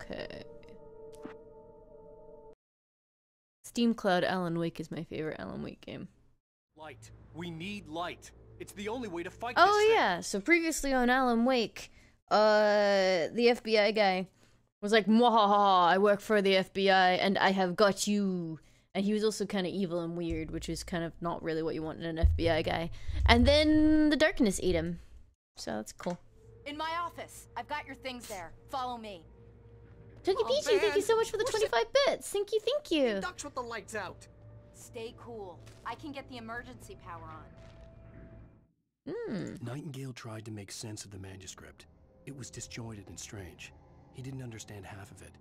Okay. Steam Cloud Alan Wake is my favorite Alan Wake game. Light. We need light. It's the only way to fight this Oh thing. yeah, so previously on Alan Wake, the FBI guy was like, "Mwahaha, I work for the FBI and I have got you." And he was also kind of evil and weird, which is kind of not really what you want in an FBI guy. And then the darkness ate him. So that's cool. In my office. I've got your things there. Follow me. Toki Peachy, thank you so much for the 25 bits. Thank you, thank you. Ducks with the lights out. Stay cool. I can get the emergency power on. Nightingale tried to make sense of the manuscript. It was disjointed and strange. He didn't understand half of it,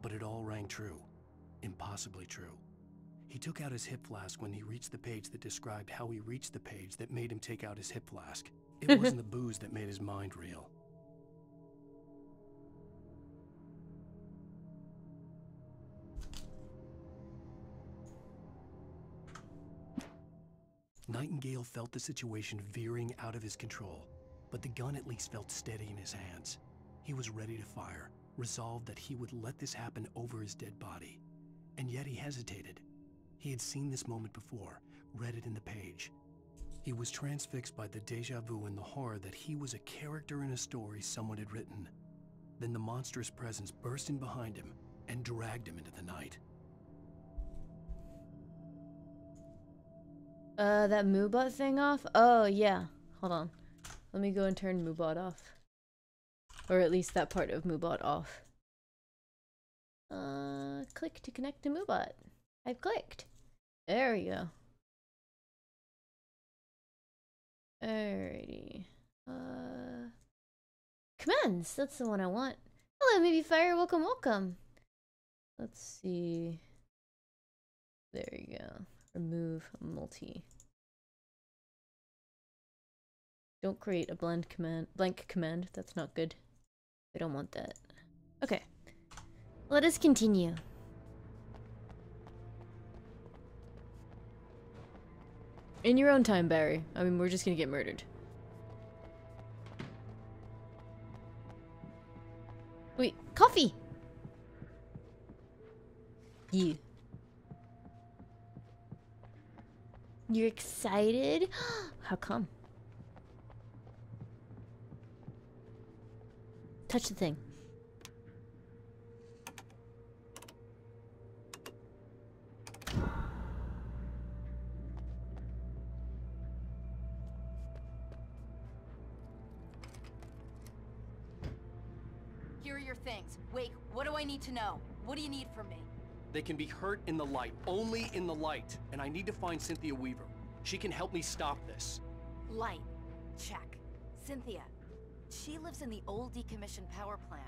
but it all rang true. Impossibly true. He took out his hip flask when he reached the page that described how he reached the page that made him take out his hip flask. It wasn't the booze that made his mind reel. Nightingale felt the situation veering out of his control, but the gun at least felt steady in his hands. He was ready to fire, resolved that he would let this happen over his dead body. And yet he hesitated. He had seen this moment before, read it in the page. He was transfixed by the déjà vu and the horror that he was a character in a story someone had written. Then the monstrous presence burst in behind him and dragged him into the night. That Moobot thing off? Oh, yeah. Hold on. Let me go and turn Moobot off. Or at least that part of Moobot off. Click to connect to Moobot. I've clicked. There we go. Alrighty. Commands! That's the one I want. Hello, Maybe Fire. Welcome, welcome. Let's see. There you go. Remove multi. Don't create a blank command. That's not good. I don't want that. Okay. Let us continue. In your own time, Barry. I mean, we're just gonna get murdered. Wait, coffee! You. You're excited? How come? Touch the thing. Here are your things. Wait, what do I need to know? What do you need from me? They can be hurt in the light, only in the light. And I need to find Cynthia Weaver. She can help me stop this. Light. Check. Cynthia. She lives in the old decommissioned power plant.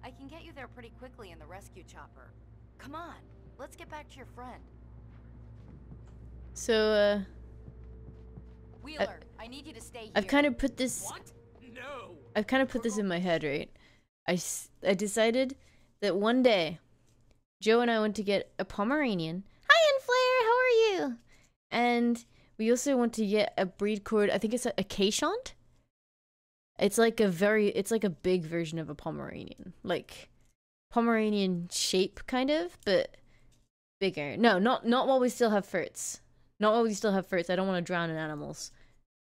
I can get you there pretty quickly in the rescue chopper. Come on, let's get back to your friend. So, Wheeler, I need you to stay here. I've kind of put this... What? No. I've kind of put this in my head, right? I decided that one day, Joe and I went to get a Pomeranian. Hi, Enflare, how are you? And we also want to get a breed called, I think it's a Keeshond? It's like a big version of a Pomeranian. Like, Pomeranian shape, kind of, but bigger. No, not while we still have Furts. Not while we still have Furts. I don't want to drown in animals.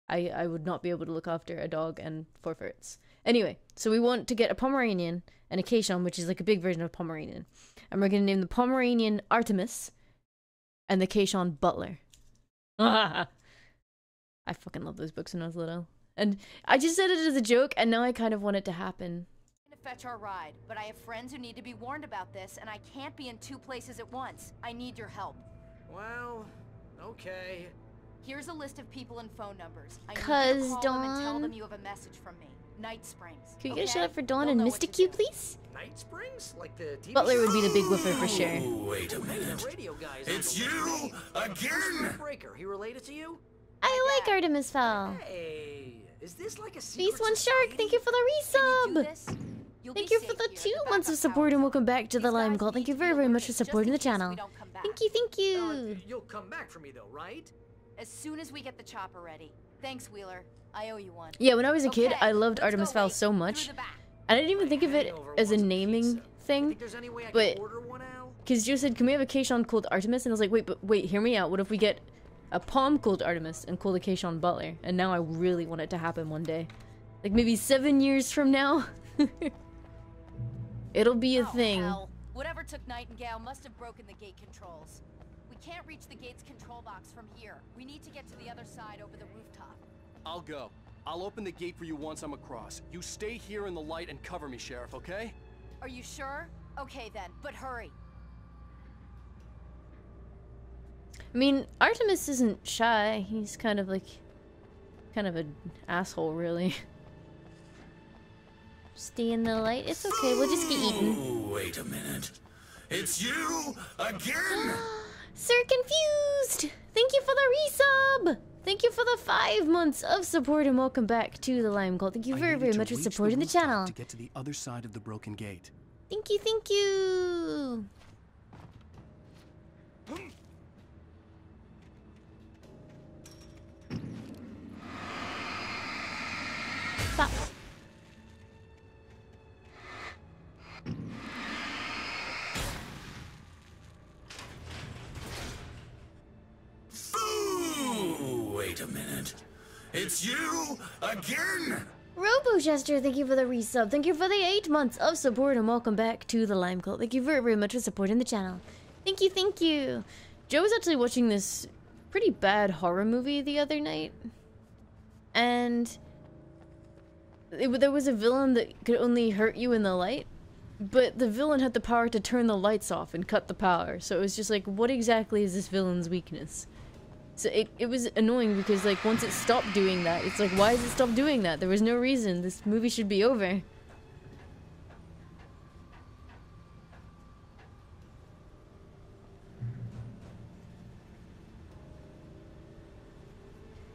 I would not be able to look after a dog and 4 Furts. Anyway, so we want to get a Pomeranian and a Keeshond, which is like a big version of Pomeranian. And we're going to name the Pomeranian Artemis and the Keeshond Butler. I fucking love those books when I was little. And I just said it as a joke, and now I kind of want it to happen. I'm going to fetch our ride, but I have friends who need to be warned about this, and I can't be in 2 places at once. I need your help. Well, okay. Here's a list of people and phone numbers. I need you to call them and tell them you have a message from me. Night Springs. Can you get a shout out for Dawn and Mystic Q, please? Night Springs? Like the TV Butler would be the big woofer for sure. Oh, wait a minute. Radio guys. It's you again. Breaker. He related to you? I like Artemis Fowl. Hey, is this like a secret Beast One society? Shark, thank you for the resub. Thank you for the 2 months of support and welcome back to the Lime Call. Thank you very, very much for supporting the channel. Thank you, thank you. You'll come back for me though, right? As soon as we get the chopper ready. Thanks, Wheeler. I owe you one. Yeah, when I was a kid, Okay, I loved let's Artemis go, Fowl Wade. so Through much. the back. And I didn't even think of it as a naming thing. Think there's any way I But- can order one, Al? Because Joe said, can we have a Kayshawn called Artemis? And I was like, wait, hear me out. What if we get a Palm called Artemis and call the Kayshawn Butler? And now I really want it to happen one day. Like maybe 7 years from now. It'll be a thing. Hell. Whatever took Nightingale must have broken the gate controls. We can't reach the gate's control box from here. We need to get to the other side over the rooftop. I'll go. I'll open the gate for you once I'm across. You stay here in the light and cover me, Sheriff, okay? Are you sure? Okay then, but hurry. I mean, Artemis isn't shy. He's kind of an asshole, really. Stay in the light. It's okay. We'll just get eaten. Ooh, wait a minute. It's you again? Sir Confused! Thank you for the resub! Thank you for the 5 months of support and welcome back to the Lime Cult. Thank you I very, needed very to much for reach supporting the rooftop channel. to get to the other side of the broken gate. Thank you, thank you! Stop. Ooh, wait a minute. It's you again? Robo-Jester, thank you for the resub. Thank you for the 8 months of support and welcome back to the Lime Cult. Thank you very, very much for supporting the channel. Thank you, thank you. Joe was actually watching this pretty bad horror movie the other night. And there was a villain that could only hurt you in the light. But the villain had the power to turn the lights off and cut the power. So it was just like, what exactly is this villain's weakness? So it was annoying because, like, once it stopped doing that, it's like, why has it stopped doing that? There was no reason. This movie should be over.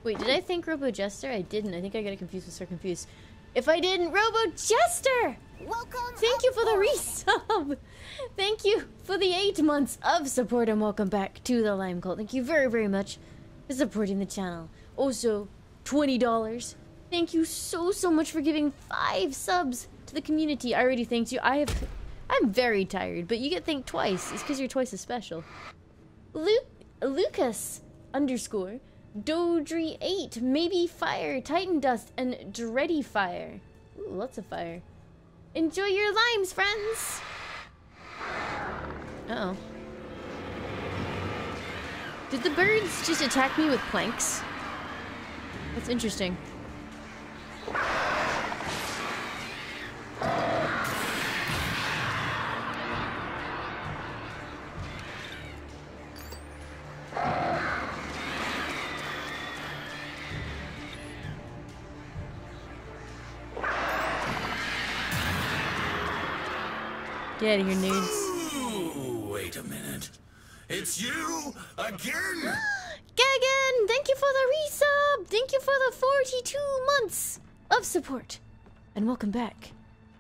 Wait, did I think Robo-Jester? I didn't. I think I got it confused with Sir Confused. If I didn't, Robo-Jester! Welcome. Thank you for the resub! Thank you for the 8 months of support and welcome back to the Lime Cult. Thank you very, very much for supporting the channel. Also, $20. Thank you so, so much for giving 5 subs to the community. I already thanked you. I'm very tired, but you get thanked twice. It's because you're twice as special. Lucas _ Dodry 8, maybe Fire, Titan Dust, and Dready Fire. Ooh, lots of fire. Enjoy your limes, friends! Uh-oh. Did the birds just attack me with planks? That's interesting. Get out of here, nudes. Ooh, wait a minute. It's you again? Gagan, thank you for the resub! Thank you for the 42 months of support. And welcome back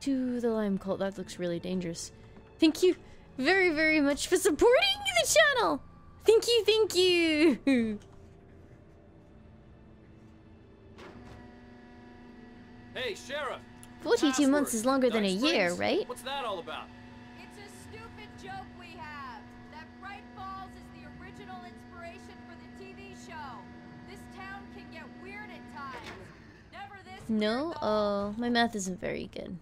to the Lime Cult. That looks really dangerous. Thank you very, very much for supporting the channel! Thank you, thank you! Hey, Sheriff! 42 months is longer than a Nice year, rings. right? What's that all about? It's a stupid joke we have. That Bright Falls is the original inspiration for the TV show. This town can get weird at times. Never this No? weird, though. Oh, my math isn't very good.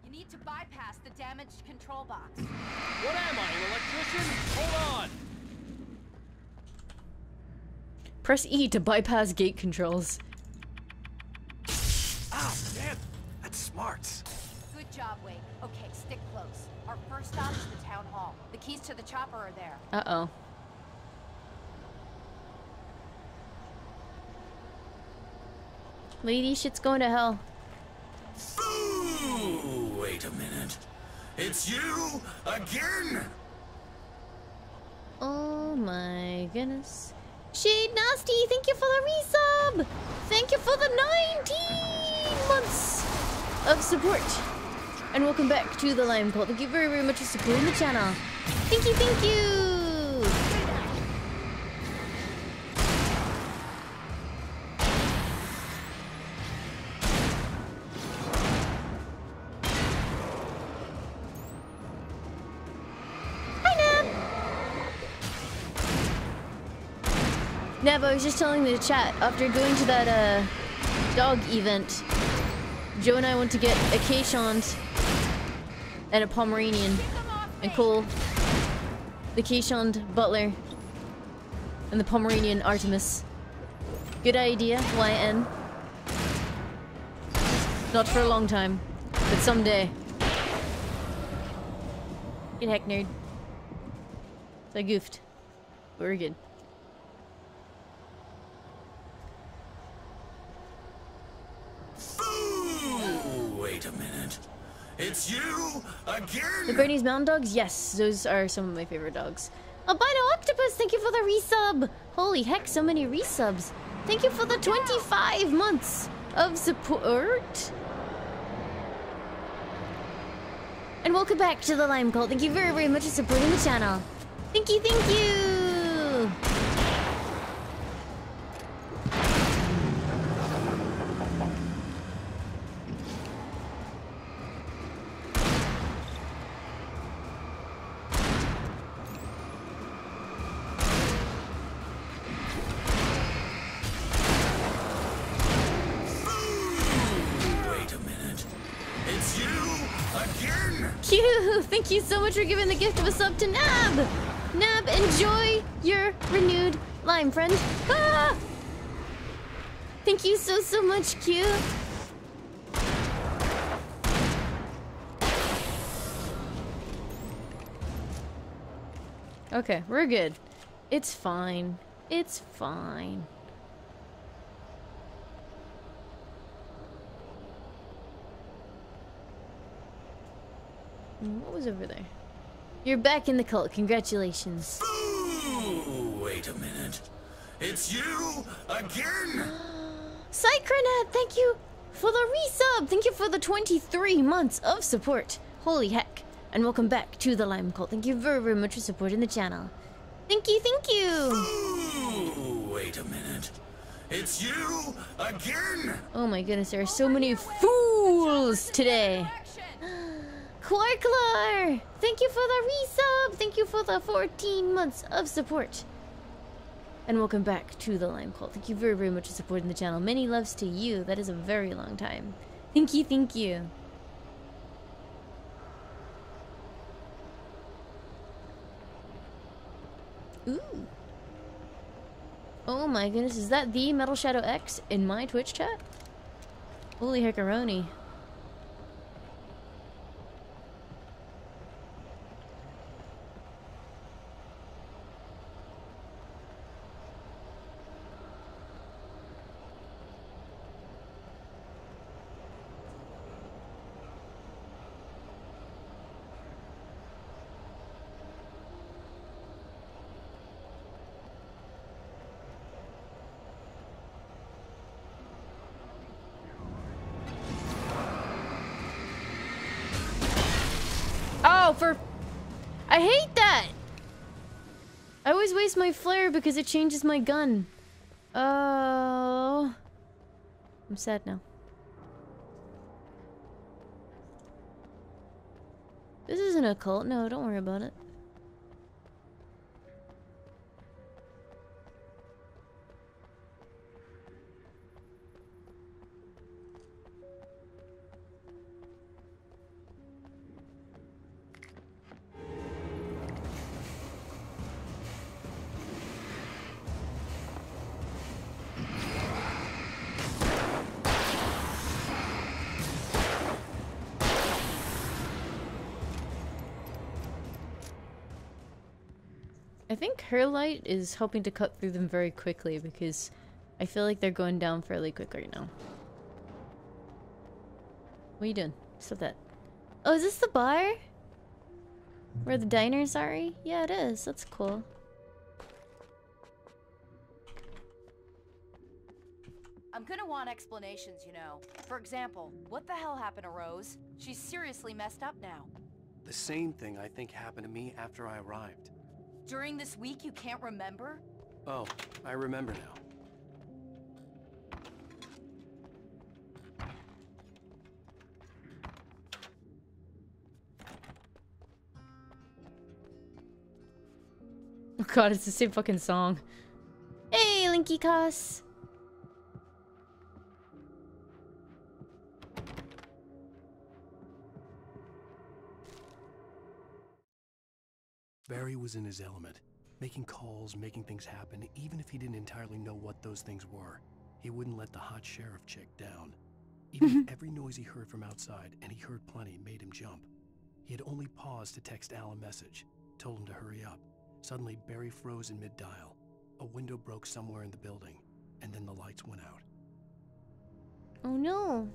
You need to bypass the damaged control box. What am I, an electrician? Hold on! Press E to bypass gate controls. Ah, damn! That's smart. Good job, Wade. Okay, stick close. Our first stop is the town hall. The keys to the chopper are there. Uh-oh. Lady, shit's going to hell. Ooh, wait a minute. It's you again? Oh my goodness. Shade Nasty, thank you for the resub! Thank you for the 19 months of support. And welcome back to the Lime Cult. Thank you very, very much for supporting the channel. Thank you, thank you! Neb, I was just telling the chat, after going to that, dog event, Joe and I went to get a Keeshond and a Pomeranian, and Cole, the Keeshond Butler, and the Pomeranian Artemis. Good idea, YN. Not for a long time, but someday. Good heck, nerd. So I goofed. But we're good. Ooh, wait a minute. It's you again? The Bernie's Mountain Dogs? Yes, those are some of my favorite dogs. Albino Octopus, thank you for the resub! Holy heck, so many resubs. Thank you for the 25 months of support. And welcome back to the Lime Cult. Thank you very, very much for supporting the channel. Thank you, thank you! Wait a minute. It's you again? Q, thank you so much for giving the gift of a sub to Nab! Nab, enjoy your renewed lime, friend. Ah! Thank you so, so much, Q. Okay, we're good. It's fine. It's fine. What was over there? You're back in the cult. Congratulations. Ooh, wait a minute. It's you again? Cycronet, thank you for the resub. Thank you for the 23 months of support. Holy heck. And welcome back to the Lime Cult. Thank you very, very much for supporting the channel. Thank you, thank you. Ooh, wait a minute. It's you again? Oh my goodness, there are so many fools today. Clarklar, thank you for the resub. Thank you for the 14 months of support. And welcome back to the Lime Cult. Thank you very, very much for supporting the channel. Many loves to you. That is a very long time. Thank you, thank you. Ooh. Oh my goodness, is that the Metal Shadow X in my Twitch chat? Holy heckaroni. Oh, I hate that! I always waste my flare because it changes my gun. Oh. I'm sad now. This isn't a cult. No, don't worry about it. I think her light is helping to cut through them very quickly because I feel like they're going down fairly quick right now. What are you doing? Stop that. Oh, is this the bar? Where the diners are? Yeah, it is. That's cool. I'm gonna want explanations, you know. For example, what the hell happened to Rose? She's seriously messed up now. The same thing I think happened to me after I arrived. During this week, you can't remember? Oh, I remember now. Oh god, it's the same fucking song. Hey, Thank you, Cass. Barry was in his element, making calls, making things happen, even if he didn't entirely know what those things were. He wouldn't let the hot sheriff chick down. Even every noise he heard from outside, and he heard plenty, made him jump. He had only paused to text Al a message, told him to hurry up. Suddenly, Barry froze in mid-dial. A window broke somewhere in the building, and then the lights went out. Oh no.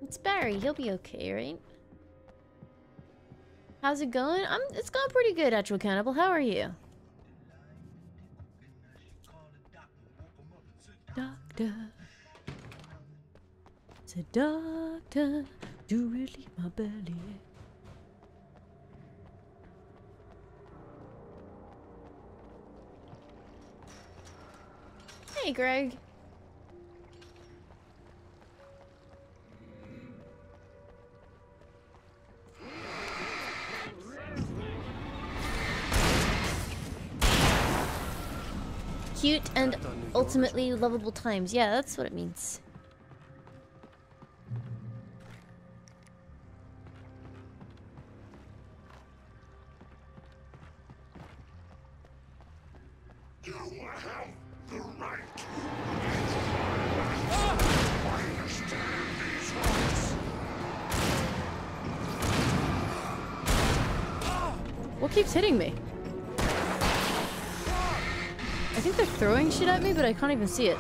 It's Barry. He'll be okay, right? How's it going? It's going pretty good, Actual Cannibal. How are you? Doctor. Said, doctor, do relieve my belly. Hey, Greg. Cute and ultimately lovable times. Yeah, that's what it means. You have the right. Understand these rights. What keeps hitting me? I think they're throwing shit at me, but I can't even see it.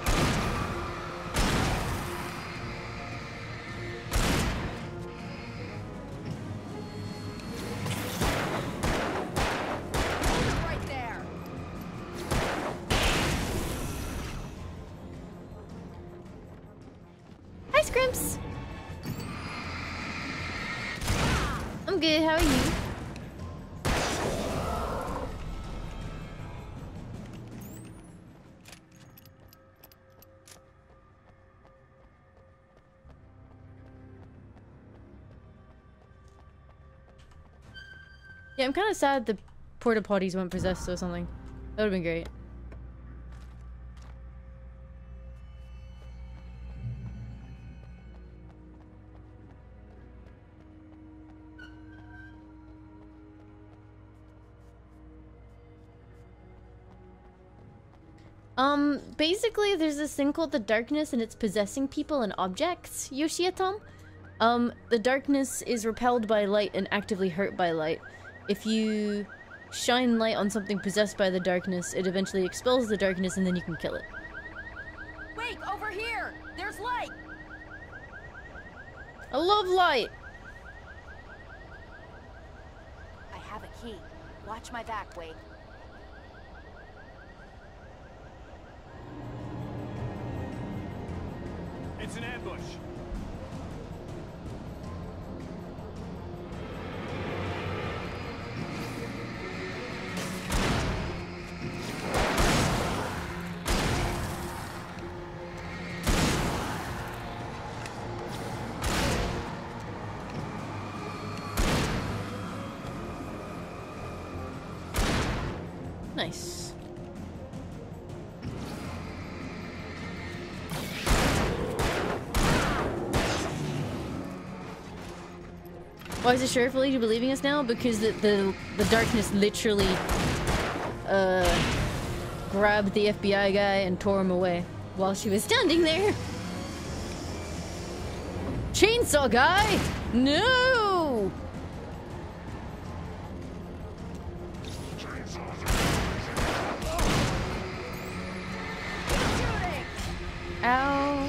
Right there. Hi, Scrimps! I'm good, how are you? Yeah, I'm kind of sad the porta potties weren't possessed or something. That would have been great. Basically there's this thing called the darkness and it's possessing people and objects, Yoshiatom. The darkness is repelled by light and actively hurt by light. If you shine light on something possessed by the darkness, it eventually expels the darkness and then you can kill it. Wait, over here! There's light! I love light! I have a key. Watch my back, Wake. It's an ambush. Nice. Why is the sheriff really believing us now? Because the darkness literally grabbed the FBI guy and tore him away while she was standing there. Chainsaw guy! No! Ow.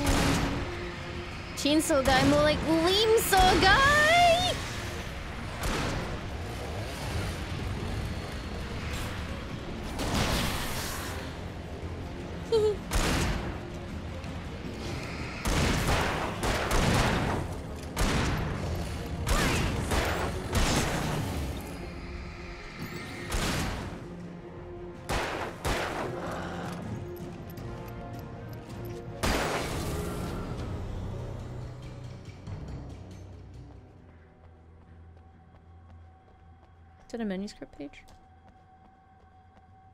Chainsaw guy, more like Limesaw guy! Is that a manuscript page?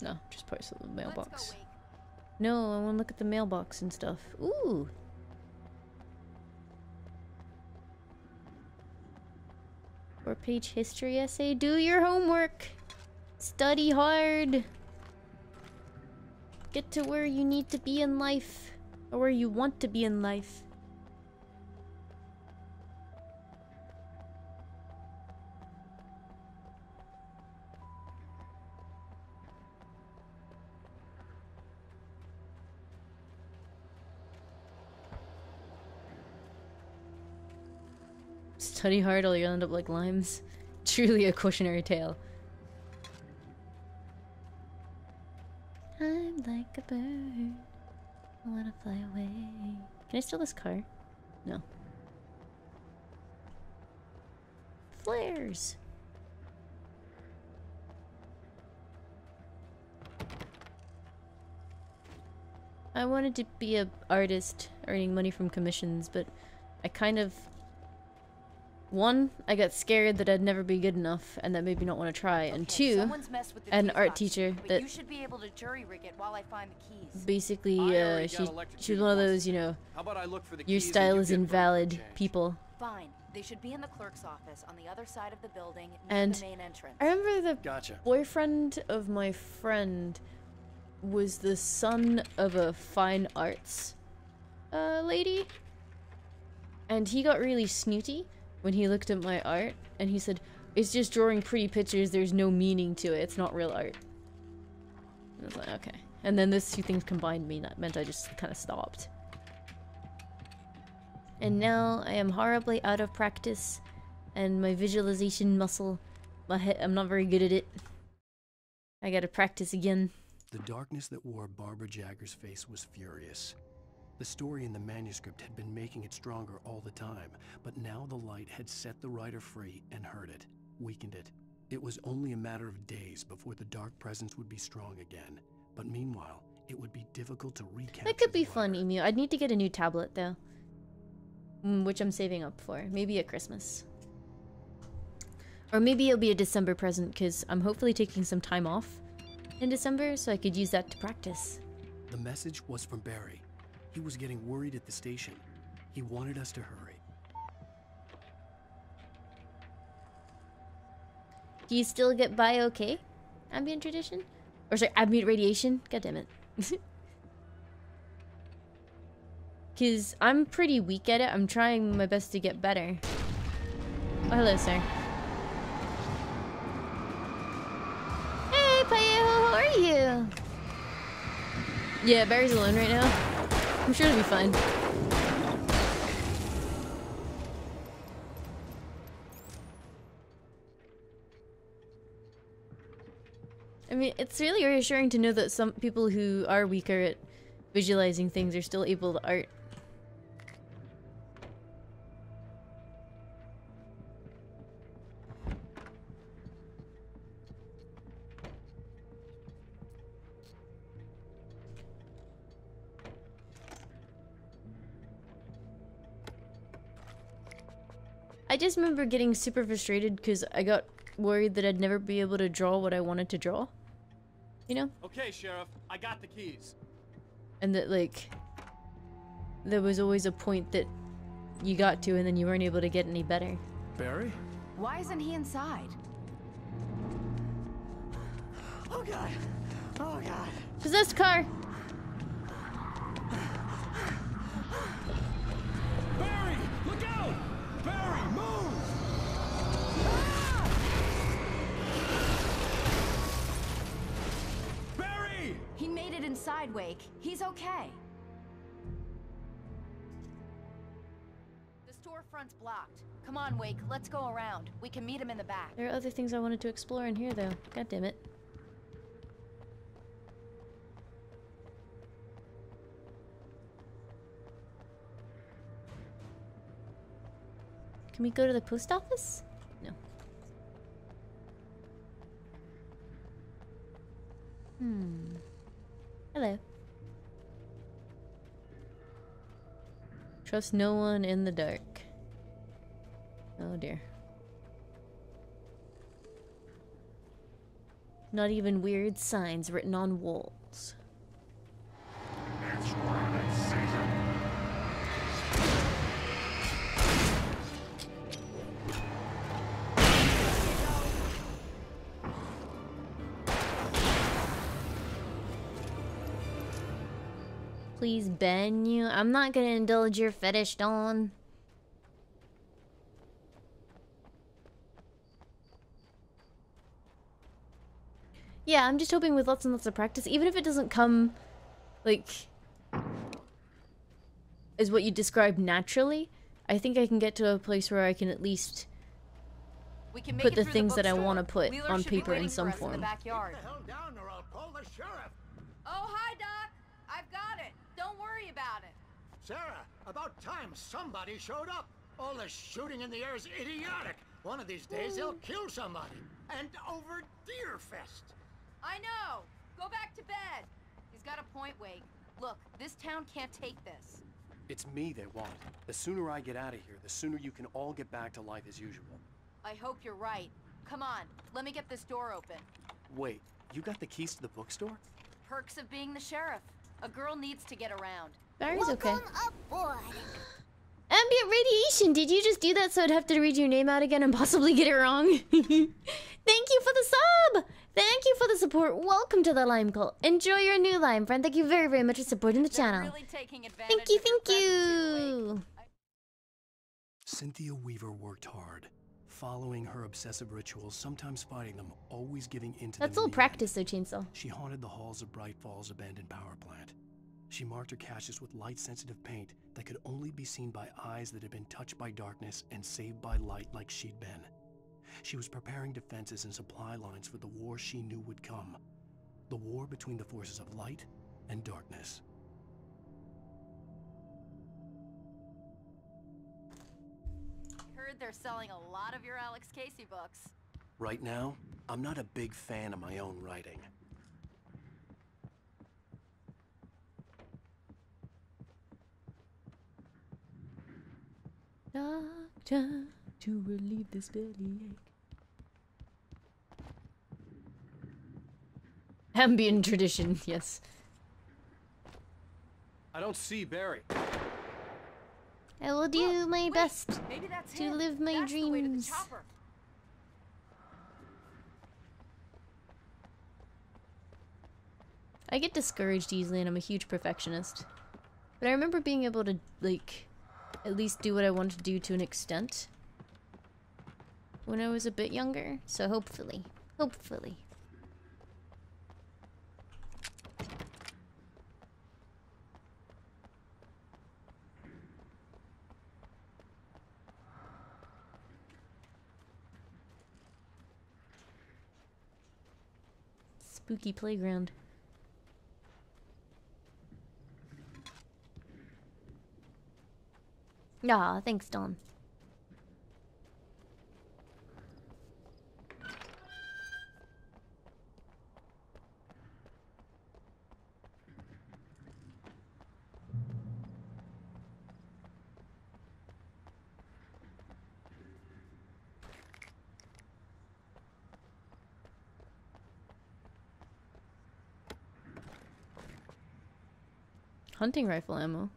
No, just parcel the Let's mailbox. go, Wake. No, I want to look at the mailbox and stuff. Ooh. 4-page history essay. Do your homework. Study hard. Get to where you need to be in life. Or where you want to be in life. Study hard or you'll end up like limes. Truly a cautionary tale. I'm like a bird. I wanna fly away. Can I steal this car? No. Flares! I wanted to be an artist earning money from commissions, but I kind of... One, I got scared that I'd never be good enough, and that made me not want to try. And Okay, two, someone's messed with the an fuse art box, teacher but that you should be able to jury rig it while I find the keys. basically, I already got she's electrocuted one of once those, you today. know, How about I look for the your keys and style you is get burned for invalid change? people. Fine. They should be in the clerk's office on the other side of the building near And the main entrance. I remember the Gotcha. boyfriend of my friend was the son of a fine arts lady. And he got really snooty when he looked at my art, and he said, "It's just drawing pretty pictures, there's no meaning to it, it's not real art." And I was like, okay. And then those two things combined meant I just kind of stopped. And now I am horribly out of practice, and my visualization muscle, I'm not very good at it. I gotta practice again. The darkness that wore Barbara Jagger's face was furious. The story in the manuscript had been making it stronger all the time, but now the light had set the writer free and hurt it, weakened it. It was only a matter of days before the dark presence would be strong again, but meanwhile, it would be difficult to recapture. That could be the fun, writer. Emu. I'd need to get a new tablet, though. Which I'm saving up for. Maybe at Christmas. Or maybe it'll be a December present, because I'm hopefully taking some time off in December, so I could use that to practice. The message was from Barry. He was getting worried at the station. He wanted us to hurry. Do you still get by okay? Ambient tradition? Or sorry, ambient radiation? God damn it. Because I'm pretty weak at it. I'm trying my best to get better. Oh, hello, sir. Hey, Payeho, how are you? Yeah, Barry's alone right now. I'm sure it'll be fine. I mean, it's really reassuring to know that some people who are weaker at visualizing things are still able to art. I just remember getting super frustrated because I got worried that I'd never be able to draw what I wanted to draw. You know? Okay, Sheriff, I got the keys. And that, like, there was always a point that you got to and then you weren't able to get any better. Barry? Why isn't he inside? Oh god. Oh god. Possessed car! Barry, look out! Barry, move! Barry! He made it inside, Wake. He's okay. The storefront's blocked. Come on, Wake. Let's go around. We can meet him in the back. There are other things I wanted to explore in here, though. God damn it. Can we go to the post office? No. Hello. Trust no one in the dark. Oh dear. Not even weird signs written on walls. It's rabbit season. Please, Ben, you. I'm not gonna indulge your fetish, Dawn. Yeah, I'm just hoping with lots and lots of practice, even if it doesn't come, like, as what you described naturally, I think I can get to a place where I can at least We can make put it the through things that I bookstore. want to put Wheeler on should be paper in waiting for some us in the form. backyard. Get the hell down or I'll call the sheriff. Oh, hi, Doc. I've got it. Don't worry about it. Sarah, about time somebody showed up. All the shooting in the air is idiotic. One of these days they'll kill somebody. And over Deerfest. I know. Go back to bed. He's got a point, Wake. Look, this town can't take this. It's me they want. The sooner I get out of here, the sooner you can all get back to life as usual. I hope you're right. Come on, let me get this door open. Wait, you got the keys to the bookstore? Perks of being the sheriff. A girl needs to get around. Barry's okay. aboard. Ambient radiation! Did you just do that so I'd have to read your name out again and possibly get it wrong? Thank you for the sub! Thank you for the support. Welcome to the Lime Cult. Enjoy your new Lime friend. Thank you very, very much for supporting the They're channel. really taking advantage Thank you, of your thank presence here, you! Wake. Cynthia Weaver worked hard, following her obsessive rituals, sometimes fighting them, always giving in to them. That's all in the practice though, Chainsaw. She haunted the halls of Bright Falls abandoned power plant. She marked her caches with light-sensitive paint that could only be seen by eyes that had been touched by darkness and saved by light like she'd been. She was preparing defenses and supply lines for the war she knew would come. The war between the forces of light and darkness. Heard they're selling a lot of your Alex Casey books. Right now, I'm not a big fan of my own writing. Doctor, to relieve this bellyache. Ambient tradition, yes. I don't see Barry. I will do my Wait, best maybe that's to him. live my That's the way to the dreams. chopper. I get discouraged easily and I'm a huge perfectionist. But I remember being able to, like, at least do what I wanted to do to an extent when I was a bit younger. So hopefully. Hopefully. Spooky playground. Aw, thanks, Dawn. Hunting rifle ammo.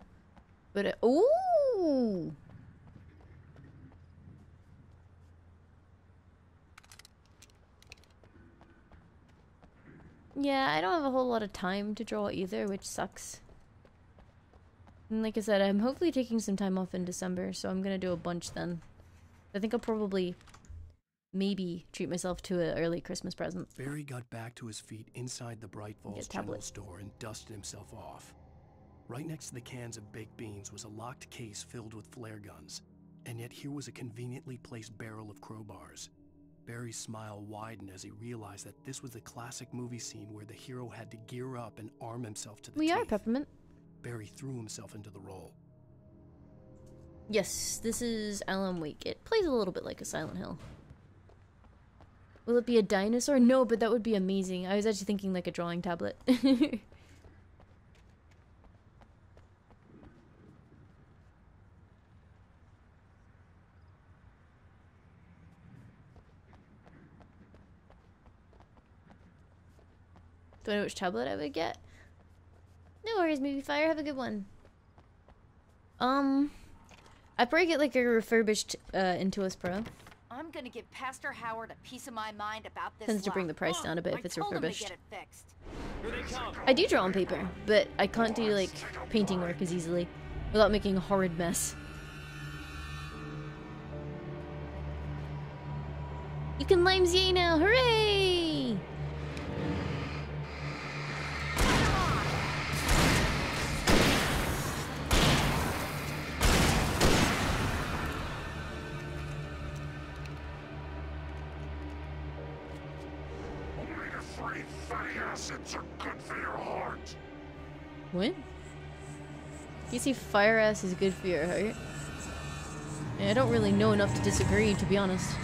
But it, ooh! Yeah, I don't have a whole lot of time to draw either, which sucks. And like I said, I'm hopefully taking some time off in December, so I'm gonna do a bunch then. I think I'll probably maybe treat myself to an early Christmas present. Barry got back to his feet inside the Bright Falls tablet. General Store and dusted himself off. Right next to the cans of baked beans was a locked case filled with flare guns, and yet here was a conveniently placed barrel of crowbars. Barry's smile widened as he realized that this was the classic movie scene where the hero had to gear up and arm himself to the We teeth. are Peppermint. Barry threw himself into the role. Yes, this is Alan Wake. It plays a little bit like a Silent Hill. Will it be a dinosaur? No, but that would be amazing. I was actually thinking like a drawing tablet. Do I know which tablet I would get? No worries, Movie Fire. Have a good one. I'd probably get like a refurbished Intuos Pro. I'm gonna give Pastor Howard a piece of my mind about this. Tends to bring the lock. price down a bit if it's I told him to refurbished. get it fixed. Here they come. I do draw on paper, but I can't do like painting work as easily without making a horrid mess. You can Limes Yay now! Hooray! Omega-3 fatty acids are good for your heart. What? You see fire ass is good for your heart? Yeah, I don't really know enough to disagree, to be honest.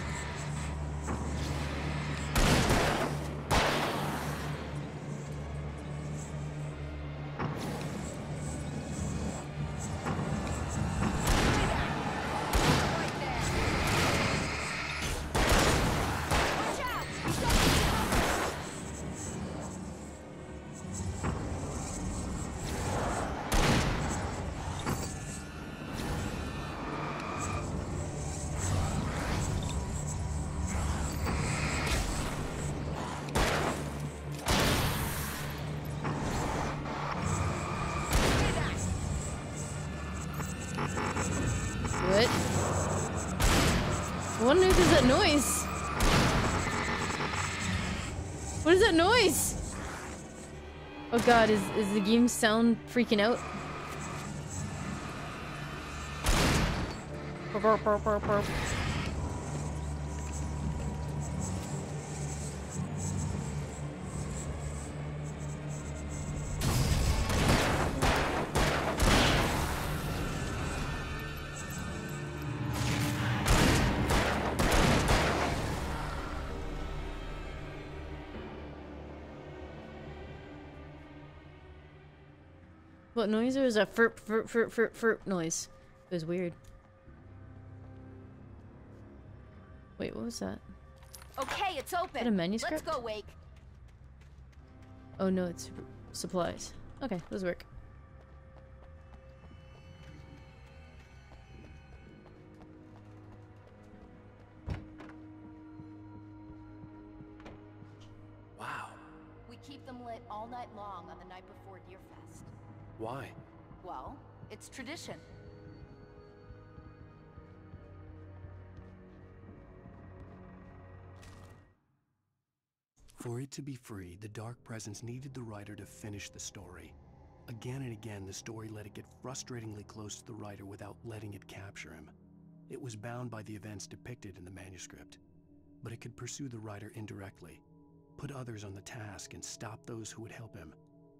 What? I wonder if there's that noise. What is that noise? Oh god, is the game sound freaking out? Burp, burp, burp, burp, burp. What noise? Or was a furp, furp, furp, furp, furp noise? It was weird. Wait, what was that? Okay, it's open. Is that a manuscript? Let's go, Wake. Oh no, it's supplies. Okay, those work. Wow. We keep them lit all night long on the night before Deerfest. Why? Well, it's tradition. For it to be free, the Dark Presence needed the writer to finish the story. Again and again, the story let it get frustratingly close to the writer without letting it capture him. It was bound by the events depicted in the manuscript, but it could pursue the writer indirectly, put others on the task, and stop those who would help him.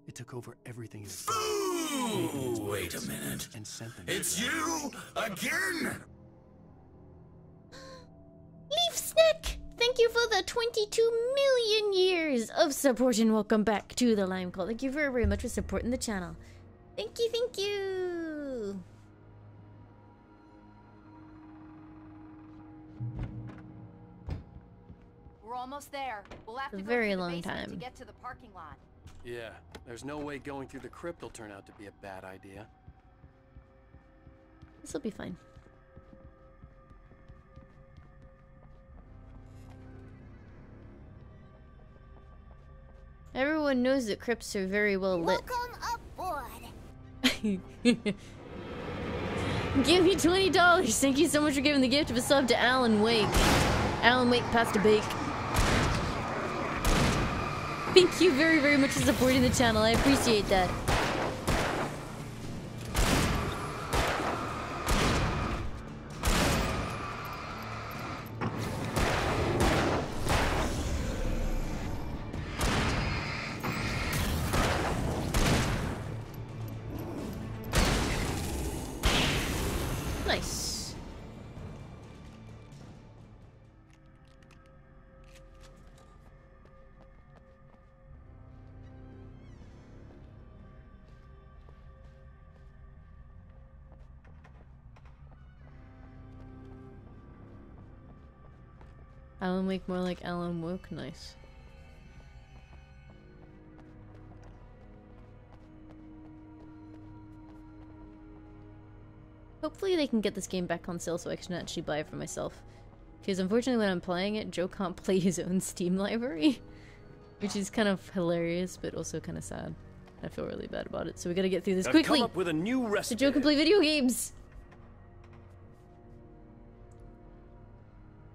It took over everything in its Ooh, wait a minute. and sent them. It's you again? Leaf Snack! Thank you for the 22 million years of support and welcome back to the Lime Call. Thank you very, very much for supporting the channel. Thank you, thank you! We're almost there. We'll have to A go very through the long basement to time. get to the parking lot. Yeah, there's no way going through the crypt will turn out to be a bad idea. This'll be fine. Everyone knows that crypts are very well lit. Welcome aboard. Give me $20. Thank you so much for giving the gift of a sub to Alan Wake. Alan Wake passed a bake. Thank you very, very much for supporting the channel. I appreciate that. Nice. Alan Wake more like Alan Woke. Nice. Hopefully they can get this game back on sale so I can actually buy it for myself. Because unfortunately when I'm playing it, Joe can't play his own Steam library. Which is kind of hilarious, but also kind of sad. I feel really bad about it, so we gotta get through this quickly! Come up with a new So recipe. Joe can play video games!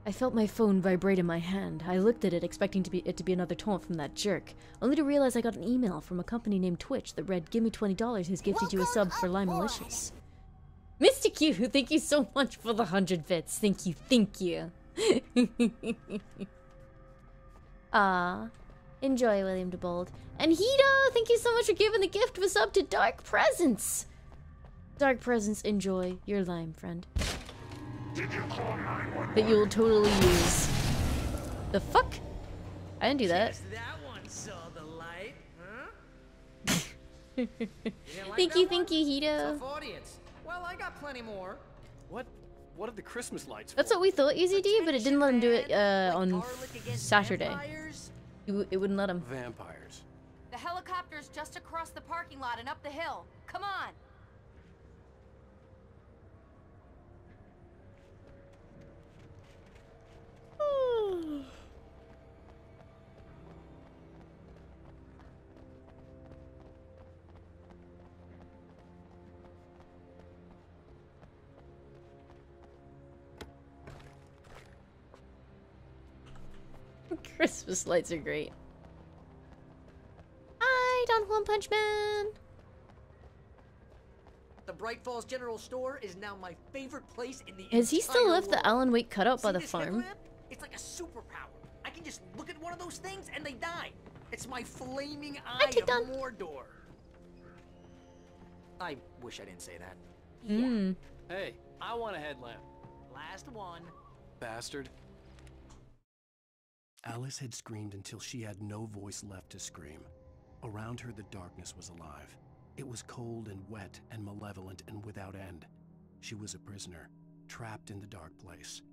I felt my phone vibrate in my hand. I looked at it, expecting it to be another taunt from that jerk, only to realize I got an email from a company named Twitch that read, "Give me $20 has gifted you a sub for Limealicious." Mystic you, thank you so much for the 100 bits. Thank you, thank you. Ah, enjoy, William DeBold. And Hito, thank you so much for giving the gift of a sub to Dark Presence. Dark Presence, enjoy your lime, friend. That you will totally use. The fuck? I didn't do that. That one saw the light, huh? Thank you, Hito. Tough audience. Well, I got plenty more. What are the Christmas lights That's for? what we thought, Easy D, but it didn't let him do it Like on garlic against Saturday. vampires? It wouldn't let him. Vampires. The helicopter's just across the parking lot and up the hill. Come on! Christmas lights are great. Hi, Don Juan Punch Man. The Bright Falls General Store is now my favorite place in the Has he still entire left the world. Alan Wake cutout by See the this farm? headlamp? It's like a superpower. I can just look at one of those things and they die. It's my flaming eye take of Don. Mordor. I wish I didn't say that. Hmm. Hey, I want a headlamp. Last one. Bastard. Alice had screamed until she had no voice left to scream. Around her, the darkness was alive. It was cold and wet and malevolent and without end. She was a prisoner, trapped in the dark place.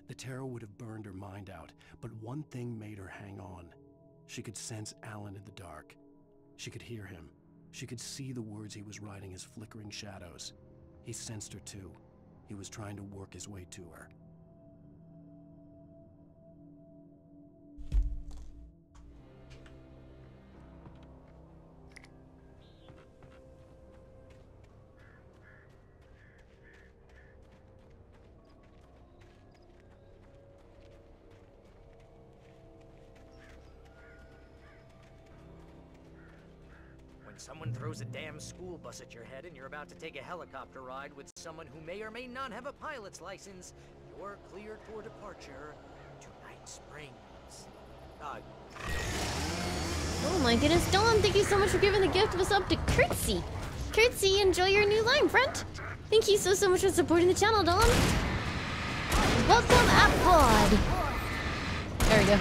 The terror would have burned her mind out, but one thing made her hang on. She could sense Alan in the dark. She could hear him. She could see the words he was writing as flickering shadows. He sensed her too. He was trying to work his way to her. When someone throws a damn school bus at your head and you're about to take a helicopter ride with someone who may or may not have a pilot's license, you're cleared for departure to Night Springs. Oh my goodness, Dawn, thank you so much for giving the gift of a sub to Curtsy. Curtsy, enjoy your new lime, friend. Thank you so much for supporting the channel, Dawn. Welcome aboard. There we go.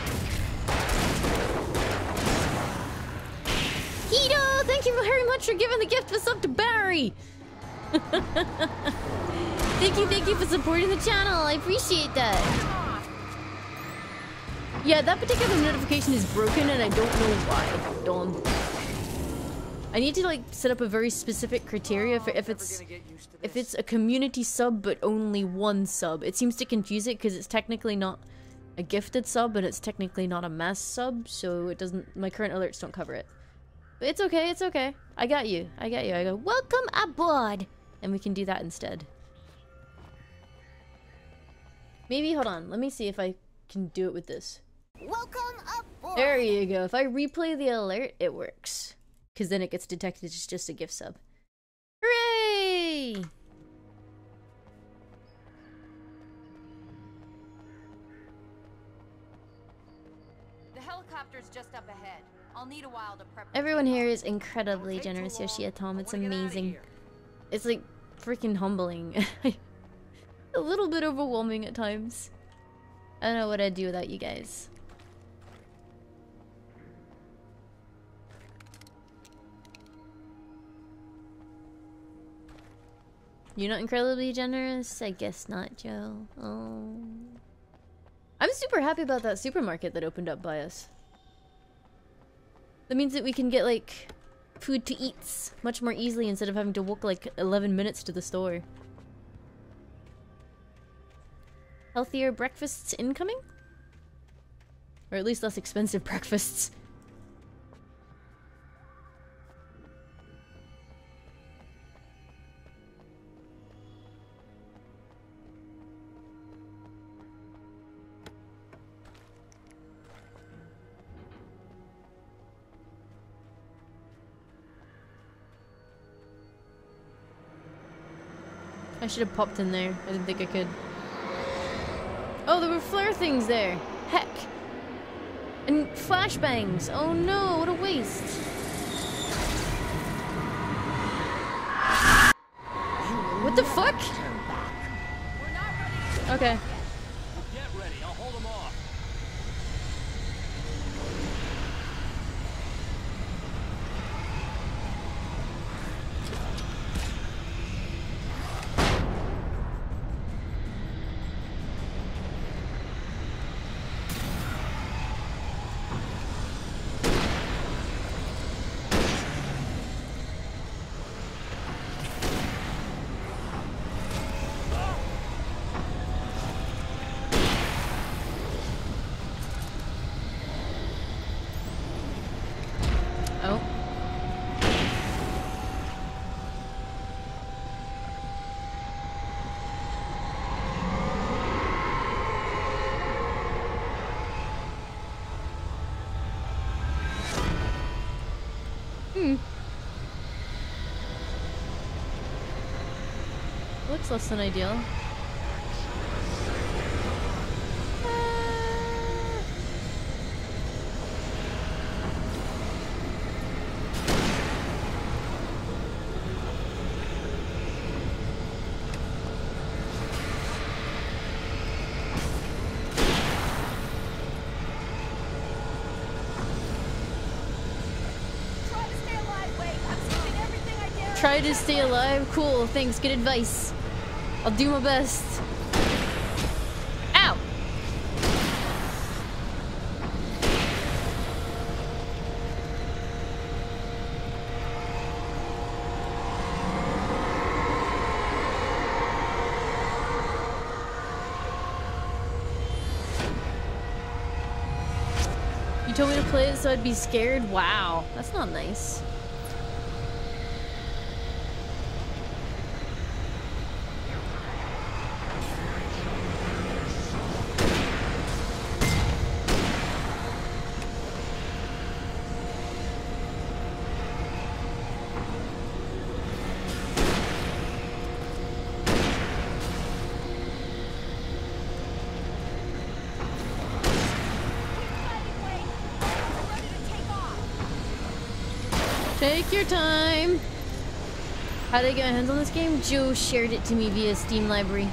Hito, thank you very much for giving the gift of a sub to Barry. Thank you for supporting the channel. I appreciate that. Yeah, that particular notification is broken and I don't know why. Dawn. I need to like set up a very specific criteria for if it's a community sub but only one sub. It seems to confuse it because it's technically not a gifted sub and it's technically not a mass sub, so it doesn't. My current alerts don't cover it. But it's okay. It's okay. I got you. I go, welcome aboard, and we can do that instead. Maybe hold on. Let me see if I can do it with this. Welcome aboard. There you go. If I replay the alert, it works. Because then it gets detected as just a gift sub. Hooray! The helicopter's just up ahead. I'll need a while to prep. Everyone here is incredibly generous, Yoshi Tom. It's amazing. It's like freaking humbling. A little bit overwhelming at times. I don't know what I'd do without you guys. You're not incredibly generous? I guess not, Joe. Oh. I'm super happy about that supermarket that opened up by us. That means that we can get, like, food to eat much more easily instead of having to walk, like, 11 minutes to the store. Healthier breakfasts incoming? Or at least less expensive breakfasts. I should have popped in there. I didn't think I could. Oh, there were flare things there. Heck. And flashbangs. Oh no, what a waste. What the fuck? Okay. Get ready, I'll hold them off. Oh. Looks less than ideal. Try to stay alive? Cool, thanks, good advice. I'll do my best. Ow! You told me to play it so I'd be scared? Wow, that's not nice. Take your time. How did I get my hands on this game? Joe shared it to me via Steam library.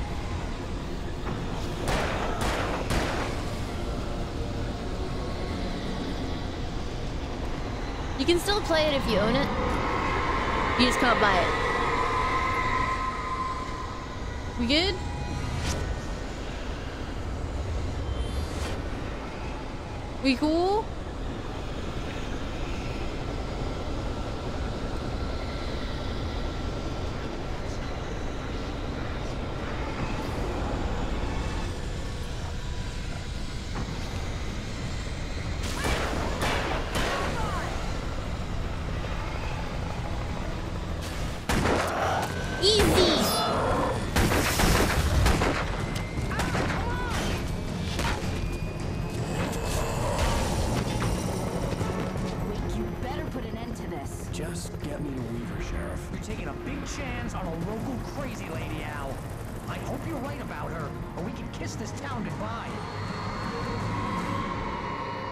You can still play it if you own it. You just can't buy it. We good? We cool?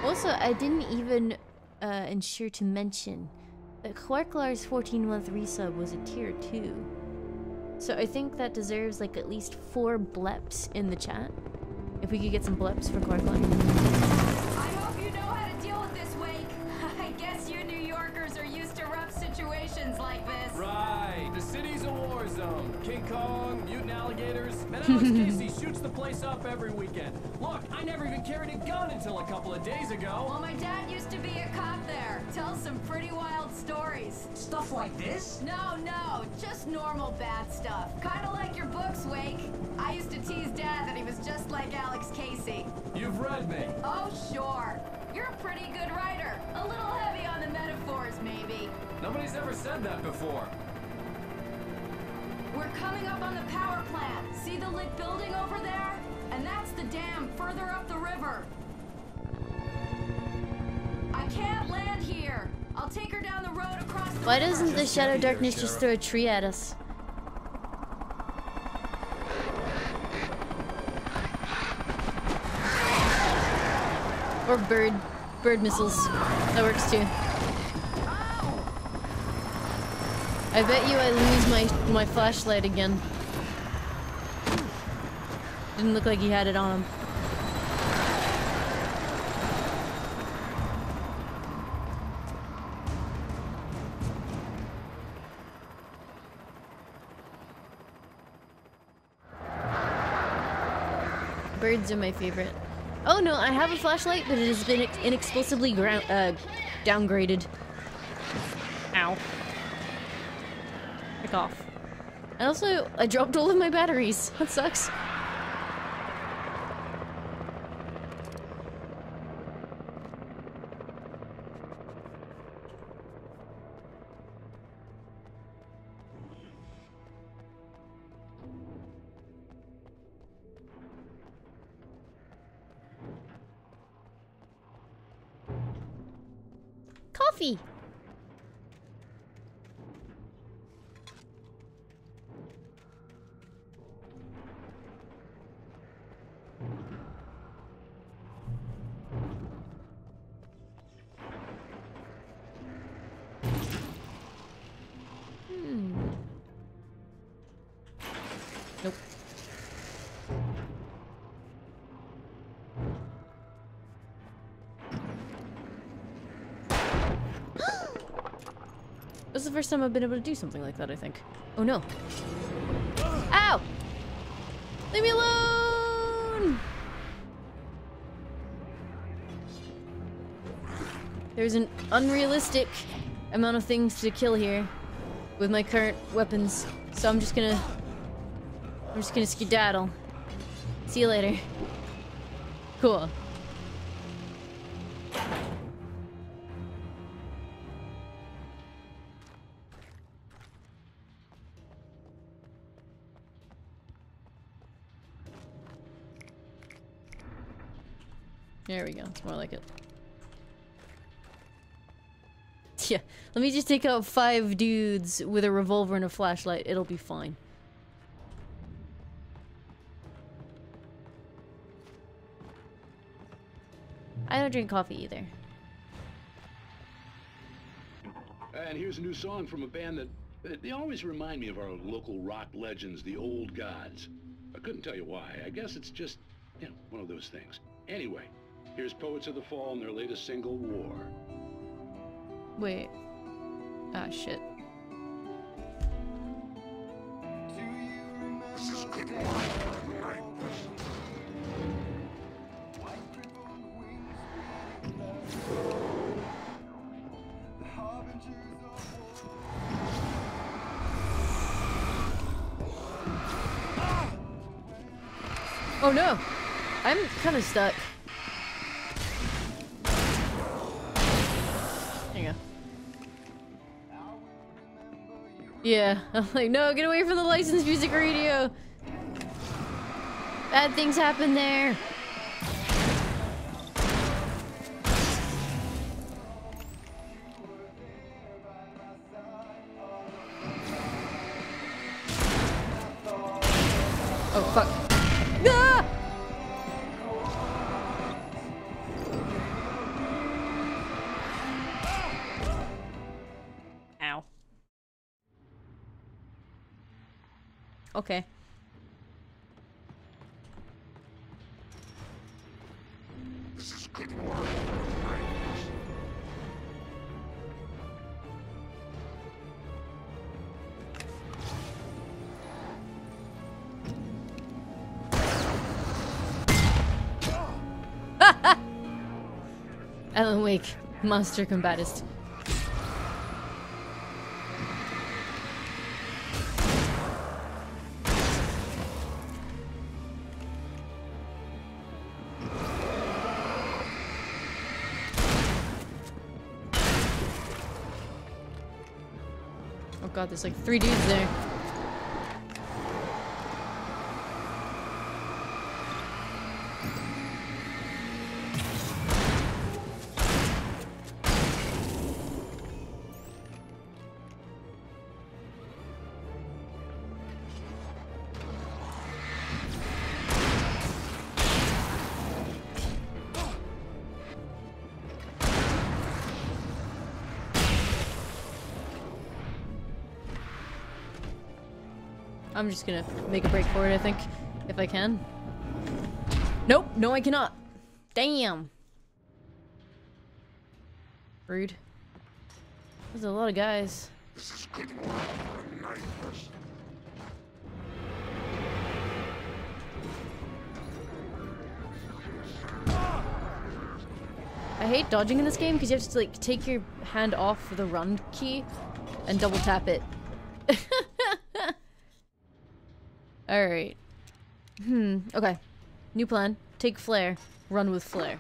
Also, I didn't even ensure to mention that Clarklar's 14-month resub was a tier 2. So I think that deserves like at least 4 bleps in the chat. If we could get some bleps for Clarklar. I hope you know how to deal with this, Wake. I guess you New Yorkers are used to rough situations like this. Right, the city's a war zone. zone. King Kong, mutant alligators. Man, Alex Casey shoots the place up every weekend. Look, I never even carried a gun until a couple of days ago. Well, my dad used to be a cop there. Tells some pretty wild stories. Stuff like this? No, just normal bad stuff. Kind of like your books, Wake. I used to tease Dad that he was just like Alex Casey. You've read me. Oh, sure. You're a pretty good writer. A little heavy on the metaphors, maybe. Nobody's ever said that before. We're coming up on the power plant. See the lit building over there? And that's the dam further up the river. I can't land here. I'll take her down the road across the Why river. doesn't the Shadow Darkness just throw a tree at us? Or bird missiles. That works too. I bet you I lose my flashlight again. Didn't look like he had it on him. Birds are my favorite. Oh no, I have a flashlight, but it has been inexplicably downgraded. Ow. Frick off. And also, I dropped all of my batteries. That sucks. Coffee! Nope. This is the first time I've been able to do something like that, I think. Oh no. Ow! Leave me alone! There's an unrealistic amount of things to kill here with my current weapons, so I'm just gonna skedaddle. See you later. Cool. There we go. It's more like it. Yeah. Let me just take out 5 dudes with a revolver and a flashlight. It'll be fine. I don't drink coffee either. And here's a new song from a band that they always remind me of our local rock legends, the Old Gods. I couldn't tell you why. I guess it's just, you know, one of those things. Anyway, here's Poets of the Fall and their latest single, War. Wait. Ah, shit. Oh no! I'm kind of stuck. There you go. Yeah, I'm like, no, get away from the licensed music radio! Bad things happen there! Oh, fuck. Ah! Ow. Okay. This is good work. Alan Wake, monster combatist. Oh god, there's like 3 dudes there. I'm just gonna make a break for it, I think, if I can. Nope, no I cannot. Damn. Rude. There's a lot of guys. This is good work. Nice. I hate dodging in this game because you have to like take your hand off the run key and double tap it. Alright. Okay. New plan. Take flare. Run with flare.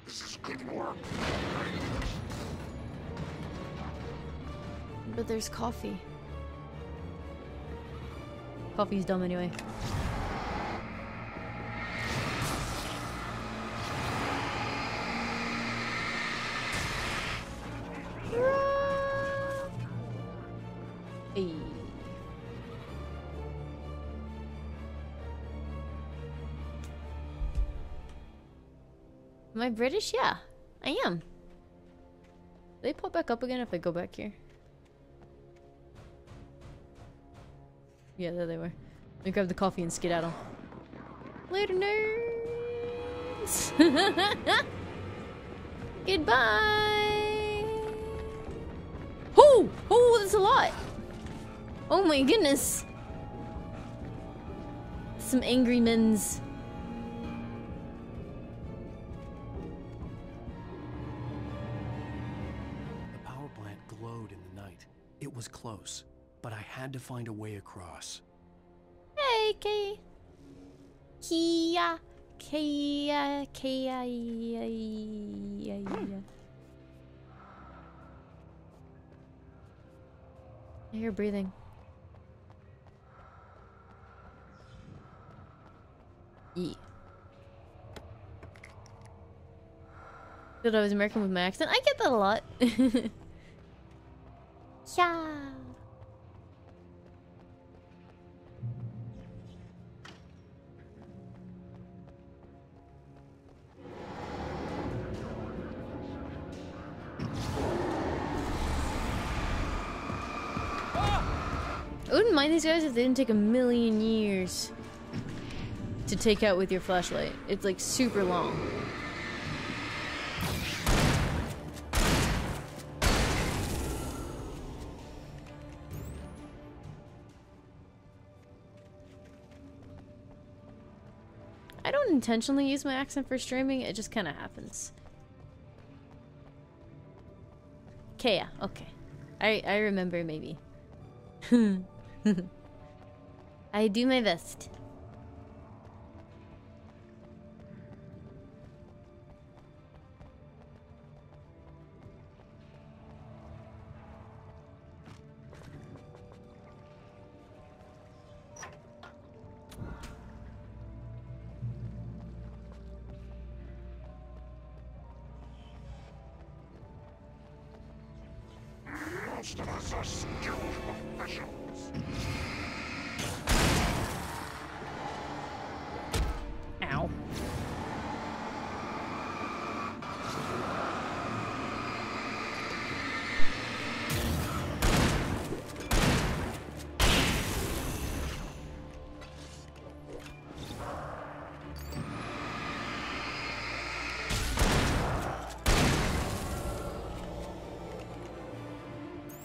This is good work. But there's coffee. Coffee's dumb anyway. Hey. Am I British? Yeah, I am. They pop back up again if I go back here. Yeah, there they were. Let me grab the coffee and skedaddle. Later, nerds! Goodbye! Oh! Oh, that's a lot! Oh my goodness! Some angry men's. The power plant glowed in the night. It was close, but I had to find a way across. Hey, Kia. Kia. Kia. Kia. I hear breathing. Yeah. That I was American with my accent. I get that a lot. Yeah. I wouldn't mind these guys if they didn't take a million years to take out with your flashlight. It's like super long. I don't intentionally use my accent for streaming, it just kind of happens. Kea, okay. I remember maybe. I do my best. Most of us are skilled professionals. Ow.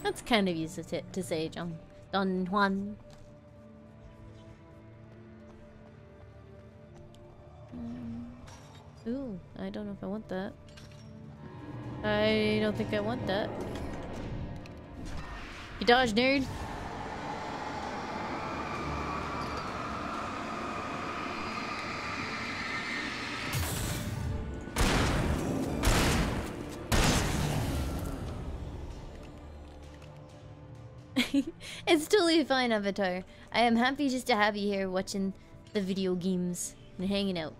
That's kind of easy to say, Don Juan. Ooh, I don't know if I want that. I don't think I want that. You dodge, nerd. It's totally fine, Avatar. I am happy just to have you here watching the video games and hanging out.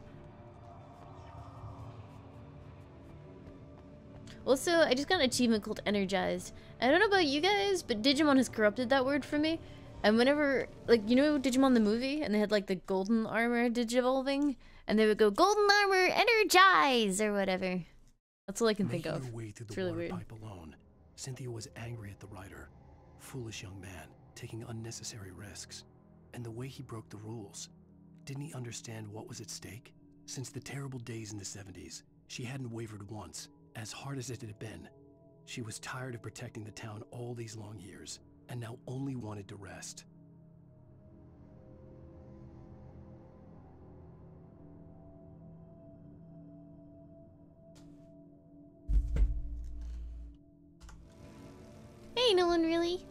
Also, I just got an achievement called Energized. I don't know about you guys, but Digimon has corrupted that word for me. And whenever, like, you know Digimon the movie? And they had, like, the golden armor digivolving? And they would go, golden armor, energize! Or whatever. That's all I can think of. Making her way through the water pipe alone, Cynthia was angry at the writer. Foolish young man, taking unnecessary risks. And the way he broke the rules. Didn't he understand what was at stake? Since the terrible days in the 70s, she hadn't wavered once, as hard as it had been. She was tired of protecting the town all these long years, and now only wanted to rest. Hey, no one really.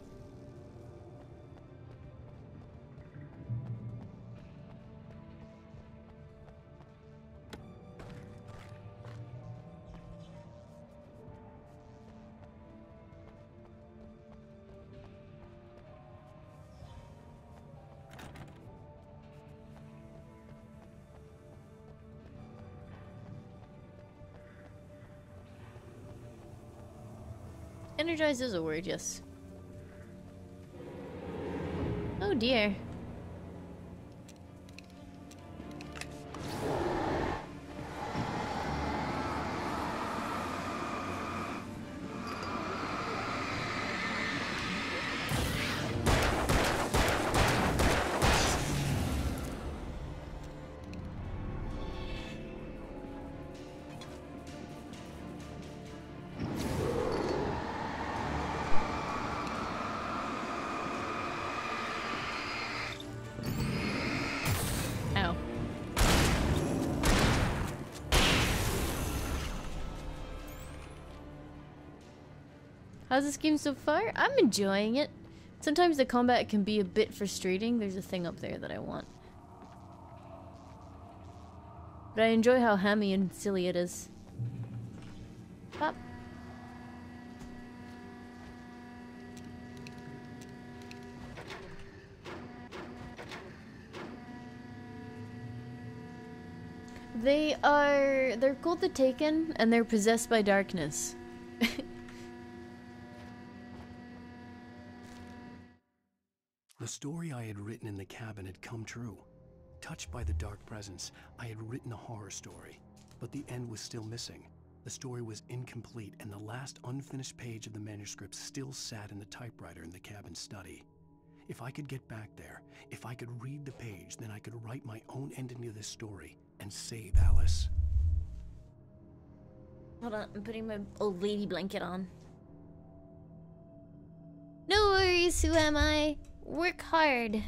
Energize is a word, yes. Oh dear. Ow. How's this game so far? I'm enjoying it. Sometimes the combat can be a bit frustrating. There's a thing up there that I want. But I enjoy how hammy and silly it is. Pop. They're called the Taken, and they're possessed by darkness. The story I had written in the cabin had come true. Touched by the dark presence, I had written a horror story, but the end was still missing. The story was incomplete, and the last unfinished page of the manuscript still sat in the typewriter in the cabin study. If I could get back there, if I could read the page, then I could write my own ending to this story and save Alice. Hold on, I'm putting my old lady blanket on. No worries, who am I? Work hard.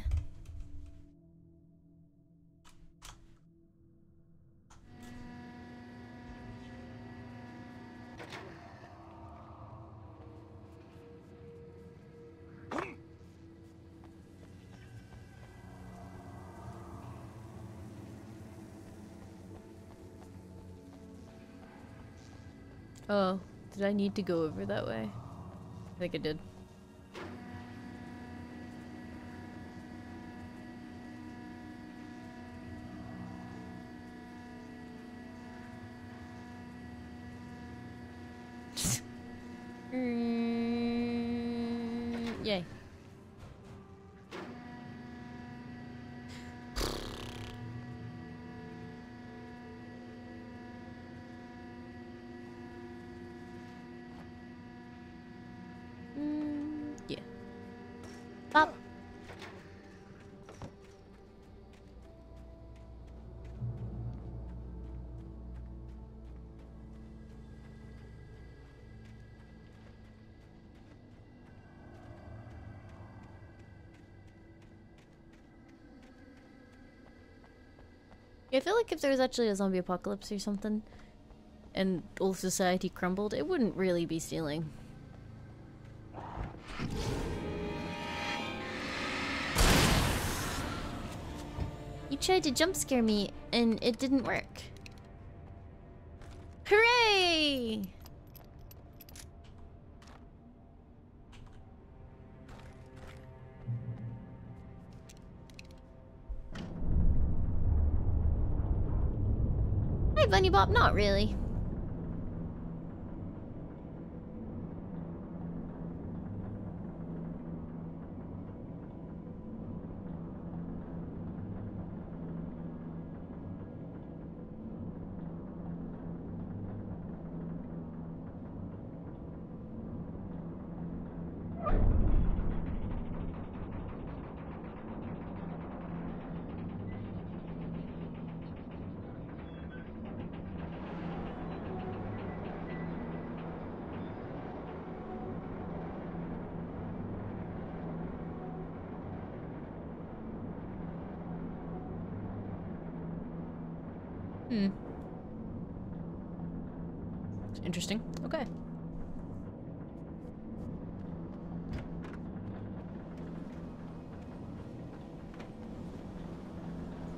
Oh, did I need to go over that way? I think I did. Yay. Yeah. Pop. Yeah, I feel like if there was actually a zombie apocalypse or something, and all society crumbled, it wouldn't really be stealing. You tried to jump scare me, and it didn't work. Hooray! Hi, Bunny Bop, not really. Interesting. Okay.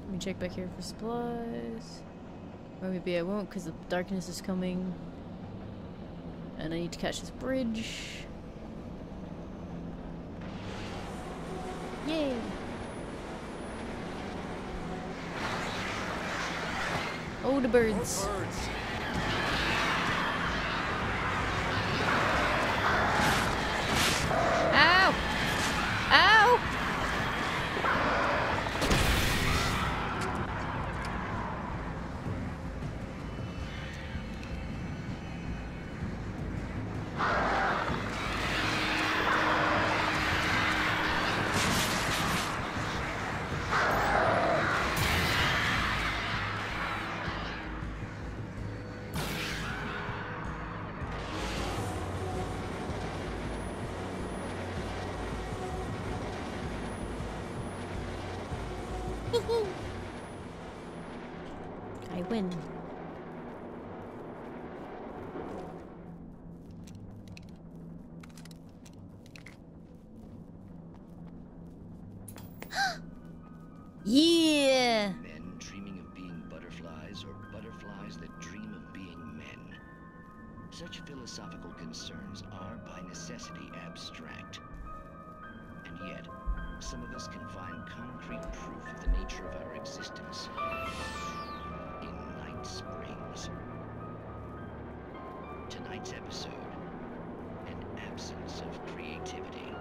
Let me check back here for supplies. Or maybe I won't because the darkness is coming. And I need to catch this bridge. Yay! Oh, the birds. Ow! Ow! I win. Yeah! Men dreaming of being butterflies, or butterflies that dream of being men. Such philosophical concerns are by necessity abstract. And yet, some of us can find concrete proof of the nature of our existence in Night Springs. Tonight's episode, an absence of creativity.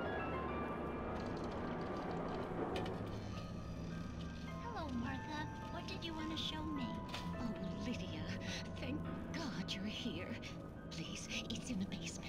Hello, Martha. What did you want to show me? Oh, Lydia. Thank God you're here. Please, it's in the basement.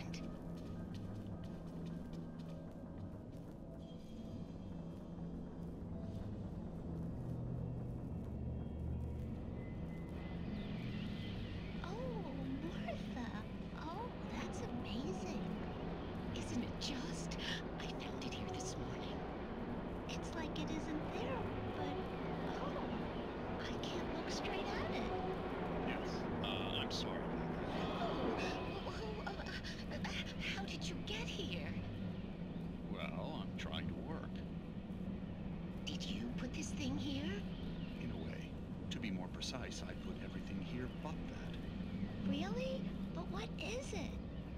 Precise, I put everything here but that. Really? But what is it?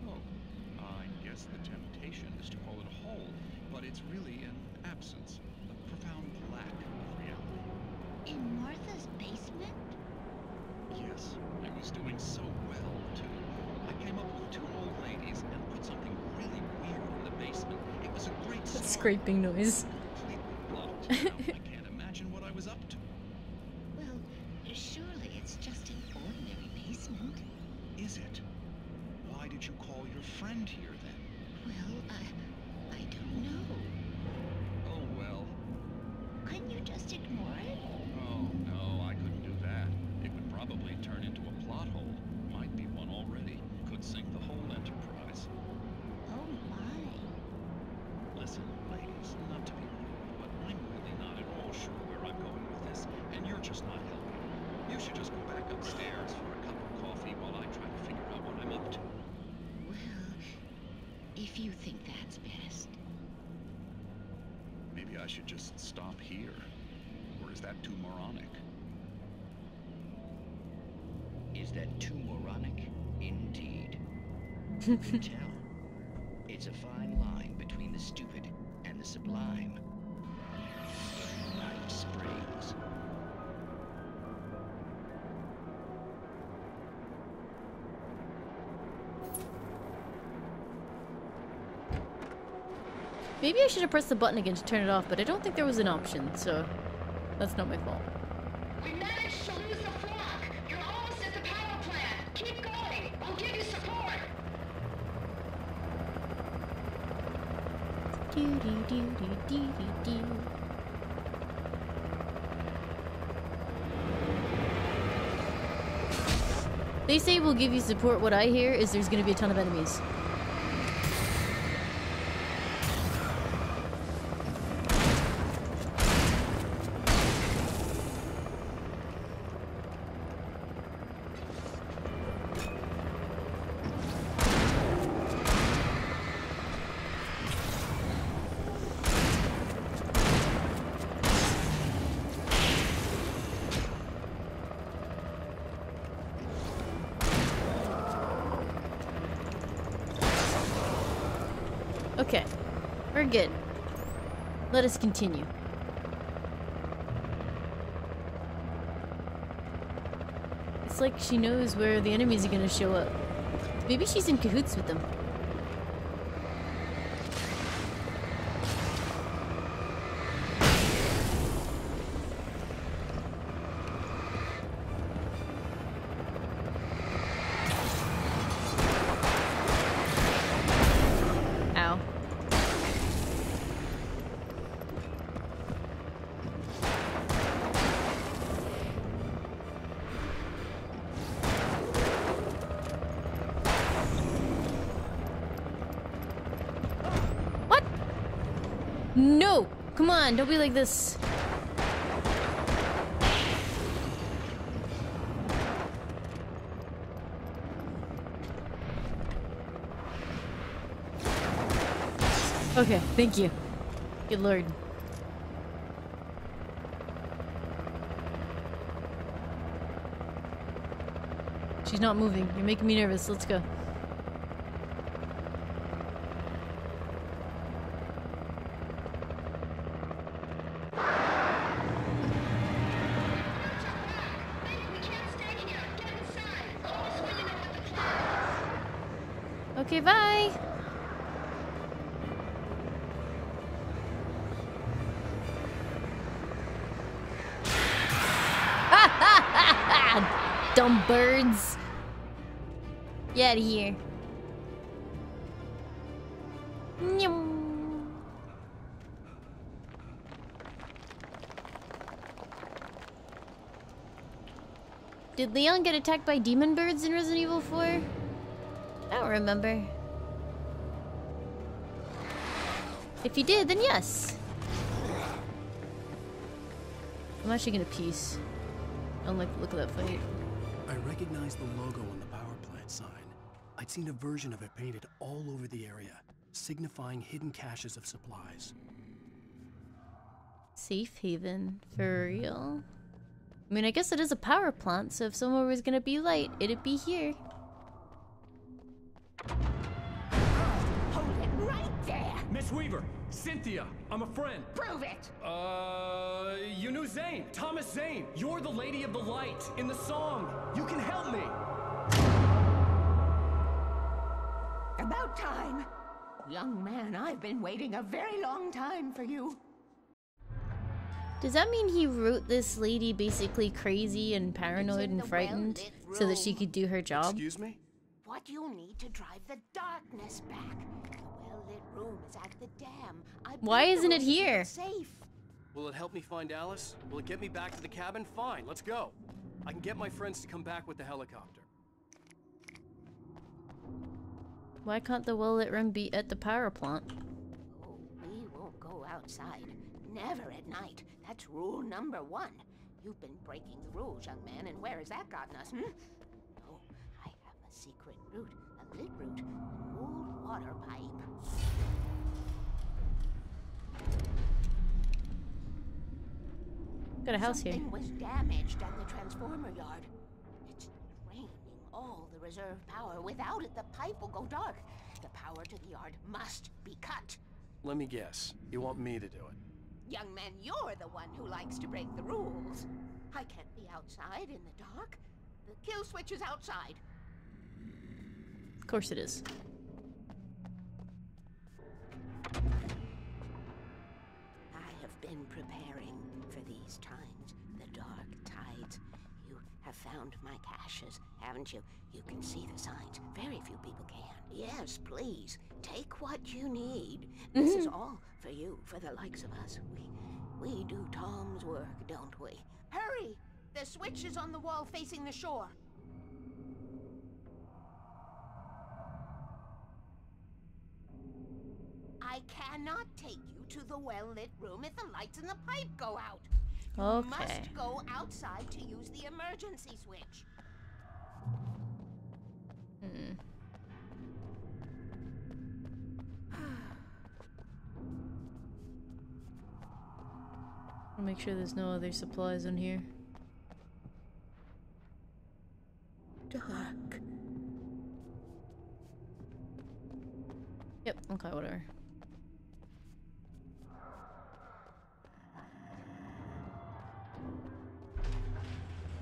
Oh, I guess the temptation is to call it a hole, but it's really an absence, a profound lack of reality. In Martha's basement? Yes, I was doing so well, too. I came up with 2 old ladies and put something really weird in the basement. It was a great start. Scraping noise. Completely blocked. Now I can't imagine what I was up to. Surely it's just an ordinary basement. Is it? Why did you call your friend here then? Well, I don't know. Oh well. Couldn't you just ignore it? Oh no, I couldn't do that. It would probably turn into a plot hole. Might be one already. Could sink the whole enterprise. Oh my. Listen, ladies, not to be rude, but I'm really not at all sure where I'm going with this, and you're just not helping. You should just go back upstairs for a cup of coffee while I try if you think that's best. Maybe I should just stop here. Or is that too moronic? Is that too moronic? Indeed. You can tell. It's a fine line between the stupid and the sublime. Night Springs. Maybe I should have pressed the button again to turn it off, but I don't think there was an option, so that's not my fault. We managed to lose the flock. You're almost at the power plant. Keep going. I'll give you support. They say we'll give you support. What I hear is there's gonna be a ton of enemies. Okay, we're good. Let us continue. It's like she knows where the enemies are gonna show up. Maybe she's in cahoots with them. No! Come on, don't be like this. Okay, thank you. Good lord. She's not moving. You're making me nervous. Let's go. Okay, bye! Dumb birds! Get out of here. Nyum. Did Leon get attacked by demon birds in Resident Evil 4? I don't remember. If he did, then yes. I'm actually gonna peace. I don't like the look of that fight. I recognized the logo on the power plant sign. I'd seen a version of it painted all over the area, signifying hidden caches of supplies. Safe haven, for real? I mean, I guess it is a power plant, so if somewhere was gonna be light, it'd be here. Hold it right there. Miss Weaver, Cynthia, I'm a friend. Prove it. You knew Zane, Thomas Zane. You're the Lady of the Light in the song. You can help me. About time. Young man, I've been waiting a very long time for you. Does that mean he wrote this lady basically crazy and paranoid and frightened so that she could do her job? Excuse me? What you'll need to drive the darkness back. The well-lit room is at the dam. Why isn't it here? Safe. Will it help me find Alice? Will it get me back to the cabin? Fine, let's go. I can get my friends to come back with the helicopter. Why can't the well-lit room be at the power plant? Oh, we won't go outside. Never at night. That's rule number 1. You've been breaking the rules, young man, and where has that gotten us, hmm? Oh, I have a secret route, a lit route, an old water pipe. Got a house here. Something was damaged at the transformer yard. It's draining all the reserve power. Without it, the pipe will go dark. The power to the yard must be cut. Let me guess. You want me to do it? Young man, you're the one who likes to break the rules. I can't be outside in the dark. The kill switch is outside. Of course it is. I have been preparing for these times. The dark tides. You have found my caches, haven't you? You can see the signs. Very few people can. Yes, please. Take what you need. This is all for you, for the likes of us. We do Tom's work, don't we? Hurry! The switch is on the wall facing the shore. I cannot take you to the well-lit room if the lights in the pipe go out. You must go outside to use the emergency switch. I'll make sure there's no other supplies in here. Dark. Yep, okay, whatever.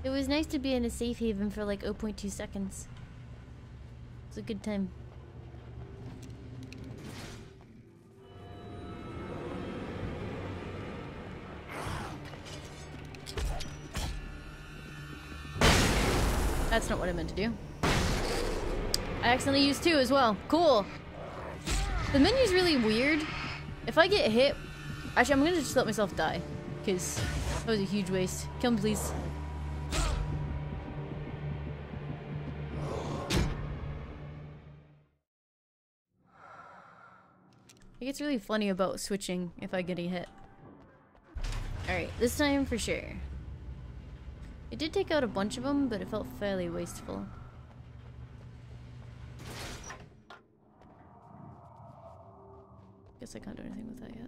It was nice to be in a safe haven for like 0.2 seconds. It's a good time. That's not what I meant to do. I accidentally used 2 as well. Cool. The menu's really weird. If I get hit... Actually, I'm gonna just let myself die. Because that was a huge waste. Kill me, please. It gets really funny about switching if I get a hit. Alright, this time for sure. It did take out a bunch of them, but it felt fairly wasteful. Guess I can't do anything with that yet.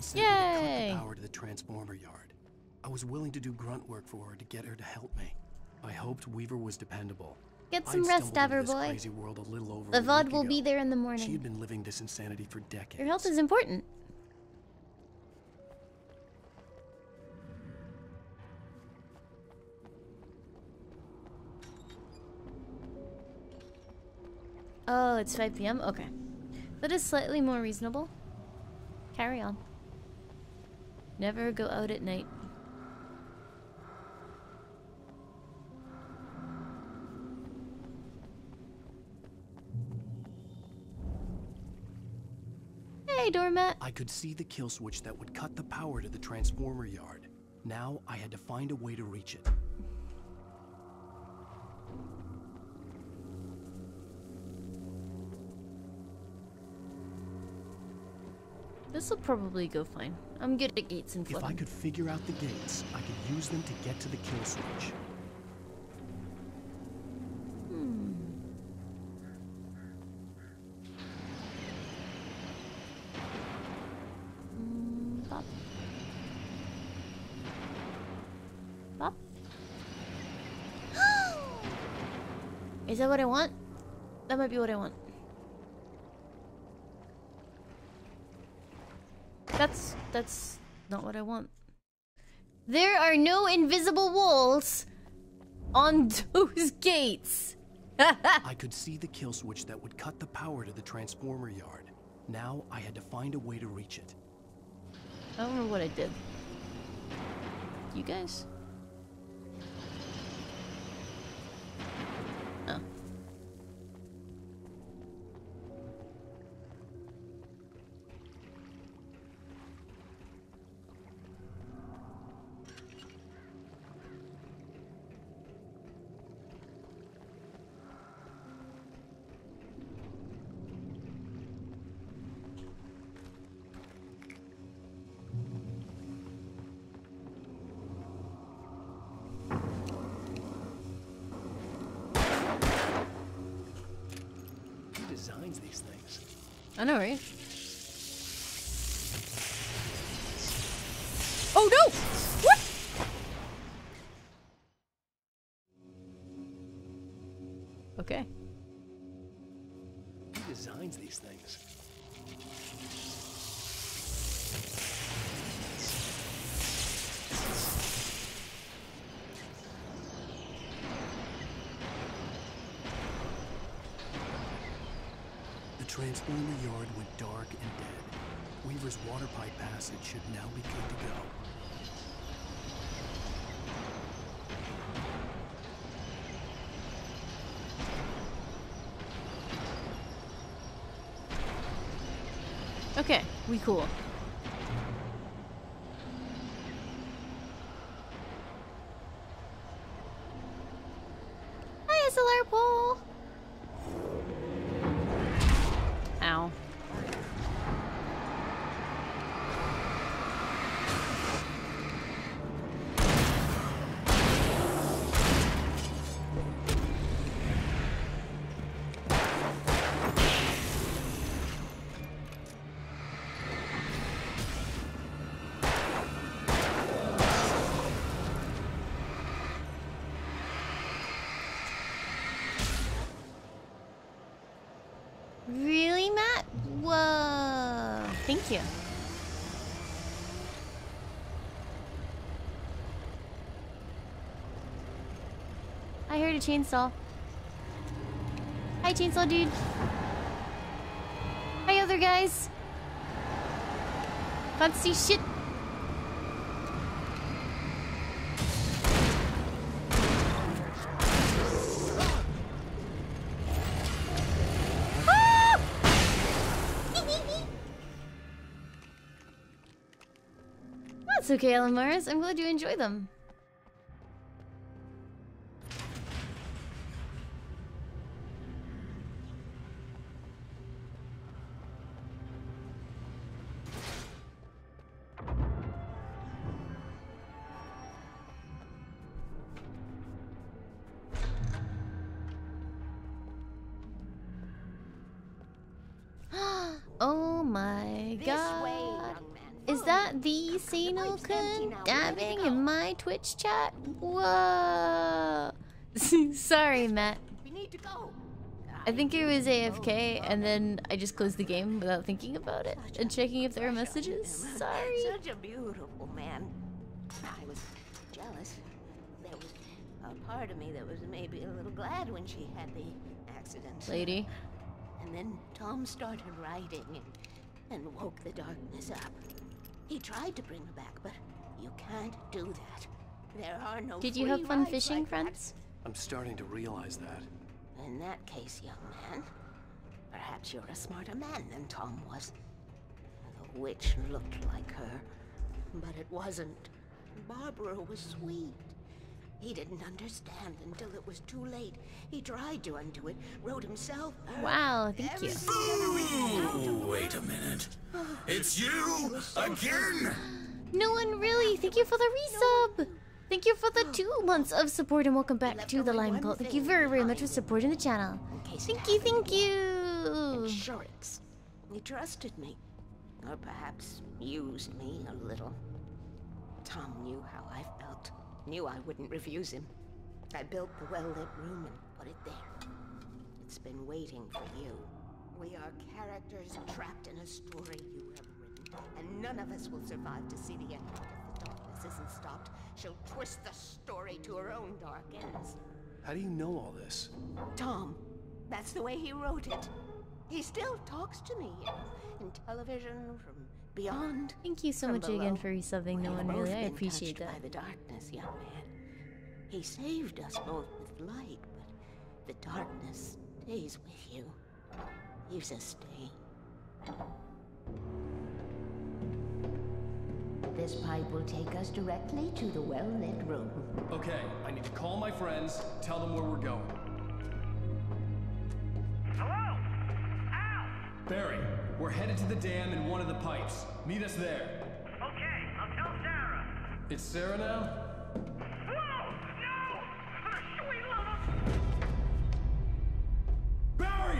Sent me to cut the power to the transformer yard. I was willing to do grunt work for her to get her to help me. I hoped Weaver was dependable. Get some rest, Averboy. The VOD will be there in the morning. She had been living this insanity for decades. Your health is important. Oh, it's 5 p.m.? Okay. That is slightly more reasonable. Carry on. Never go out at night. Hey, doormat. I could see the kill switch that would cut the power to the transformer yard. Now I had to find a way to reach it. This'll probably go fine. I'm good at gates and flooding. If I could figure out the gates, I could use them to get to the kill switch. Bop. Bop. Is that what I want? That might be what I want. That's not what I want. There are no invisible walls on those gates. I could see the kill switch that would cut the power to the transformer yard. Now I had to find a way to reach it. I don't remember what I did. You guys? Oh. Designs these things. I know, right? Oh no! What? Okay. Who designs these things? The transformer yard went dark and dead. Weaver's water pipe passage should now be good to go. Okay, we cool. Hi, SLR pole. Ow. Really, Matt? Whoa. Thank you. I heard a chainsaw. Hi, chainsaw dude. Hi, other guys. Can't see shit. That's okay, Alan Mars. I'm glad you enjoy them. Oh my god. Is that the Sano-kun dabbing in my Twitch chat? Whoa. Sorry, Matt. We need to go. I think it was AFK, and then I just closed the game without thinking about it and checking if there were messages. Sorry. Such a beautiful man. I was jealous. There was a part of me that was maybe a little glad when she had the accident. Lady. And then Tom started writing and woke the darkness up. He tried to bring her back, but you can't do that. There are no Did you free have fun rides fishing, like friends? I'm starting to realize that. In that case, young man, perhaps you're a smarter man than Tom was. The witch looked like her, but it wasn't. Barbara was sweet. He didn't understand until it was too late. He tried to undo it, wrote himself. Wow, thank you. Ooh, wait a minute. It's you again? No one really. Thank you for the resub. Thank you for the 2 months of support and welcome back to the Lime Cult. Thank you very, very much for supporting the channel. Thank you, thank you. Insurance. He trusted me. Or perhaps used me a little. Tom knew how I felt. Knew I wouldn't refuse him. I built the well-lit room and put it there. It's been waiting for you. We are characters trapped in a story you have written, and none of us will survive to see the end. If the darkness isn't stopped, she'll twist the story to her own dark ends. How do you know all this? Tom, that's the way he wrote it. He still talks to me in television from beyond. Thank you so from much below. again for resubbing, no We've one both really. I been appreciate touched that. by the darkness, young man. He saved us both with light, but the darkness stays with you. Leaves a stain. This pipe will take us directly to the well-lit room. Okay, I need to call my friends, tell them where we're going. Hello? Al! Barry, we're headed to the dam in one of the pipes. Meet us there. Okay, I'll tell Sarah. It's Sarah now? Whoa! No! For the sweet love of... Barry!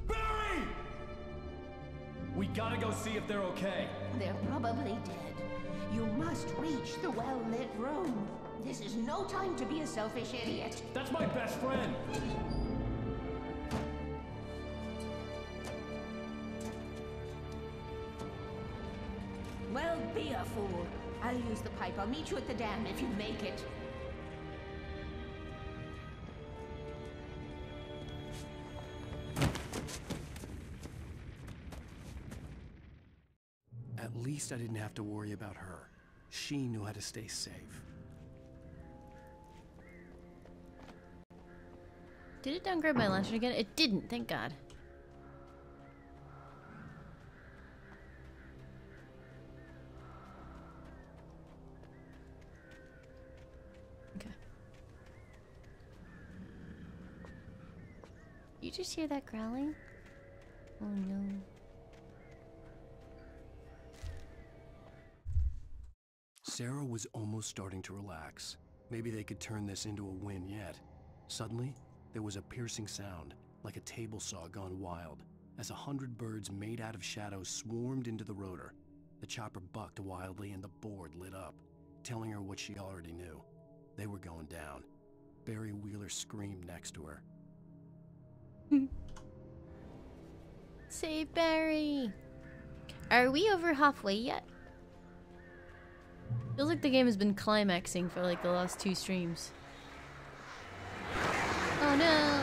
Barry! We gotta go see if they're okay. They're probably dead. You must reach the well-lit room. This is no time to be a selfish idiot. That's my best friend. Well, be a fool. I'll use the pipe. I'll meet you at the dam if you make it. At least I didn't have to worry about her. She knew how to stay safe. Did it downgrade my lantern again? It didn't, thank God. Okay. You just hear that growling? Oh no. Sarah was almost starting to relax. Maybe they could turn this into a win yet. Suddenly, there was a piercing sound, like a table saw gone wild, as 100 birds made out of shadows swarmed into the rotor. The chopper bucked wildly and the board lit up, telling her what she already knew. They were going down. Barry Wheeler screamed next to her. Save Barry! Are we over halfway yet? Feels like the game has been climaxing for like the last 2 streams. Oh no!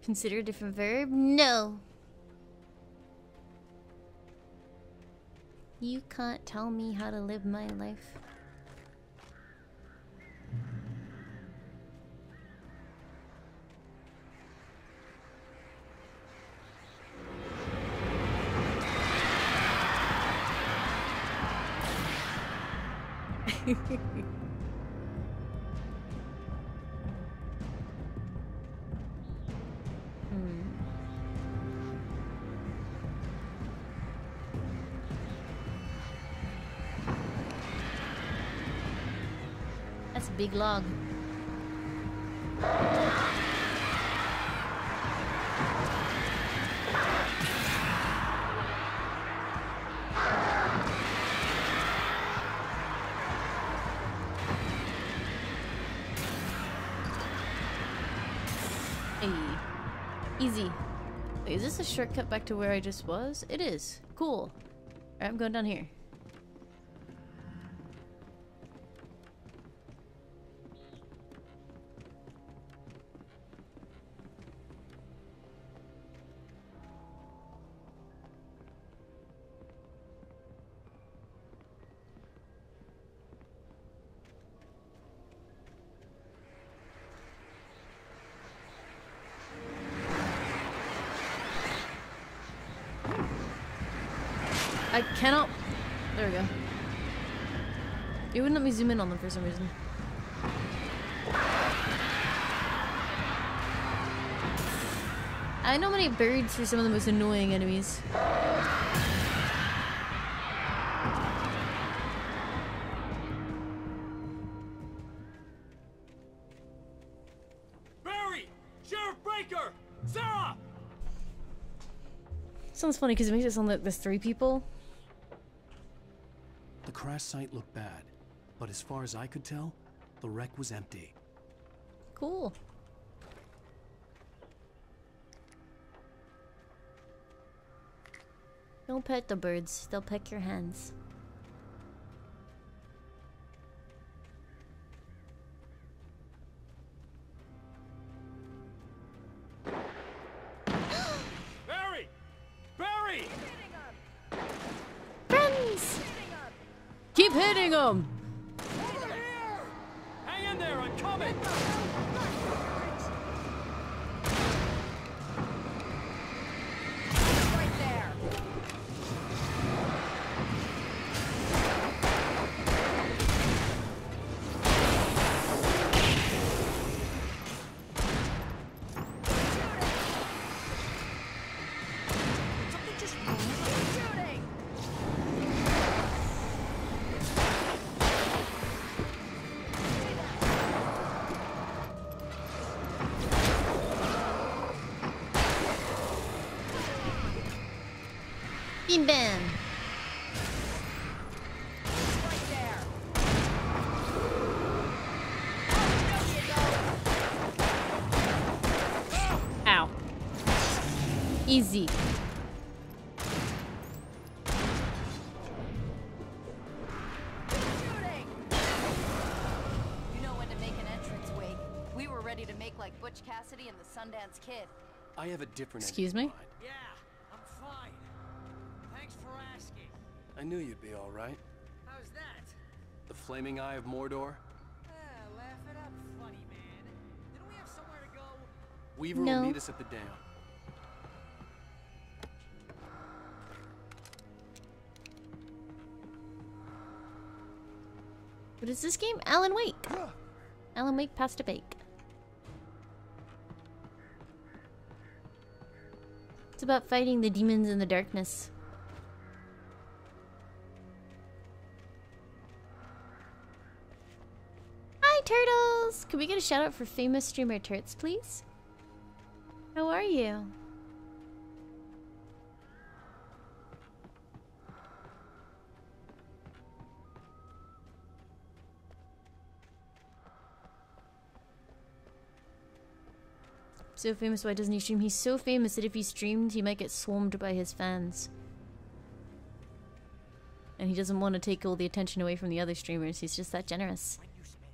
Consider a different verb? No. You can't tell me how to live my life. That's a big log. Hey. Easy. Wait, is this a shortcut back to where I just was? It is. Cool. Alright, I'm going down here. I cannot... There we go. It wouldn't let me zoom in on them for some reason. I nominate birds for some of the most annoying enemies. Sounds funny because it makes it sound like there's 3 people. The crash site looked bad, but as far as I could tell, the wreck was empty. Cool. Don't pet the birds, they'll peck your hands. Barry! Barry! Friends! Keep hitting them! Hang in there, I'm coming! Right there. Something just shooting. Beam bam! Right there. Ow. Easy. Shooting. You know when to make an entrance, Wake. We were ready to make like Butch Cassidy and the Sundance Kid. I have a different Excuse ending me? in mind. Yeah, I'm fine. Thanks for asking. I knew you'd be alright. How's that? The flaming eye of Mordor? Laugh it up, funny man. Didn't we have somewhere to go? Weaver No. will meet us at the dam. What is this game? Alan Wake. Alan Wake passed a bake. It's about fighting the demons in the darkness. Hi, turtles! Can we get a shout out for famous streamer Turts, please? How are you? So famous, why doesn't he stream? He's so famous that if he streamed, he might get swarmed by his fans. And he doesn't want to take all the attention away from the other streamers. He's just that generous. When you spend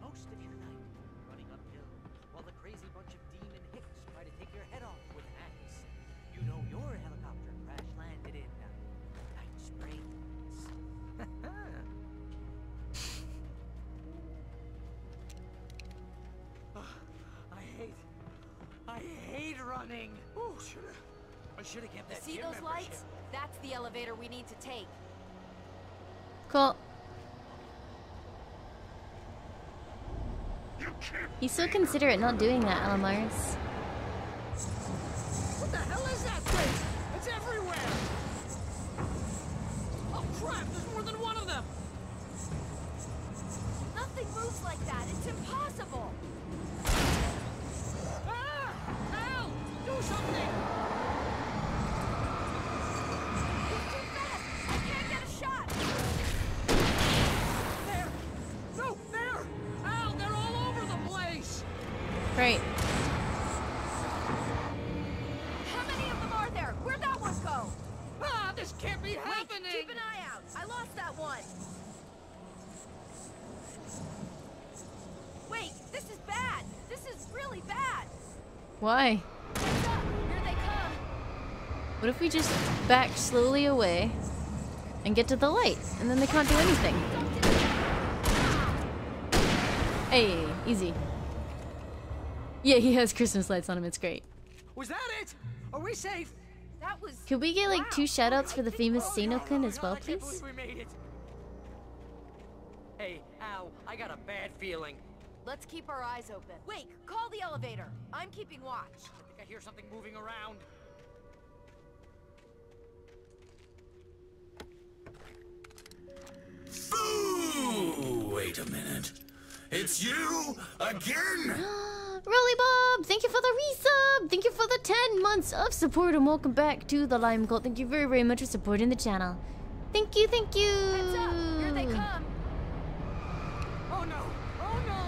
most of your night running uphill while the crazy bunch of demon hicks try to take your head off with an axe, you know your helicopter crash landed in Night Springs. I hate running. Ooh, I should have kept that See gym those membership. lights? That's the elevator we need to take. Cool. He's so considerate not doing that, Alamars. What the hell is that thing? It's everywhere! Oh crap, there's more than one of them! Nothing moves like that. It's impossible. Ah! Al! Do something! It's too fast. I can't get a shot. There! No, there! Al, they're all over the place! Great. How many of them are there? Where'd that one go? Ah, this can't be Wait, happening! keep an eye out. I lost that one. Wait, this is bad. This is really bad. Why? Heads up. Here they come. What if we just back slowly away and get to the light, and then they can't do anything? Hey, easy. Yeah, he has Christmas lights on him. It's great. Was that it? Are we safe? That was. Could we get like 2 shoutouts for the famous Sanokin as well, I can't please? believe we made it. Hey, Al, I got a bad feeling. Let's keep our eyes open. Wait, call the elevator. I'm keeping watch. I think I hear something moving around. Ooh, wait a minute. It's you again? Rolly Bob! resub! Thank you for the resub! Thank you for the 10 months of support and welcome back to the Lime Cult. Thank you very, very much for supporting the channel. Thank you, thank you! Heads up! Here they come! Oh no! Oh no!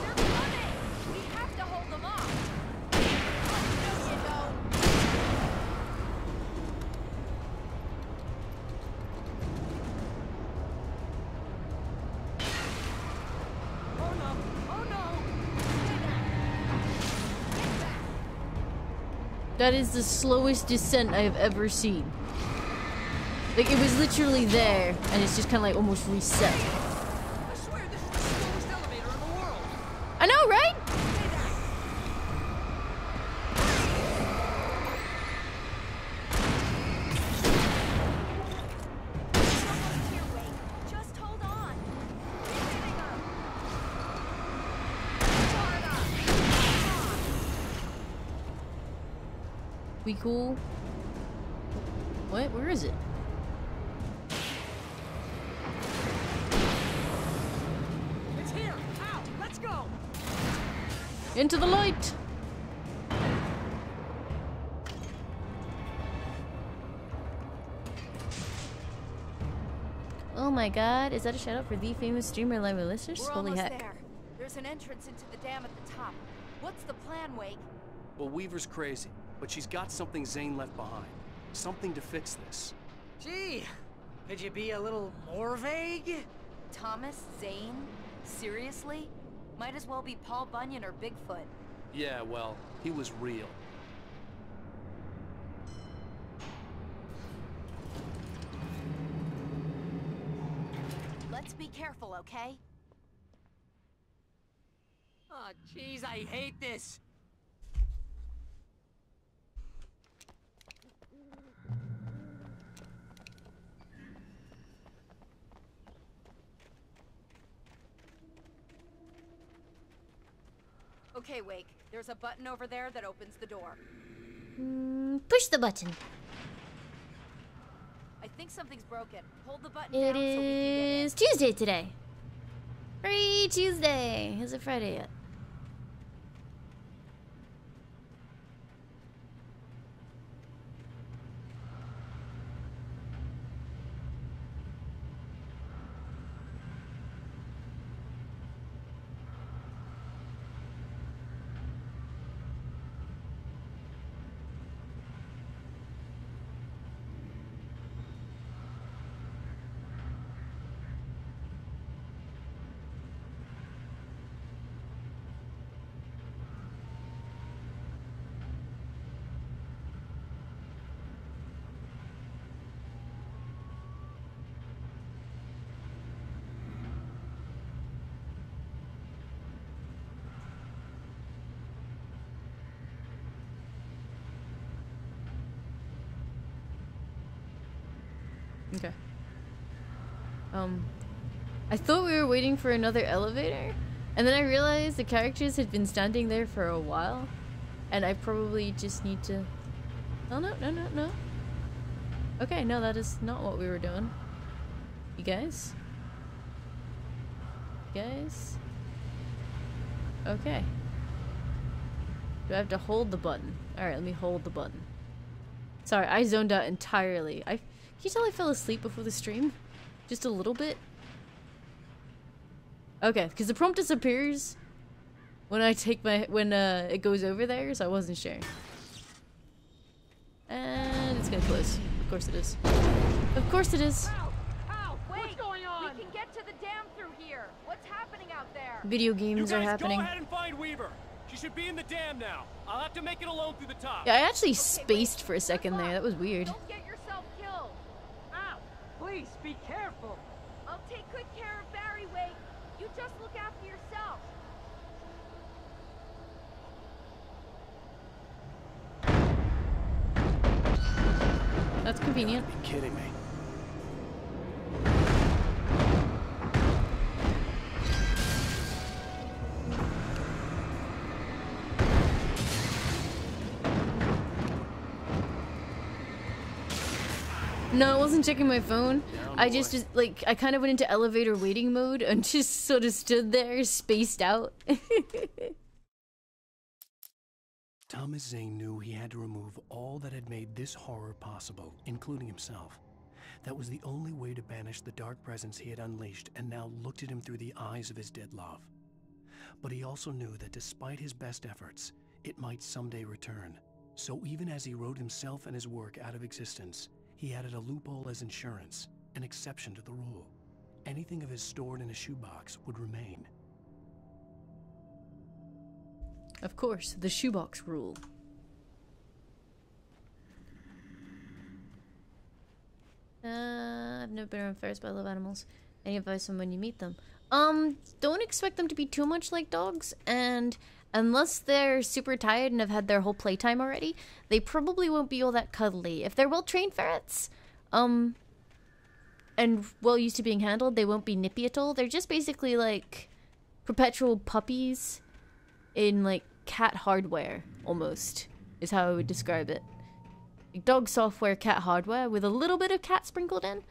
They're coming! We have to hold them off! Oh, no, you don't! Oh no! Oh no! That is the slowest descent I have ever seen. Like, it was literally there, and it's just kind of like almost reset. I swear this is the slowest elevator in the world! I know, right? Someone's here, Wake. Just hold on. Keep hitting them. Hard up. We cool? What? Where is it? It's here! Out! Let's go! Into the light! Oh my god, is that a shout out for the famous streamer Limealicious? We're Holy almost heck. there. There's an entrance into the dam at the top. What's the plan, Wake? Well, Weaver's crazy, but she's got something Zane left behind. Something to fix this. Gee, could you be a little more vague? Thomas Zane? Seriously? Might as well be Paul Bunyan or Bigfoot. Yeah, well, he was real. Let's be careful, okay? Oh, jeez, I hate this. Okay, Wake. There's a button over there that opens the door. Push the button. I think something's broken. Hold the button It down so we can get in. is Tuesday today. Free Tuesday. Is it Friday yet? Okay. I thought we were waiting for another elevator, and then I realized the characters had been standing there for a while, and I probably just need to... Oh, no, no, no, no. Okay, no, that is not what we were doing. You guys? You guys? Okay. Do I have to hold the button? Alright, let me hold the button. Sorry, I zoned out entirely. Can you tell I fell asleep before the stream? Just a little bit? Okay, because the prompt disappears when I take my... when it goes over there, so I wasn't sure. And it's gonna close. Of course it is. Of course it is. Ow! Ow! Wait! What's going on? We can get to the dam through here. What's happening out there? Video games are happening. Go ahead and find Weaver. She should be in the dam now. I'll have to make it alone through the top. Yeah, I actually spaced for a second there. That was weird. Don't get yourself killed. Ow! Please, be careful. I'll take good care of Barry, Wake. You just look after yourself. That's convenient. You're kidding me. No, I wasn't checking my phone. I just like, I kind of went into elevator waiting mode and just sort of stood there, spaced out. Thomas Zane knew he had to remove all that had made this horror possible, including himself. That was the only way to banish the dark presence he had unleashed and now looked at him through the eyes of his dead love. But he also knew that despite his best efforts, it might someday return. So even as he wrote himself and his work out of existence, he added a loophole as insurance, an exception to the rule. Anything of his stored in a shoebox would remain. Of course, the shoebox rule. I've never been around ferrets, but I love animals. Any advice on when you meet them? Don't expect them to be too much like dogs, and unless they're super tired and have had their whole playtime already, they probably won't be all that cuddly. If they're well-trained ferrets, and well used to being handled, they won't be nippy at all. They're just basically like perpetual puppies in like cat hardware, almost, is how I would describe it. Like dog software, cat hardware, with a little bit of cat sprinkled in.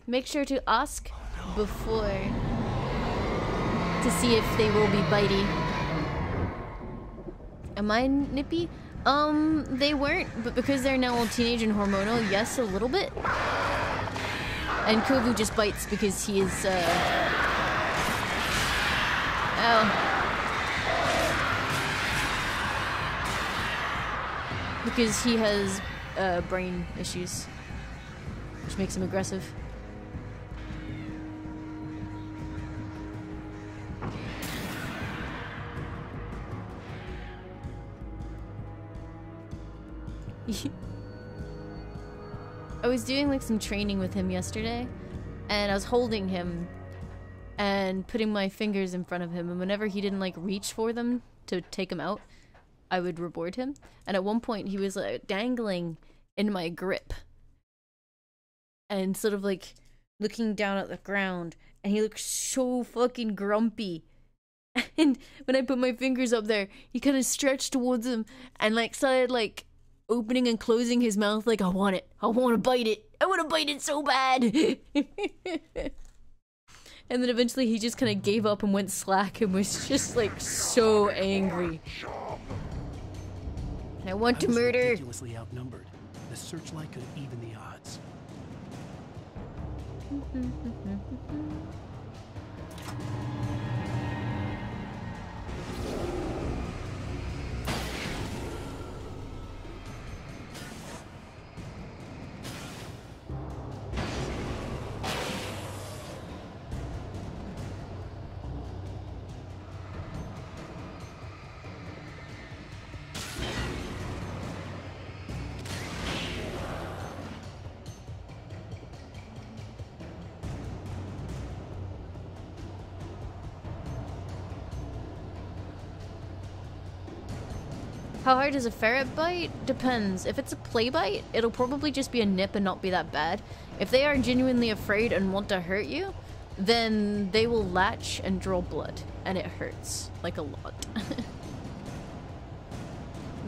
Make sure to ask before to see if they will be bitey. Am I nippy? They weren't, but because they're now all teenage and hormonal, yes, a little bit. And Kovu just bites because he is, because he has, brain issues, which makes him aggressive. I was doing like some training with him yesterday, and I was holding him and putting my fingers in front of him, and whenever he didn't like reach for them to take him out, I would reward him. And at one point he was like dangling in my grip and sort of like looking down at the ground, and he looked so fucking grumpy. And when I put my fingers up there, he kind of stretched towards him and like started like opening and closing his mouth like, I want it. I want to bite it. I want to bite it so bad. And then eventually he just kind of gave up and went slack and was just like so angry. I want to murder. Ridiculously outnumbered. The searchlight could even the odds. How hard is a ferret bite? Depends. If it's a play bite, it'll probably just be a nip and not be that bad. If they are genuinely afraid and want to hurt you, then they will latch and draw blood, and it hurts, like a lot.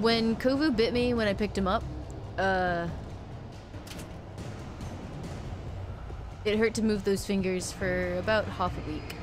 When Kovu bit me when I picked him up, it hurt to move those fingers for about half a week.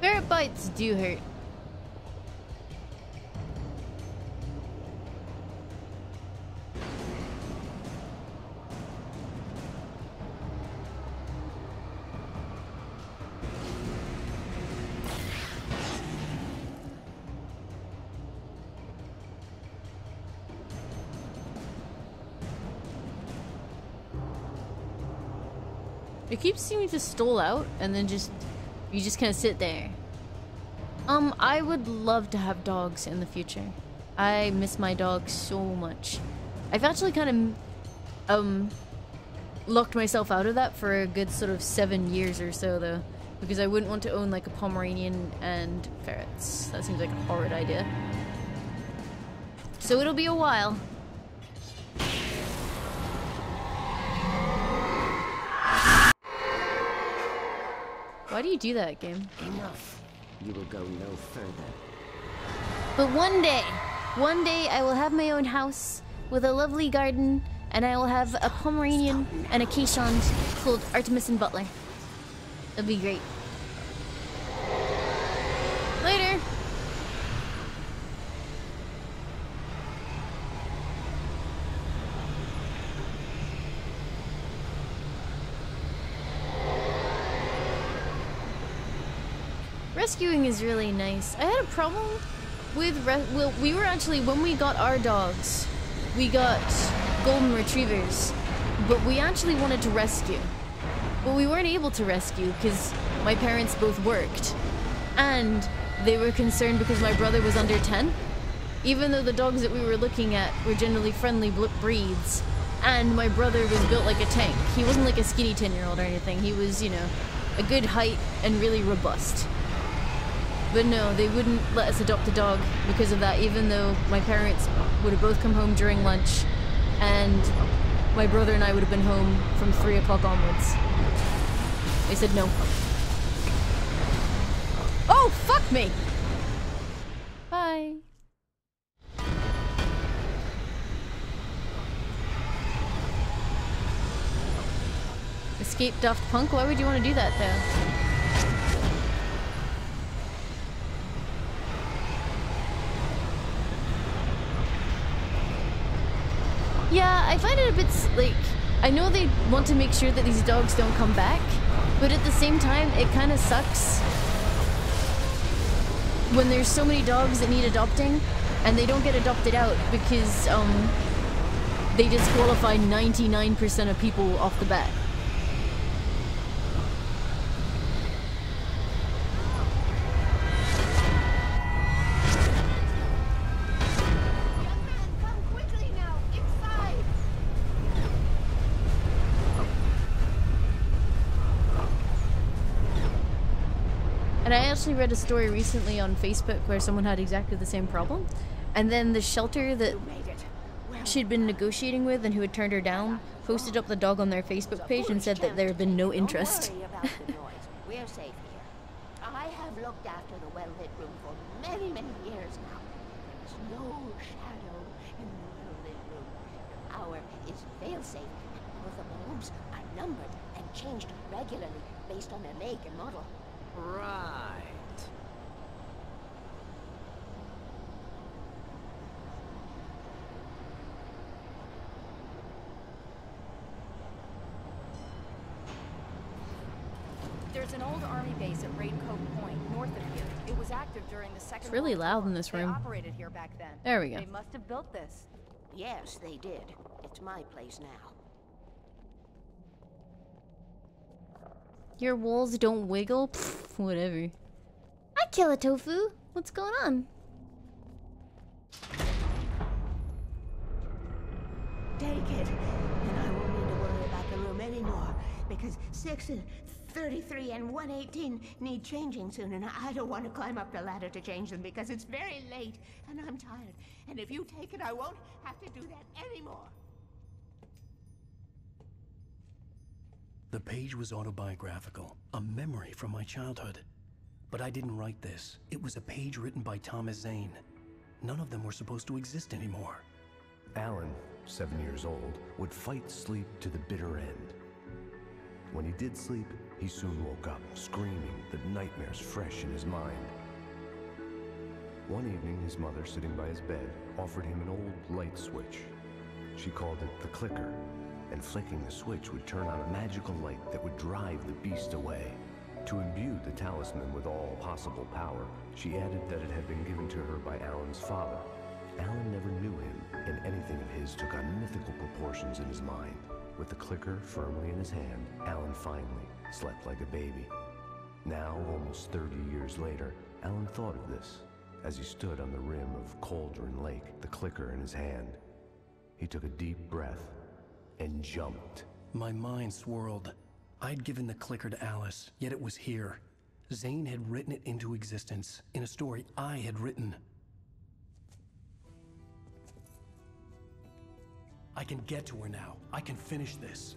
Ferret bites do hurt. It keeps seeming to stall out, and then you just kind of sit there. I would love to have dogs in the future. I miss my dog so much. I've actually kind of locked myself out of that for a good sort of 7 years or so though, because I wouldn't want to own like a Pomeranian and ferrets. That seems like a horrid idea. So it'll be a while. Why do you do that, game? Enough. You will go no further. But one day I will have my own house with a lovely garden, and I will have a Pomeranian and a Keeshond called Artemis and Butler. That'd be great. Later! Rescuing is really nice. I had a problem with well, we were actually, when we got our dogs, we got golden retrievers, but we actually wanted to rescue. But we weren't able to rescue because my parents both worked, and they were concerned because my brother was under 10, even though the dogs that we were looking at were generally friendly breeds, and my brother was built like a tank. He wasn't like a skinny 10-year-old or anything. He was, you know, a good height and really robust. But no, they wouldn't let us adopt a dog because of that, even though my parents would have both come home during lunch, and my brother and I would have been home from 3 o'clock onwards. They said no. Oh, fuck me! Bye. Escape Daft Punk? Why would you want to do that, though? Yeah, I find it a bit, like, I know they want to make sure that these dogs don't come back, but at the same time, it kind of sucks when there's so many dogs that need adopting, and they don't get adopted out because, they disqualify 99% of people off the bat. I actually read a story recently on Facebook where someone had exactly the same problem, and then the shelter that she'd been negotiating with and who had turned her down posted up the dog on their Facebook page and said that there had been no interest. We're safe here. I have looked after the well-lit room for many, many years now. There is no shadow in the well-lit room. The power is fail-safe, and all the bulbs are numbered and changed regularly based on their make and model. Right. There's an old army base at Raincoat Point, north of here. It was active during the Second It's really World loud War. in this room. They operated here back then. There we go. They must have built this. Yes, they did. It's my place now. Your walls don't wiggle? Pfft, whatever. Hi, Killer Tofu. What's going on? Take it, and I won't need to worry about the room anymore, because 6 and 33 and 118 need changing soon, and I don't want to climb up the ladder to change them because it's very late, and I'm tired. And if you take it, I won't have to do that anymore. The page was autobiographical, a memory from my childhood. But I didn't write this. It was a page written by Thomas Zane. None of them were supposed to exist anymore. Alan, 7 years old, would fight sleep to the bitter end. When he did sleep, he soon woke up, screaming, the nightmares fresh in his mind. One evening, his mother, sitting by his bed, offered him an old light switch. She called it the clicker, and flicking the switch would turn on a magical light that would drive the beast away. To imbue the talisman with all possible power, she added that it had been given to her by Alan's father. Alan never knew him, and anything of his took on mythical proportions in his mind. With the clicker firmly in his hand, Alan finally slept like a baby. Now, almost 30 years later, Alan thought of this, as he stood on the rim of Cauldron Lake, the clicker in his hand. He took a deep breath and jumped. My mind swirled. I'd given the clicker to Alice, yet it was here. Zane had written it into existence in a story I had written. I can get to her now. I can finish this.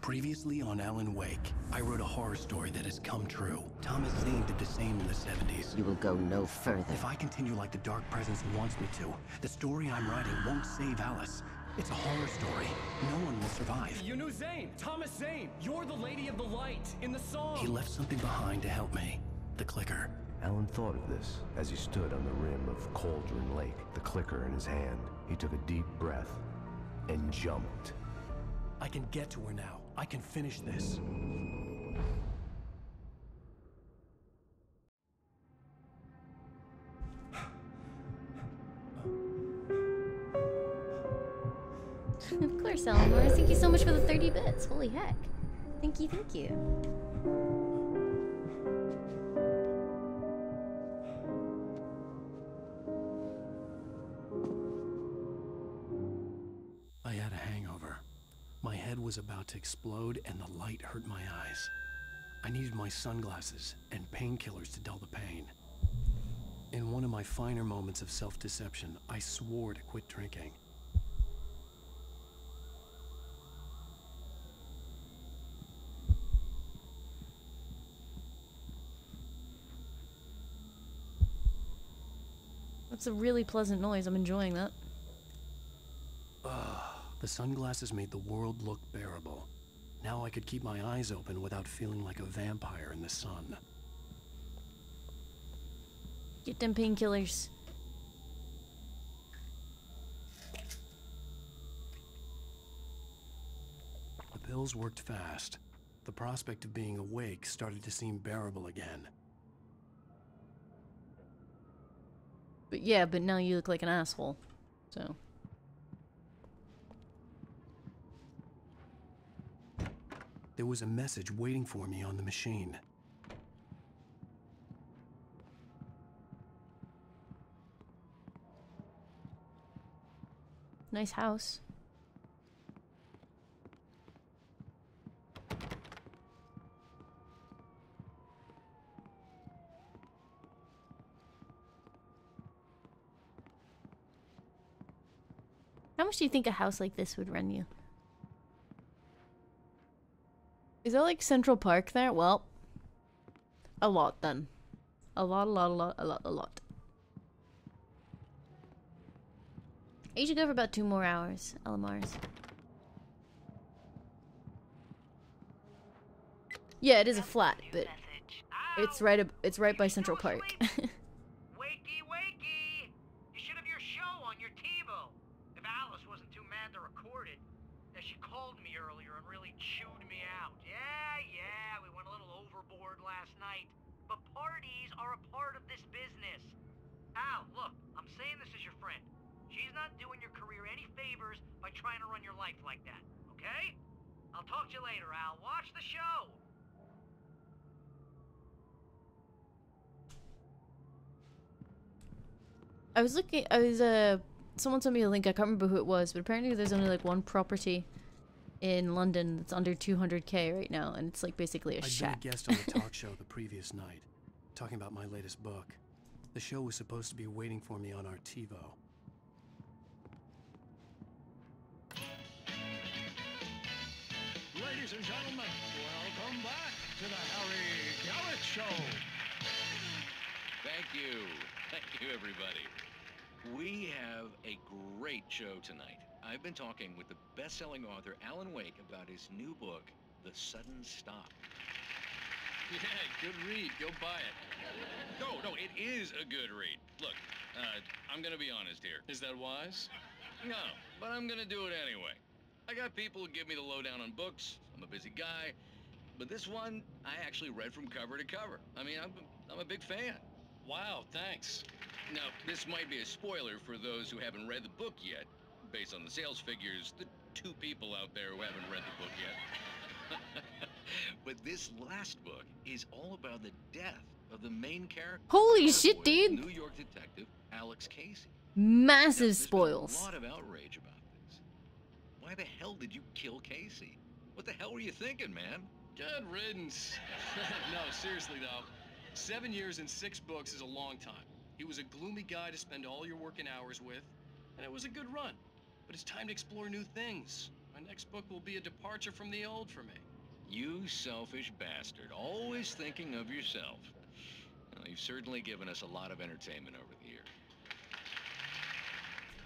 Previously on Alan Wake, I wrote a horror story that has come true. Thomas Zane did the same in the 70s. You will go no further. If I continue like the Dark Presence wants me to, the story I'm writing won't save Alice. It's a horror story. No one will survive. You knew Zane! Thomas Zane! You're the Lady of the Light in the song! He left something behind to help me. The clicker. Alan thought of this as he stood on the rim of Cauldron Lake, the clicker in his hand. He took a deep breath and jumped. I can get to her now. I can finish this. Of course, Eleanor. Thank you so much for the 30 bits. Holy heck. Thank you, thank you. I had a hangover. My head was about to explode and the light hurt my eyes. I needed my sunglasses and painkillers to dull the pain. In one of my finer moments of self-deception, I swore to quit drinking. That's a really pleasant noise. I'm enjoying that. The sunglasses made the world look bearable. Now I could keep my eyes open without feeling like a vampire in the sun. Get them painkillers. The pills worked fast. The prospect of being awake started to seem bearable again. But yeah, but now you look like an asshole. So... There was a message waiting for me on the machine. Nice house. How much do you think a house like this would run you? Is there like Central Park there? Well, a lot then. A lot. You should go for about 2 more hours, LMRs. Yeah, it is a flat, but it's right by Central Park. Wakey, wakey! You should have your show on your TiVo. If Alice wasn't too mad to record it. And she called me earlier and really chewed me out. Yeah, we went a little overboard last night. But parties are a part of this business. Al, look, I'm saying this as your friend. She's not doing your career any favors by trying to run your life like that, okay? I'll talk to you later, Al. Watch the show! Someone sent me a link, I can't remember who it was, but apparently there's only like one property in London that's under 200k right now, and it's like basically a shack. I'd been a guest on the talk show the previous night, talking about my latest book. The show was supposed to be waiting for me on our TiVo. Ladies and gentlemen, welcome back to the Harry Garrett Show. Thank you. Thank you, everybody. We have a great show tonight. I've been talking with the best-selling author Alan Wake about his new book, The Sudden Stop. Yeah, good read. Go buy it. No, it is a good read. Look, I'm gonna be honest here. Is that wise? No, but I'm gonna do it anyway. I got people who give me the lowdown on books. I'm a busy guy. But this one, I actually read from cover to cover. I mean, I'm a big fan. Wow, thanks. Now, this might be a spoiler for those who haven't read the book yet. Based on the sales figures, the 2 people out there who haven't read the book yet. But this last book is all about the death of the main character. Holy shit, dude! New York detective Alex Casey. Massive spoils. There's been a lot of outrage about this. Why the hell did you kill Casey? What the hell were you thinking, man? Good riddance. No, seriously though. 7 years and 6 books is a long time. He was a gloomy guy to spend all your working hours with, and it was a good run. But it's time to explore new things. My next book will be a departure from the old for me. You selfish bastard, always thinking of yourself. Well, you've certainly given us a lot of entertainment over the years.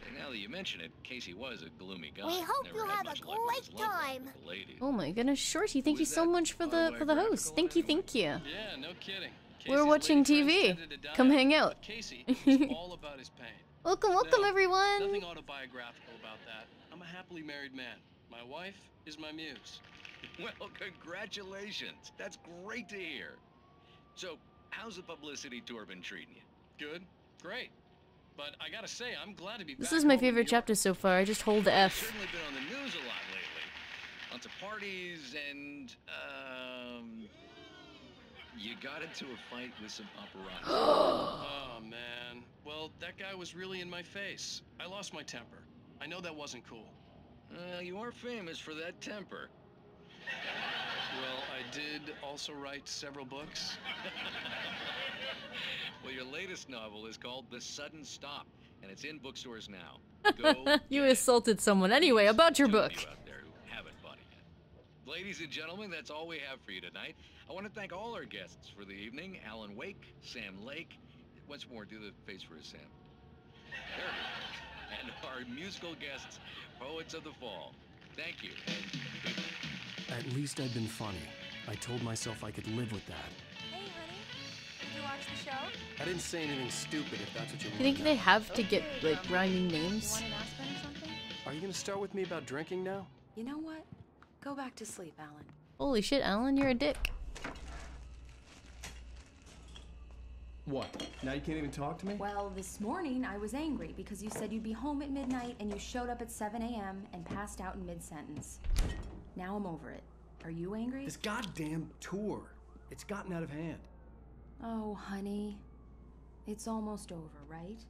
And now that you mention it, Casey was a gloomy guy. We hope Never you had have much a luck with his great love life time. with the ladies. Oh my goodness, Shorty, thank you so much for the host. Thank you, thank you. Yeah, no kidding. We're watching TV. Come hang out. Casey was all about his pain. Welcome, everyone. Nothing autobiographical about that. I'm a happily married man. My wife is my muse. Well, congratulations. That's great to hear. So, how's the publicity tour been treating you? Good. Great. But I gotta say, I'm glad to be This back is my home in favorite New York. chapter so far. I just hold the You've F. certainly been on the news a lot lately. Lots of parties and, you got into a fight with some paparazzi. Oh, man. Well, that guy was really in my face. I lost my temper. I know that wasn't cool. You are famous for that temper. Well, I did also write several books. Well, your latest novel is called The Sudden Stop, and it's in bookstores now. Go You assaulted someone. Anyway, about your book. you out there who haven't bought it yet. Ladies and gentlemen, that's all we have for you tonight. I want to thank all our guests for the evening. Alan Wake, Sam Lake. Once more, do the face for a Sam. There we go. And our musical guests, Poets of the Fall. Thank you. At least I'd been funny. I told myself I could live with that. Hey, honey. Did you watch the show? I didn't say anything stupid if that's what you You want. think they have to get, like, rhyming names? Want an Aspen or something? Are you gonna start with me about drinking now? You know what? Go back to sleep, Alan. Holy shit, Alan, you're a dick. What? Now you can't even talk to me? Well, this morning I was angry because you said you'd be home at midnight and you showed up at 7 a.m. and passed out in mid-sentence. Now I'm over it. Are you angry? This goddamn tour. It's gotten out of hand. Oh, honey. It's almost over, right?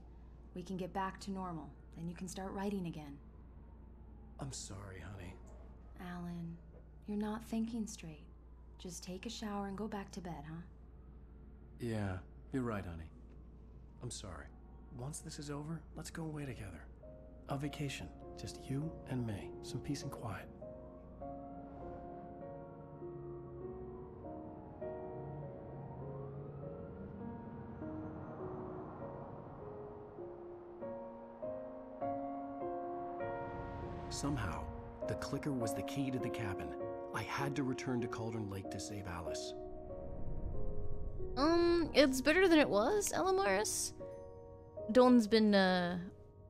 We can get back to normal. Then you can start writing again. I'm sorry, honey. Alan, you're not thinking straight. Just take a shower and go back to bed, huh? Yeah, you're right, honey. I'm sorry. Once this is over, let's go away together. A vacation. Just you and me. Some peace and quiet. Somehow, the clicker was the key to the cabin. I had to return to Cauldron Lake to save Alice. It's better than it was, Elamaris. Don's been,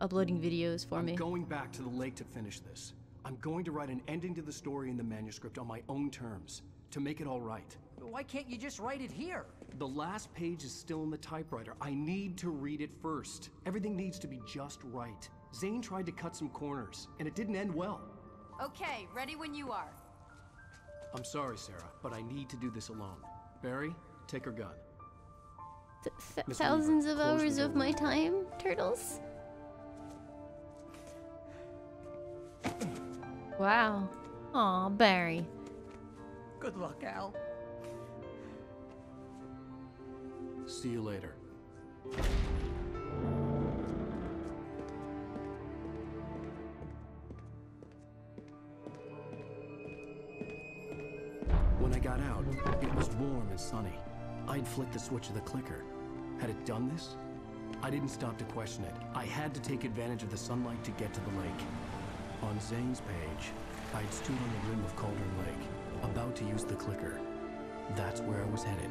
uploading videos for me. I'm going back to the lake to finish this. I'm going to write an ending to the story in the manuscript on my own terms, to make it all right. Why can't you just write it here? The last page is still in the typewriter. I need to read it first. Everything needs to be just right. Zane tried to cut some corners, and it didn't end well. Okay, ready when you are. I'm sorry, Sarah, but I need to do this alone. Barry, take her gun. Mr. Thousands Weaver, of close the hours of door. my time, turtles. Wow. Aw, Barry. Good luck, Al. See you later. When I got out, it was warm and sunny. I'd flicked the switch of the clicker. Had it done this? I didn't stop to question it. I had to take advantage of the sunlight to get to the lake. On Zane's page, I'd stood on the rim of Cauldron Lake, about to use the clicker. That's where I was headed.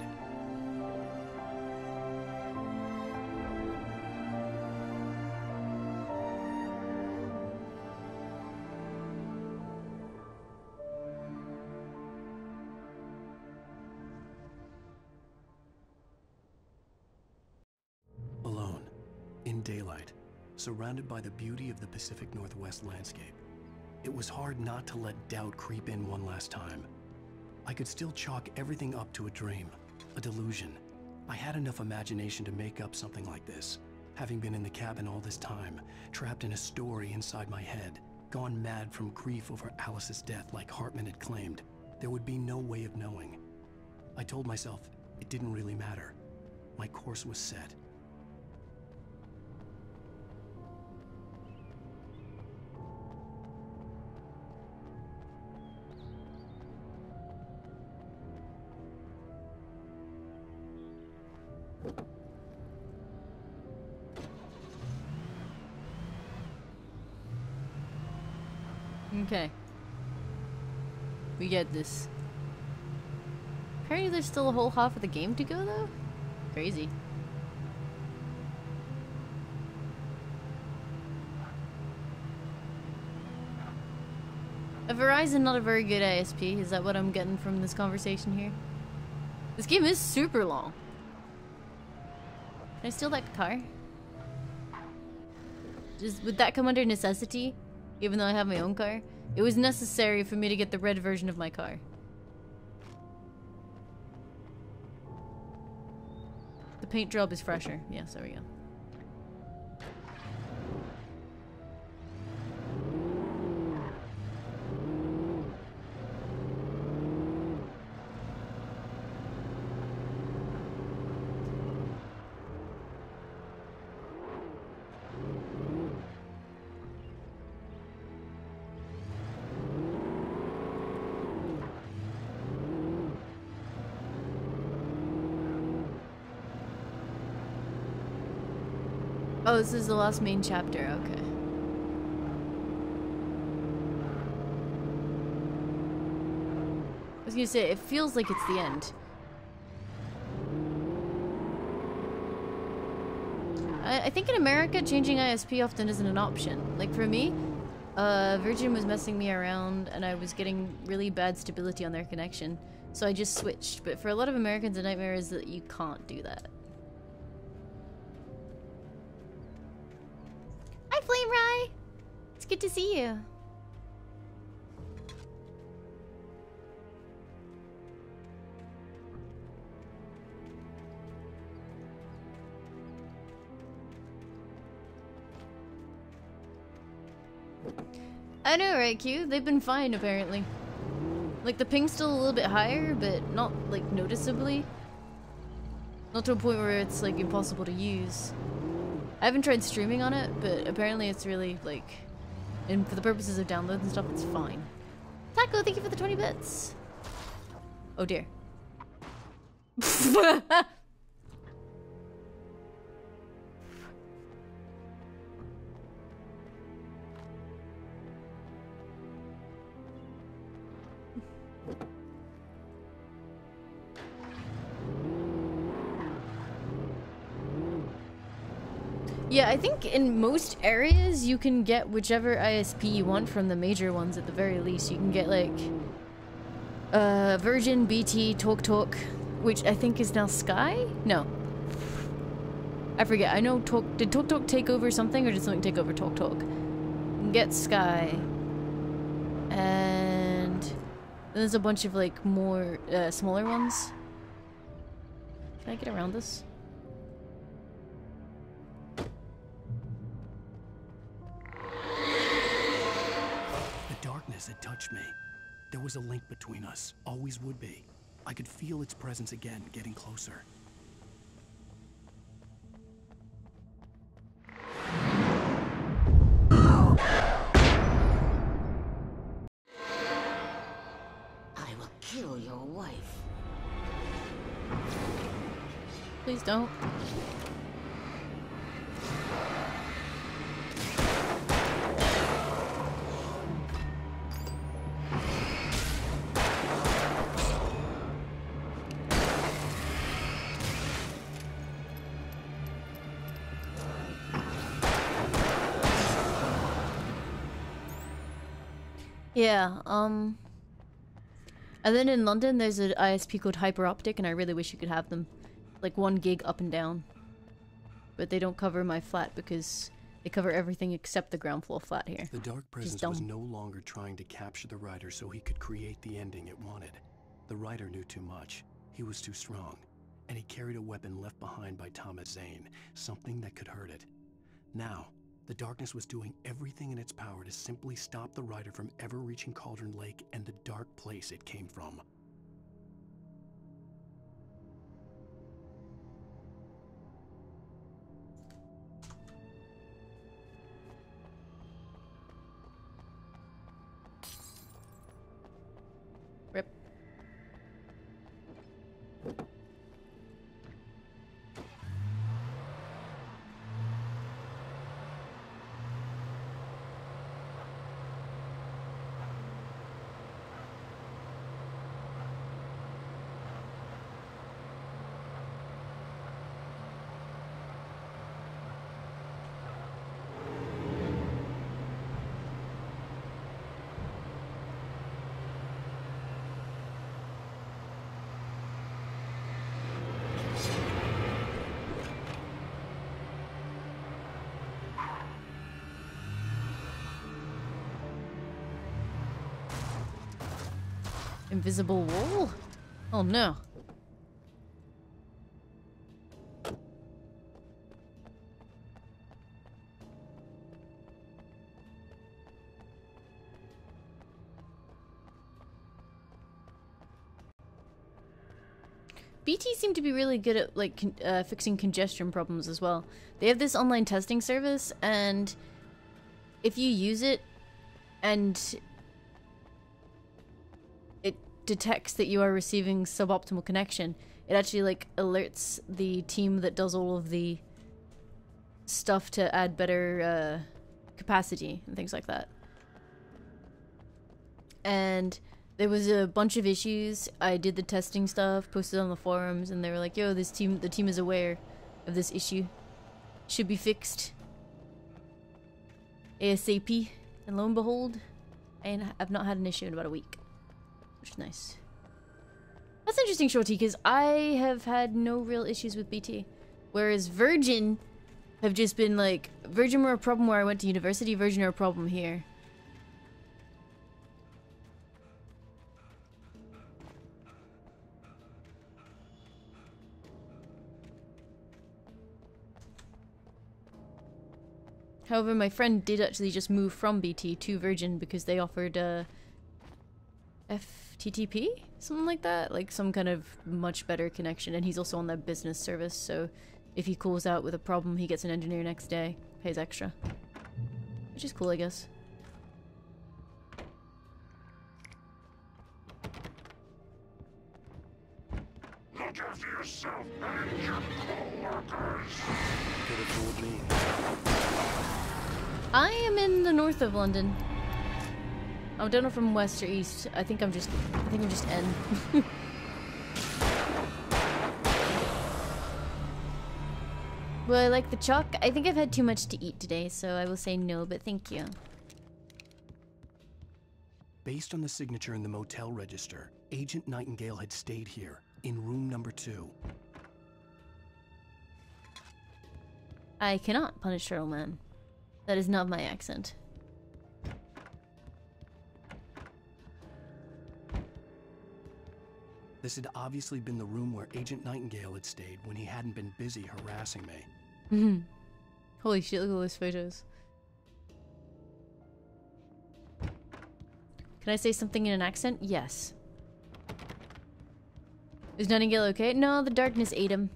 daylight, surrounded by the beauty of the Pacific Northwest landscape. It was hard not to let doubt creep in one last time. I could still chalk everything up to a dream, a delusion. I had enough imagination to make up something like this, having been in the cabin all this time, trapped in a story inside my head, gone mad from grief over Alice's death like Hartman had claimed. There would be no way of knowing. I told myself it didn't really matter. My course was set. Okay. We get this. Apparently there's still a whole half of the game to go though? Crazy. A Verizon, not a very good ISP. Is that what I'm getting from this conversation here? This game is super long. Can I steal that car? Would that come under necessity? Even though I have my own car? It was necessary for me to get the red version of my car. The paint job is fresher. Yes, there we go. Oh, this is the last main chapter, okay. I was gonna say, it feels like it's the end. I think in America, changing ISP often isn't an option. Like for me, Virgin was messing me around and I was getting really bad stability on their connection. So I just switched. But for a lot of Americans, the nightmare is that you can't do that. Hi, Flame Rye! It's good to see you. I know, right, Q? They've been fine, apparently. Like, the ping's still a little bit higher, but not, like, noticeably. Not to a point where it's, like, impossible to use. I haven't tried streaming on it, but apparently it's really, like... And for the purposes of downloads and stuff, it's fine. Taco, thank you for the 20 bits! Oh dear. Yeah, I think in most areas you can get whichever ISP you want from the major ones at the very least. You can get like Virgin, BT, TalkTalk, which I think is now Sky? No. I forget. I know did TalkTalk take over something or did something take over TalkTalk? You can get Sky. And then there's a bunch of like more smaller ones. Can I get around this? Had touched me. There was a link between us. Always would be. I could feel its presence again, getting closer. I will kill your wife. Please don't. Yeah, and then in London there's an ISP called Hyperoptic and I really wish you could have them. Like 1 gig up and down. but they don't cover my flat because they cover everything except the ground floor flat here. The Dark Presence was no longer trying to capture the writer so he could create the ending it wanted. The writer knew too much. He was too strong. And he carried a weapon left behind by Thomas Zane, something that could hurt it. Now, the darkness was doing everything in its power to simply stop the writer from ever reaching Cauldron Lake and the dark place it came from. Rip. Invisible wall? Oh no. BT seem to be really good at like fixing congestion problems as well. They have this online testing service, and if you use it and it detects that you are receiving suboptimal connection, it actually like alerts the team that does all of the stuff to add better capacity and things like that. And there was a bunch of issues. I did the testing stuff, posted on the forums, and they were like, yo, the team is aware of this issue. Should be fixed ASAP. And lo and behold, I've not had an issue in about a week, which is nice. That's interesting, Shorty, because I have had no real issues with BT. Whereas Virgin have just been like, Virgin were a problem where I went to university, Virgin are a problem here. However, my friend did actually just move from BT to Virgin because they offered FTTP? Something like that? Like some kind of much better connection, and he's also on their business service, so if he calls out with a problem, he gets an engineer next day, pays extra. Which is cool, I guess. Look after yourself and your co-workers. Could have fooled me. I am in the north of London. I don't know from west or east. I think I'm just N. Will I like the chalk? I think I've had too much to eat today, so I will say no, but thank you. Based on the signature in the motel register, Agent Nightingale had stayed here, in room number 2. I cannot punish Turtle Man. That is not my accent. This had obviously been the room where Agent Nightingale had stayed when he hadn't been busy harassing me. Holy shit, look at all those photos. Can I say something in an accent? Yes. Is Nightingale okay? No, the darkness ate him.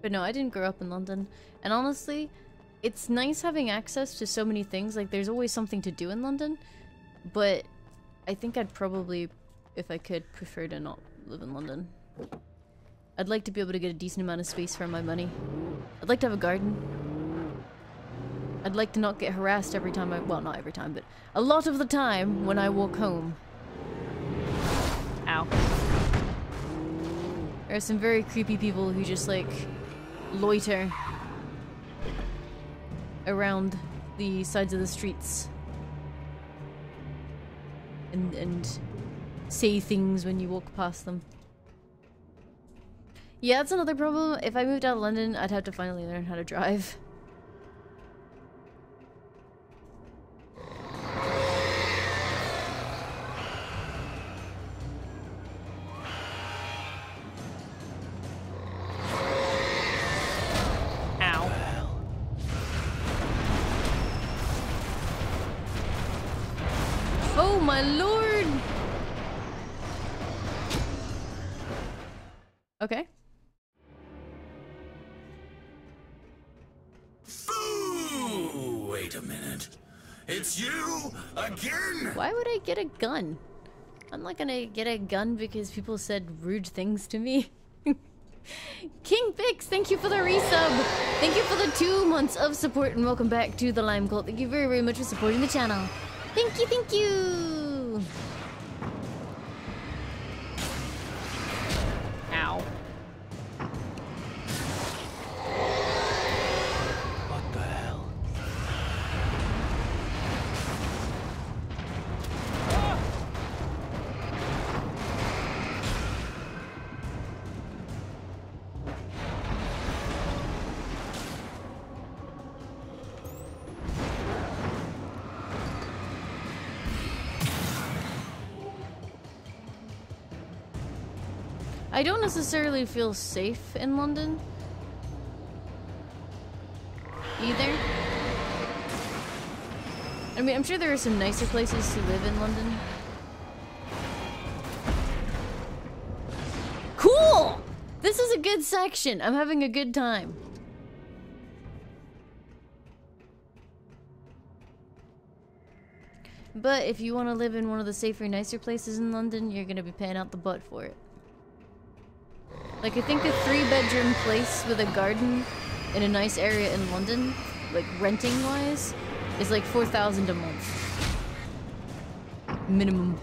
But no, I didn't grow up in London. And honestly, it's nice having access to so many things. Like, there's always something to do in London. But I think I'd probably, if I could, prefer to not live in London. I'd like to be able to get a decent amount of space for my money. I'd like to have a garden. I'd like to not get harassed every time well, not every time, but a lot of the time when I walk home. Ow. There are some very creepy people who just, like, loiter around the sides of the streets. And say things when you walk past them. Yeah, that's another problem. If I moved out of London, I'd have to finally learn how to drive. Oh my lord! Okay. Ooh, wait a minute. It's you again? Why would I get a gun? I'm not gonna get a gun because people said rude things to me. King Pix, thank you for the resub. Thank you for the 2 months of support and welcome back to the Lime Cult. Thank you very, very much for supporting the channel. Thank you, thank you. Ow. What the hell? I don't necessarily feel safe in London either. I mean, I'm sure there are some nicer places to live in London. Cool! This is a good section. I'm having a good time. But if you want to live in one of the safer, nicer places in London, you're going to be paying out the butt for it. Like, I think a 3-bedroom place with a garden in a nice area in London, like renting-wise, is like 4,000 a month. Minimum.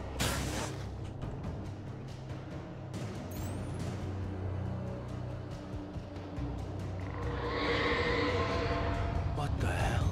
What the hell?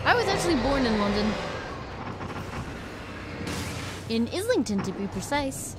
I was actually born in London. In Islington, to be precise.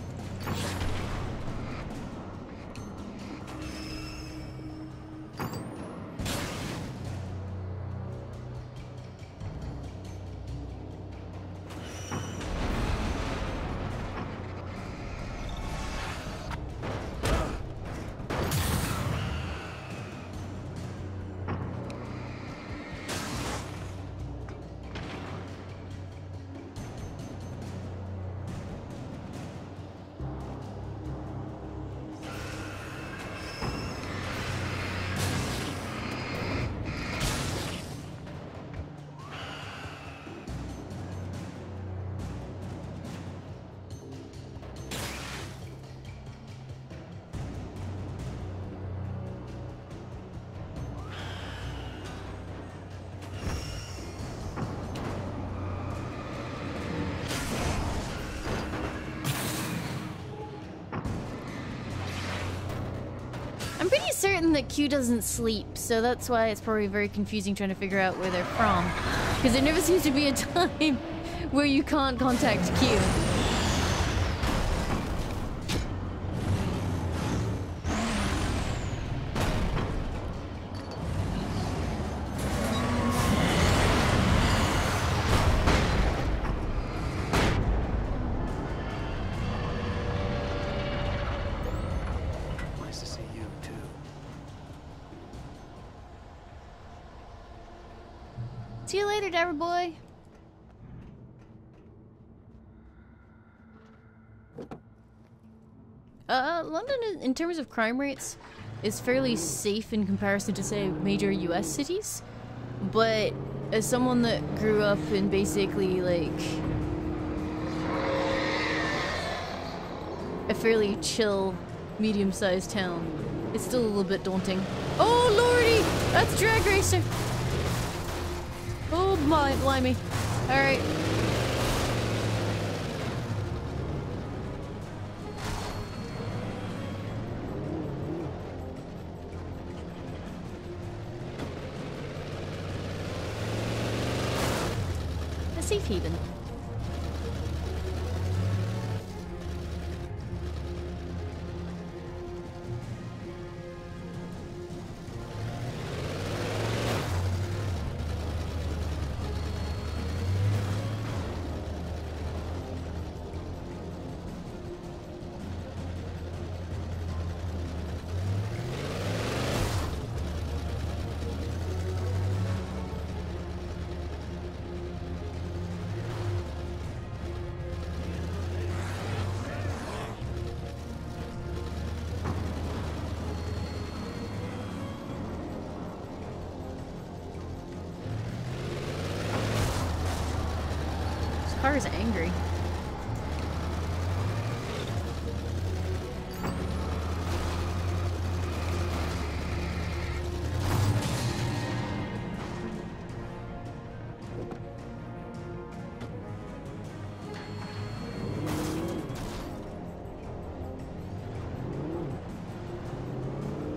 I'm pretty certain that Q doesn't sleep, so that's why it's probably very confusing trying to figure out where they're from. Because there never seems to be a time where you can't contact Q. Nice to see you, too. See you later, Dabber Boy. London, in terms of crime rates, is fairly safe in comparison to, say, major US cities. But as someone that grew up in basically, like, a fairly chill, medium-sized town, it's still a little bit daunting. Oh, lordy! That's Drag Racer! Oh, my, blimey. Alright. A safe haven. Car is angry.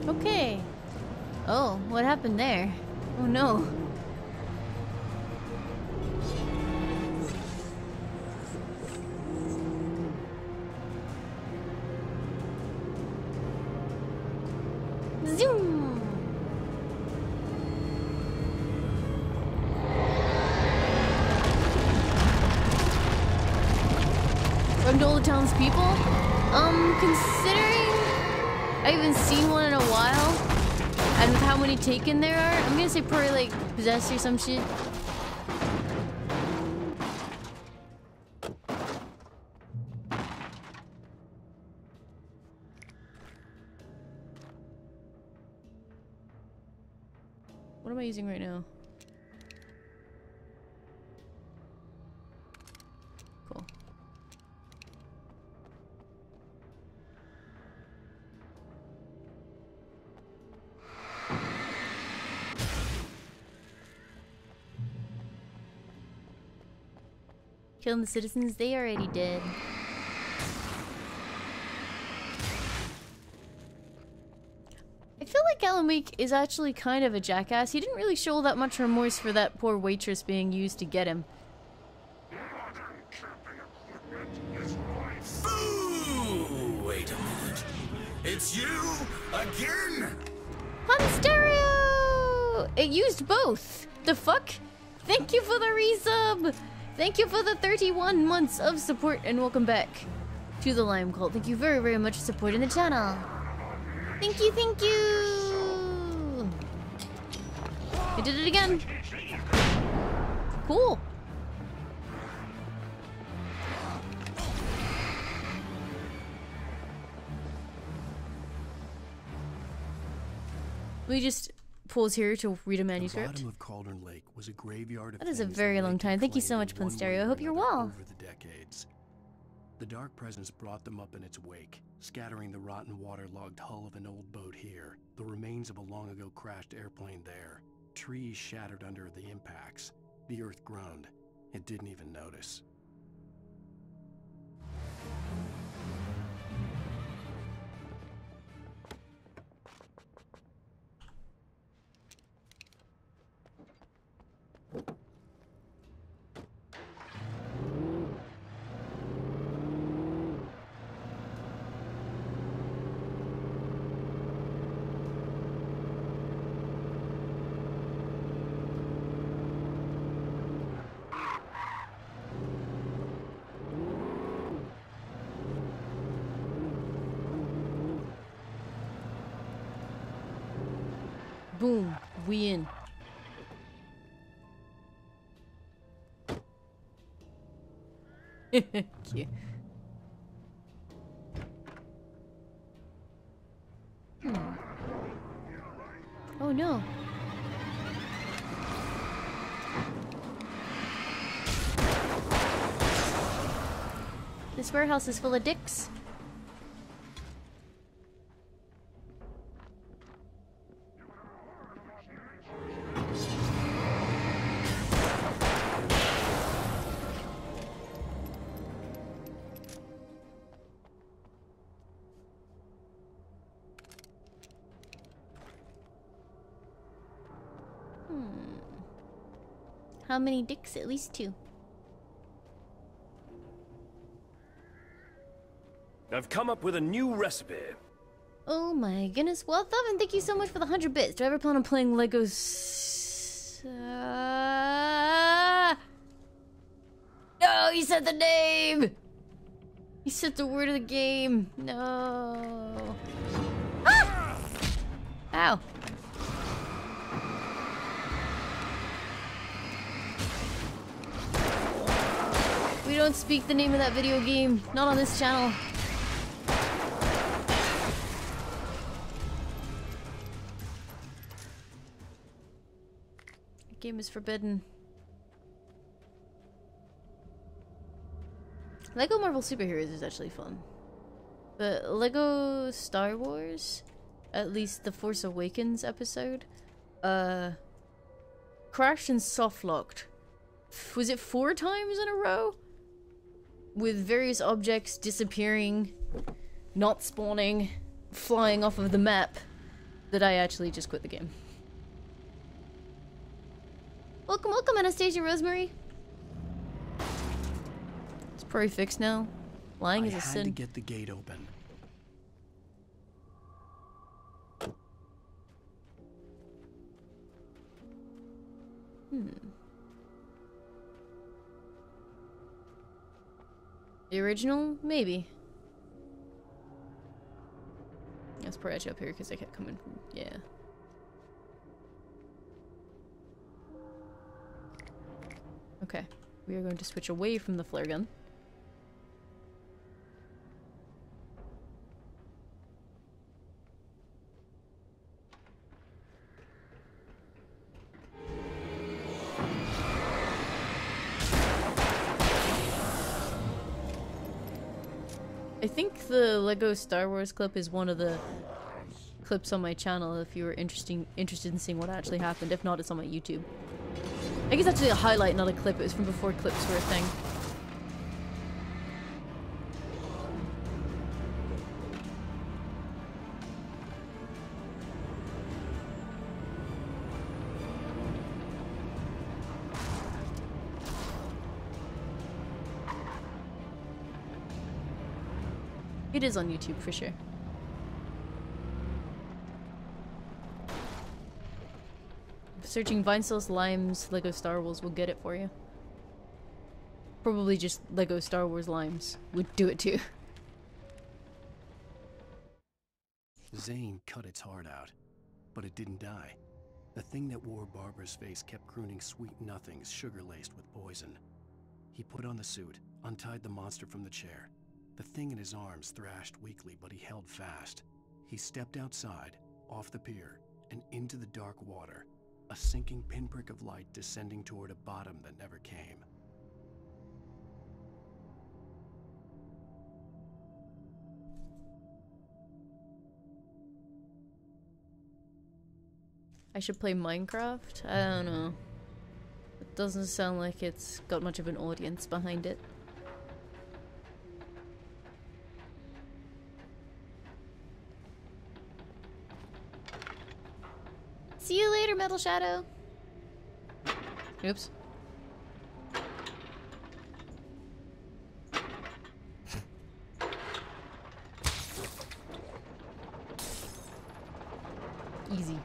Okay. Oh, what happened there? Oh no. Zoom! From to all the townspeople? Considering I haven't seen one in a while, and with how many taken there are, I'm gonna say probably like possessed or some shit. What am I using right now? Cool. Killing the citizens, they already did. I feel like Alan Wake is actually kind of a jackass. He didn't really show that much remorse for that poor waitress being used to get him. Ooh, wait a minute. It's you again? On stereo! It used both. The fuck? Thank you for the resub. Thank you for the 31 months of support and welcome back to the Lime Cult. Thank you very, very much for supporting the channel. Thank you, thank you! I did it again. Cool. Let me just pause here to read a manuscript. The bottom of Cauldron Lake was a graveyard of That is a things very the long lake time. had Thank you so claimed much, in one Stereo. way I or hope you're another well. Over the decades. The dark presence brought them up in its wake, scattering the rotten waterlogged hull of an old boat here, the remains of a long-ago crashed airplane there, trees shattered under the impacts. The earth groaned. It didn't even notice. Boom. We in. Cute. Oh no. This warehouse is full of dicks. How many dicks? At least 2. I've come up with a new recipe. Oh my goodness. Well, Thovin, thank you so much for the 100 bits. Do I ever plan on playing Legos? No, you said the name! You said the word of the game. No. Ah! Ow. We don't speak the name of that video game. Not on this channel. The game is forbidden. Lego Marvel Superheroes is actually fun. But Lego Star Wars, at least the Force Awakens episode, crashed and soft-locked. Was it 4 times in a row? With various objects disappearing, not spawning, flying off of the map, that I actually just quit the game. Welcome, welcome, Anastasia Rosemary. It's probably fixed now. Lying is a sin. I had to get the gate open. The original? Maybe. That's probably actually up here because I kept coming from... Yeah. Okay. We are going to switch away from the flare gun. I think the Lego Star Wars clip is one of the clips on my channel if you were interested in seeing what actually happened. If not, it's on my YouTube. I think it's actually a highlight, not a clip. It was from before clips were a thing. It is on YouTube for sure. Searching Vinesauce Limes Lego Star Wars will get it for you. Probably just Lego Star Wars Limes would do it too. Zane cut its heart out, but it didn't die. The thing that wore Barbara's face kept crooning sweet nothings sugar-laced with poison. He put on the suit, untied the monster from the chair. The thing in his arms thrashed weakly, but he held fast. He stepped outside, off the pier, and into the dark water, a sinking pinprick of light descending toward a bottom that never came. I should play Minecraft? I don't know. It doesn't sound like it's got much of an audience behind it. See you later, Metal Shadow. Oops. Easy.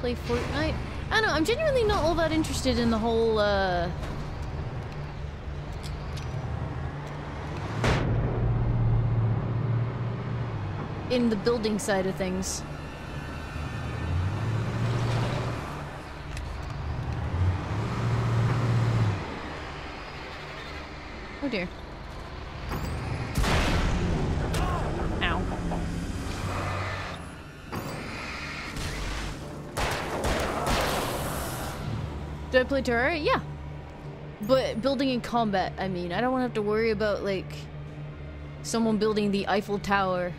Play Fortnite? I don't know, I'm genuinely not all that interested in the whole, in the building side of things. Oh dear. Ow. Do I play Terraria? Yeah. But building in combat, I mean, I don't want to have to worry about, like, someone building the Eiffel Tower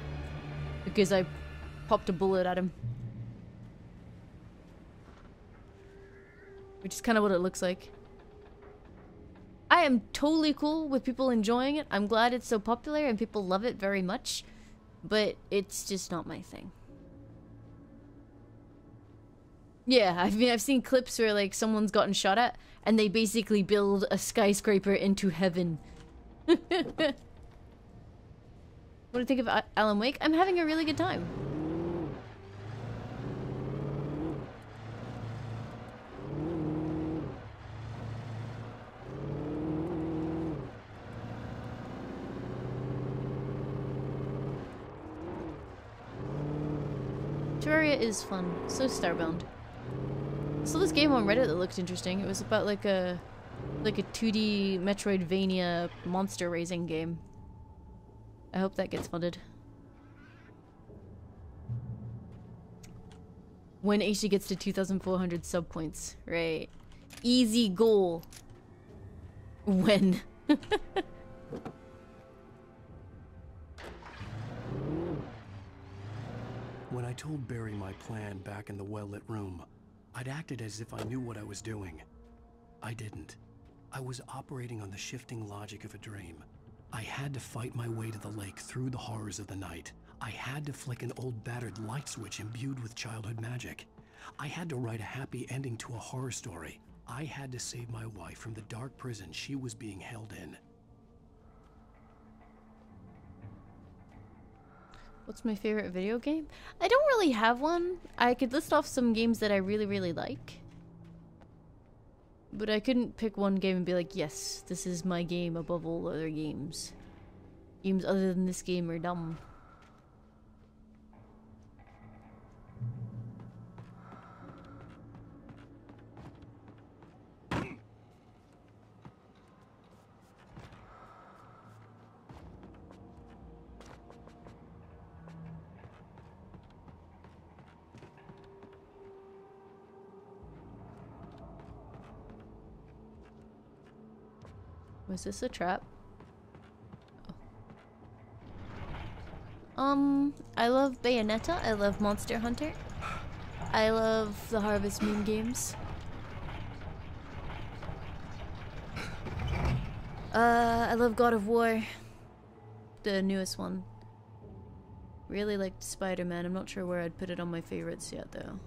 because I popped a bullet at him. Which is kind of what it looks like. I am totally cool with people enjoying it. I'm glad it's so popular and people love it very much. But it's just not my thing. Yeah, I mean, I've seen clips where, like, someone's gotten shot at and they basically build a skyscraper into heaven. What do you think of Alan Wake? I'm having a really good time. Terraria is fun. So Starbound. I saw this game on Reddit that looked interesting. It was about like a 2D Metroidvania monster raising game. I hope that gets funded. When HD gets to 2,400 sub points. Right. Easy goal. When? When I told Barry my plan back in the well-lit room, I'd acted as if I knew what I was doing. I didn't. I was operating on the shifting logic of a dream. I had to fight my way to the lake through the horrors of the night. I had to flick an old battered light switch imbued with childhood magic. I had to write a happy ending to a horror story. I had to save my wife from the dark prison she was being held in. What's my favorite video game? I don't really have one. I could list off some games that I really, really like. But I couldn't pick one game and be like, yes, this is my game above all other games. Games other than this game are dumb. Was this a trap? Oh. I love Bayonetta. I love Monster Hunter. I love the Harvest Moon games. I love God of War. The newest one. Really liked Spider-Man. I'm not sure where I'd put it on my favorites yet, though.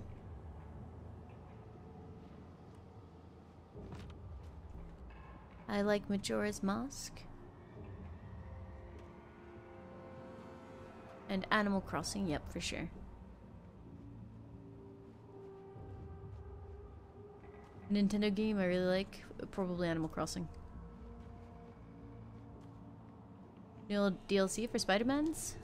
I like Majora's Mask. And Animal Crossing, yep, for sure. Nintendo game I really like, probably Animal Crossing. New DLC for Spider-Man's?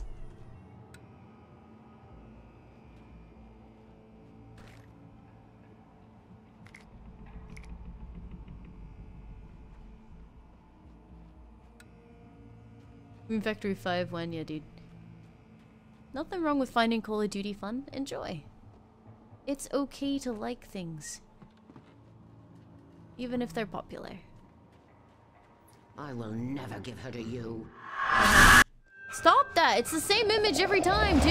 Moon Factory 5 when? Yeah, dude. Nothing wrong with finding Call of Duty fun. Enjoy. It's okay to like things. Even if they're popular. I will never give her to you. Stop that! It's the same image every time, too!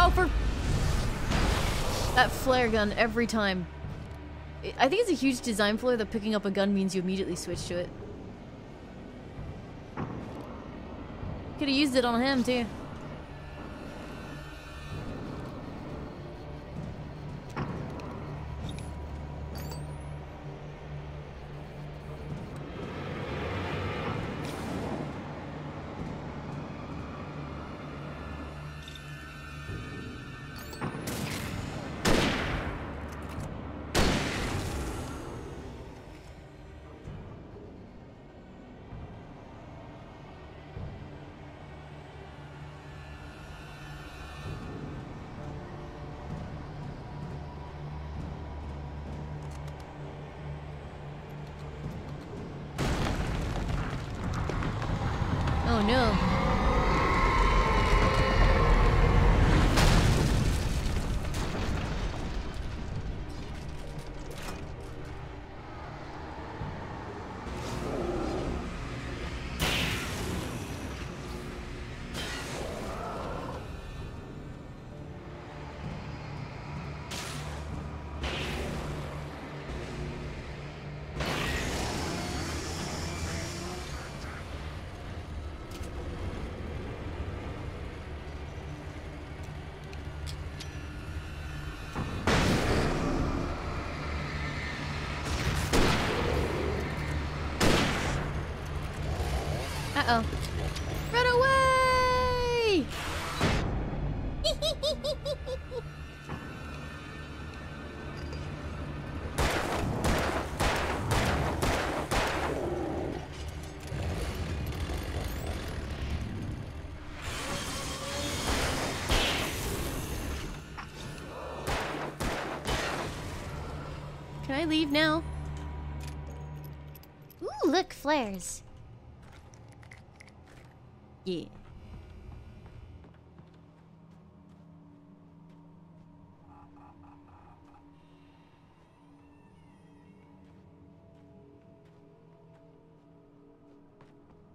Oh, for that flare gun every time. I think it's a huge design flaw that picking up a gun means you immediately switch to it. Could have used it on him too. Oh no. Uh-oh. Run away! Can I leave now? Ooh, look, flares. Yeah.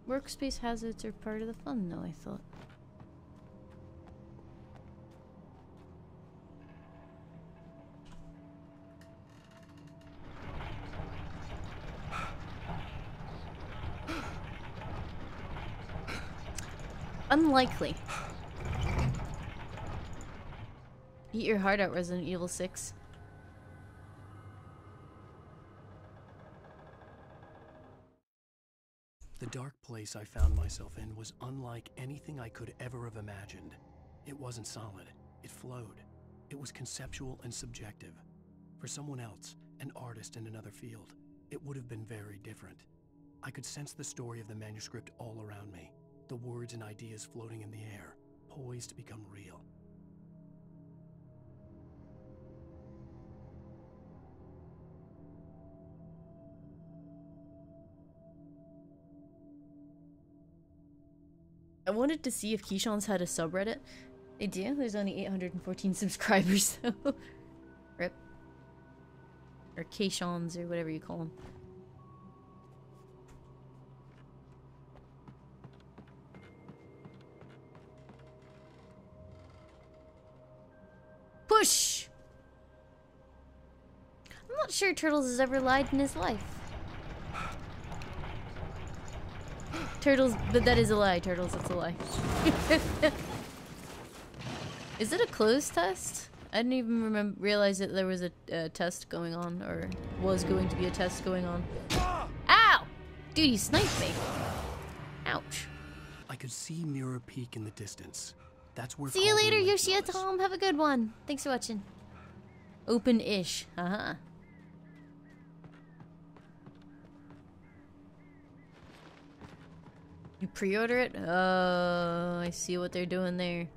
Workspace hazards are part of the fun, though, I thought. Unlikely. Eat your heart out, Resident Evil 6. The dark place I found myself in was unlike anything I could ever have imagined. It wasn't solid. It flowed. It was conceptual and subjective. For someone else, an artist in another field, it would have been very different. I could sense the story of the manuscript all around me. The words and ideas floating in the air, poised to become real. I wanted to see if Keyshawn's had a subreddit. They do. There's only 814 subscribers, though. Rip. Or Keyshawn's, or whatever you call them. Push! I'm not sure Turtles has ever lied in his life. Turtles, but that is a lie, Turtles, that's a lie. Is it a closed test? I didn't even realize that there was a test going on, or was going to be a test going on. Ow! Dude, you sniped me. Ouch. I could see Mirror Peak in the distance. That's where. See you later, Calder Lake Yoshi and was. Tom. Have a good one. Thanks for watching. Open-ish. Uh-huh. You pre-order it? Oh, I see what they're doing there.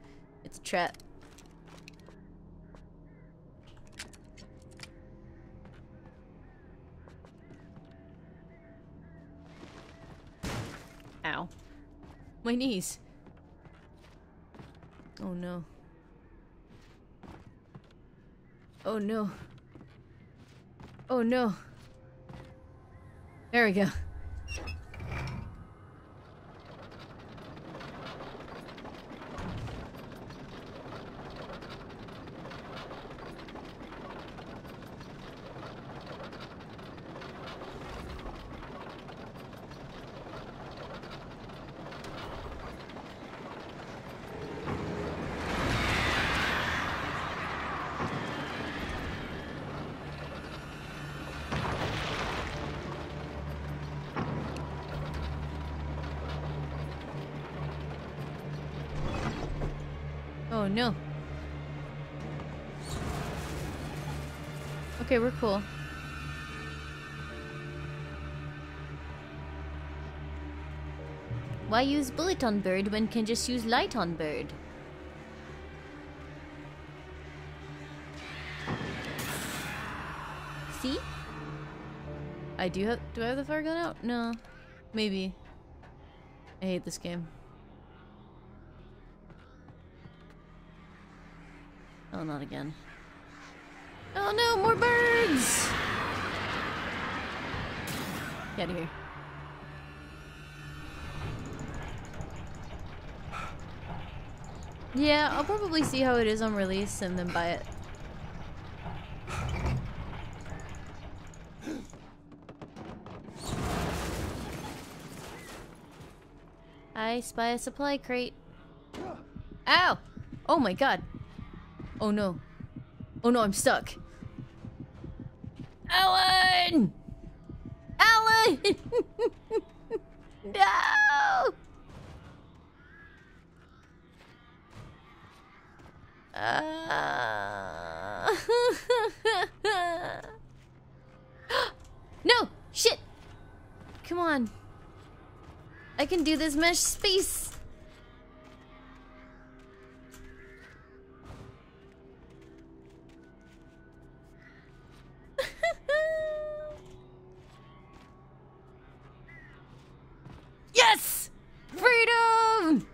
It's a trap. Ow. My knees. Oh no. Oh no. Oh no. There we go. Oh no. Okay, we're cool. Why use bullet on bird when can just use light on bird? See? Do I have the fire gun out? No. Maybe. I hate this game. Oh, not again. Oh no, more birds! Get out of here. Yeah, I'll probably see how it is on release and then buy it. I spy a supply crate. Ow! Oh my god. Oh no. Oh no, I'm stuck. Alan! Alan! No! No! Shit! Come on. I can do this mesh space. Yes! Freedom!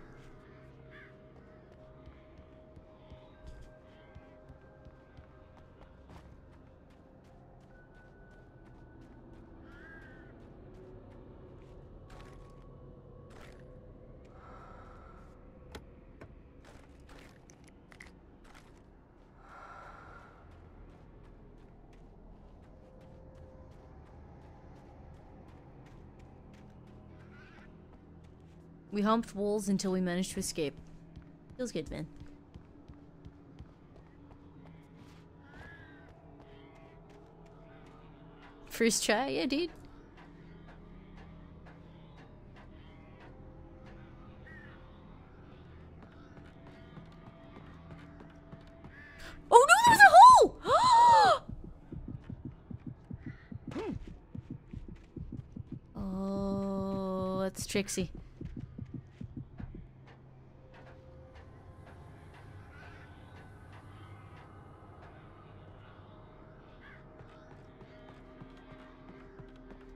We humped walls until we managed to escape. Feels good, man. First try, yeah, dude. Oh no, there's a hole! Oh, that's Trixie.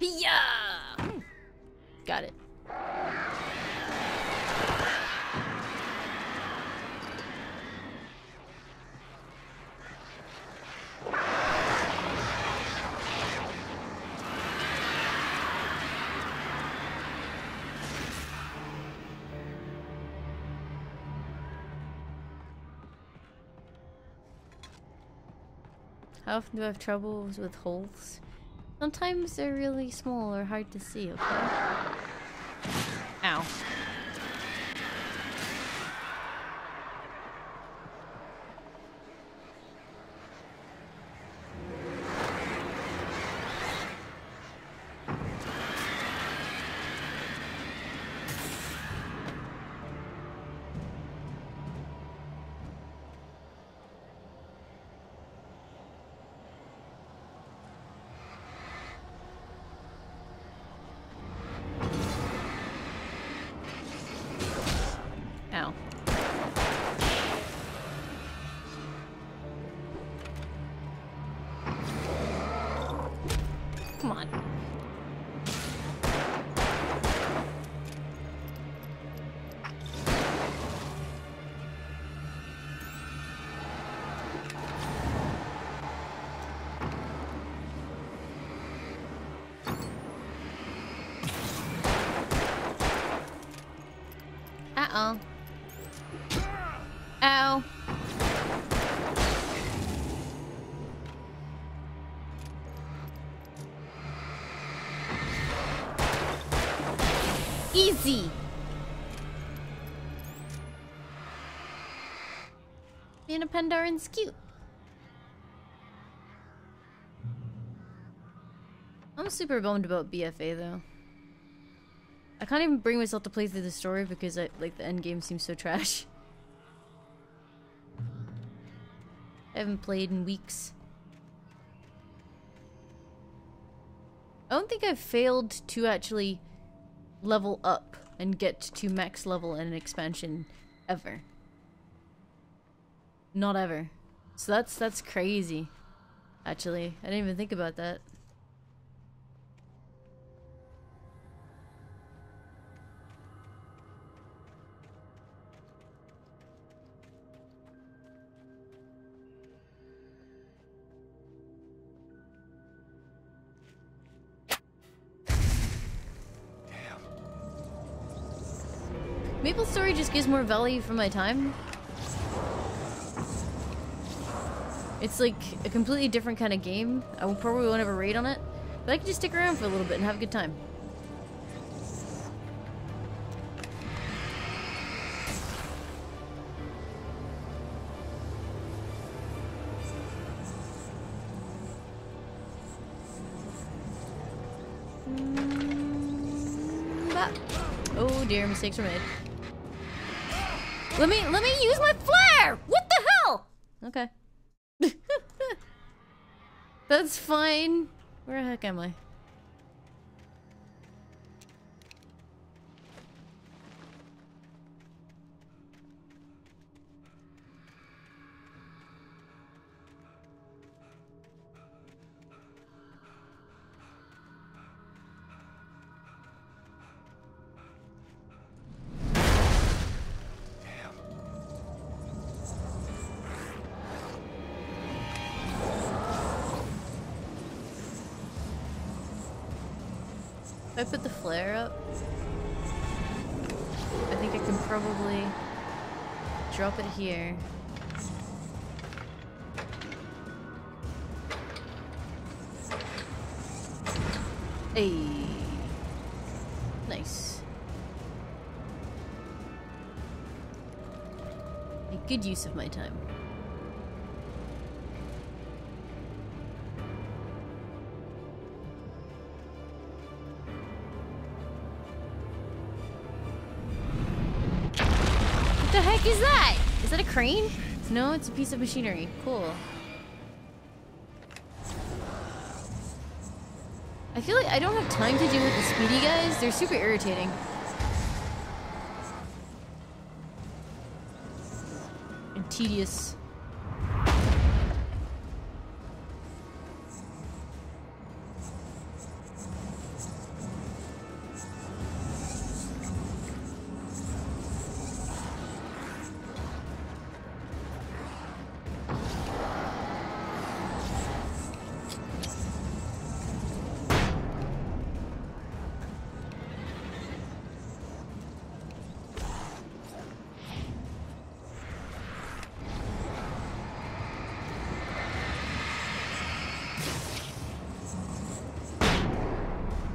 Yeah! Got it. How often do I have troubles with holes? Sometimes they're really small or hard to see, okay? Ow. Ow. Come on. Uh-oh. Ow. Easy. Being a Pandaren cute. I'm super bummed about BFA though. I can't even bring myself to play through the story because the end game seems so trash. I haven't played in weeks. I don't think I've failed to actually level up and get to max level in an expansion ever. Not ever. So that's crazy. Actually, I didn't even think about that. Maple Story just gives more value for my time. It's like a completely different kind of game. I will probably won't have a raid on it, but I can just stick around for a little bit and have a good time. Oh dear, mistakes were made. Let me use my flare! What the hell? Okay. That's fine. Where the heck am I? If I put the flare up, I think I can probably drop it here. Hey, nice. A good use of my time. What the heck is that? Is that a crane? No, it's a piece of machinery. Cool. I feel like I don't have time to deal with the speedy guys. They're super irritating. And tedious.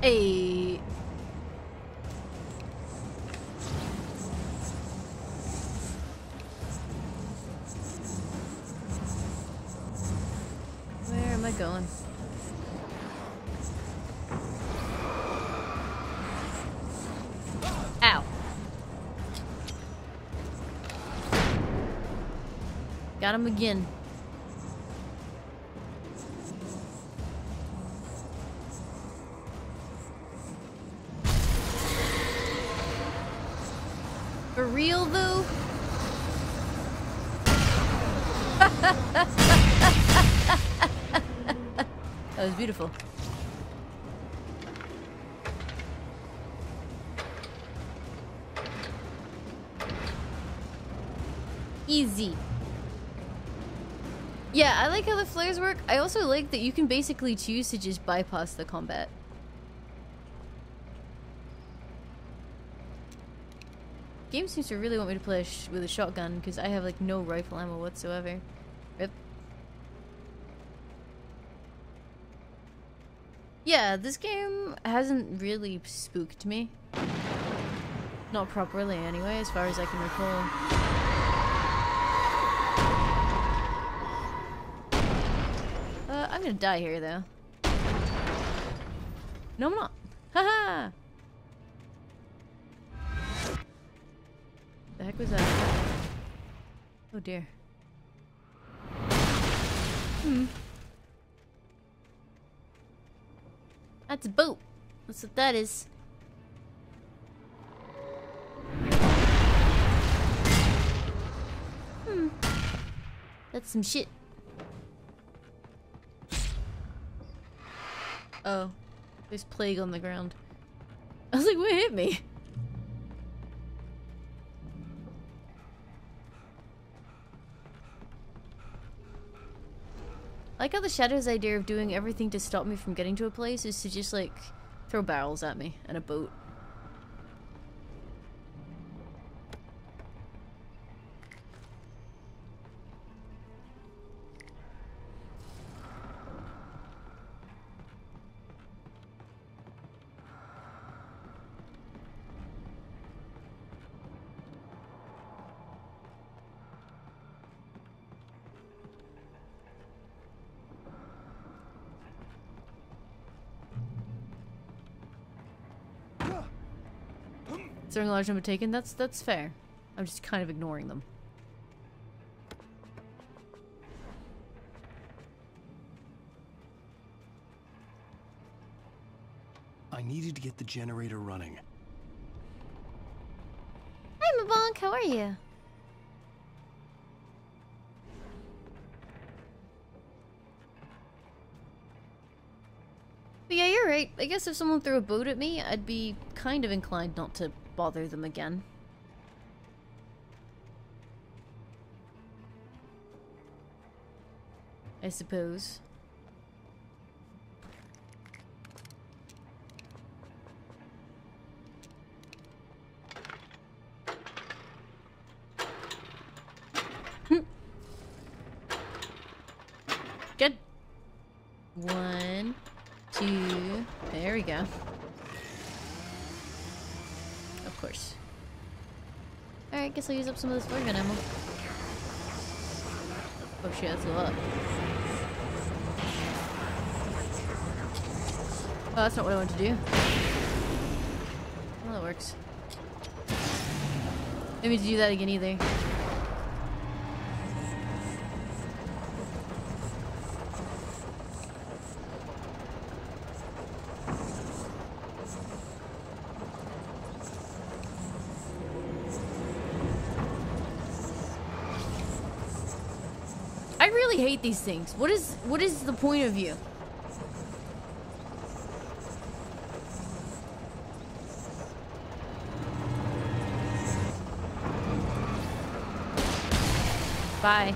Hey. Where am I going? Ow. Got him again. For real, though? That was beautiful. Easy. Yeah, I like how the flares work. I also like that you can basically choose to just bypass the combat. Game seems to really want me to play with a shotgun because I have like no rifle ammo whatsoever. Rip. Yeah, this game hasn't really spooked me. Not properly anyway, as far as I can recall. I'm gonna die here though. No, I'm not. Haha! The heck was that? Oh dear. That's a boat. That's what that is. That's some shit. Oh. There's plague on the ground. I was like, what hit me? I like how the Shadow's idea of doing everything to stop me from getting to a place is to just like throw barrels at me and a boat. Considering a large number taken, that's fair. I'm just kind of ignoring them. I needed to get the generator running. Hi, Mabonk, how are you? But yeah, you're right. I guess if someone threw a boat at me, I'd be kind of inclined not to bother them again. I suppose. Good. 1, 2. There we go. Of course. Alright, guess I'll use up some of this flare gun ammo. Oh shit, that's a lot. Oh, that's not what I wanted to do. Well, that works. Didn't mean to do that again either. I really hate these things. What is the point of you? Bye.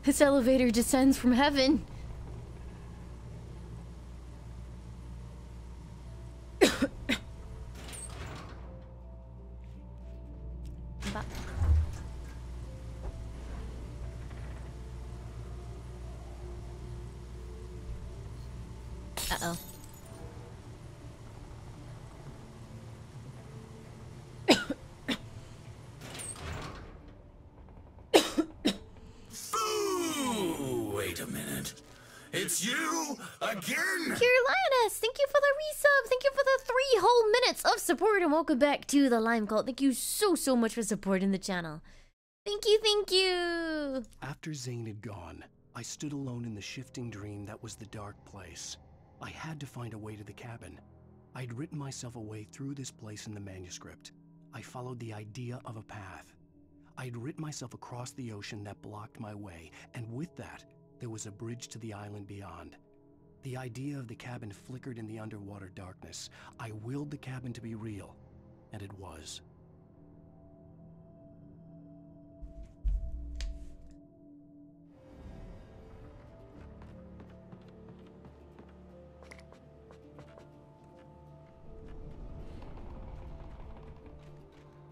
This elevator descends from heaven. Uh-oh. Wait a minute. It's you again? Carolina's, thank you for the resub. Thank you for the 3 whole minutes of support, and welcome back to the Lime Cult. Thank you so much for supporting the channel. Thank you, thank you. After Zane had gone, I stood alone in the shifting dream that was the dark place. I had to find a way to the cabin. I'd written myself a way through this place in the manuscript. I followed the idea of a path. I'd written myself across the ocean that blocked my way, and with that, there was a bridge to the island beyond. The idea of the cabin flickered in the underwater darkness. I willed the cabin to be real, and it was.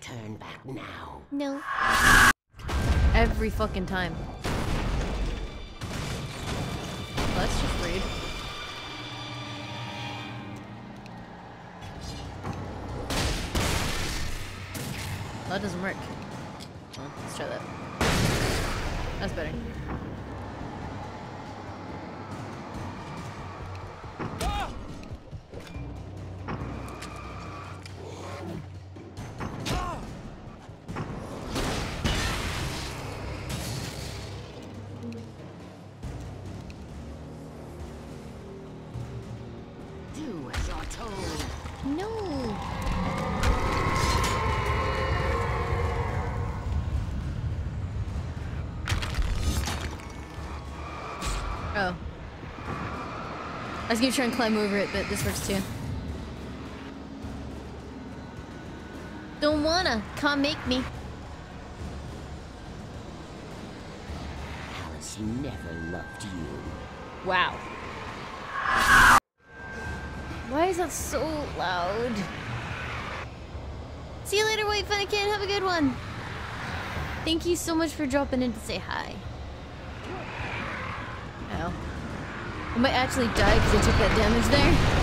Turn back now. No. Every fucking time. Well, that's just rude. Well, that doesn't work. Well, let's try that. That's better. Do as you're told. No. Oh. I was gonna try and climb over it, but this works too. Don't wanna. Can't make me. Alice never loved you. Wow. Why is that so loud? See you later, White Fennekin. Have a good one. Thank you so much for dropping in to say hi. Ow. I might actually die because I took that damage there.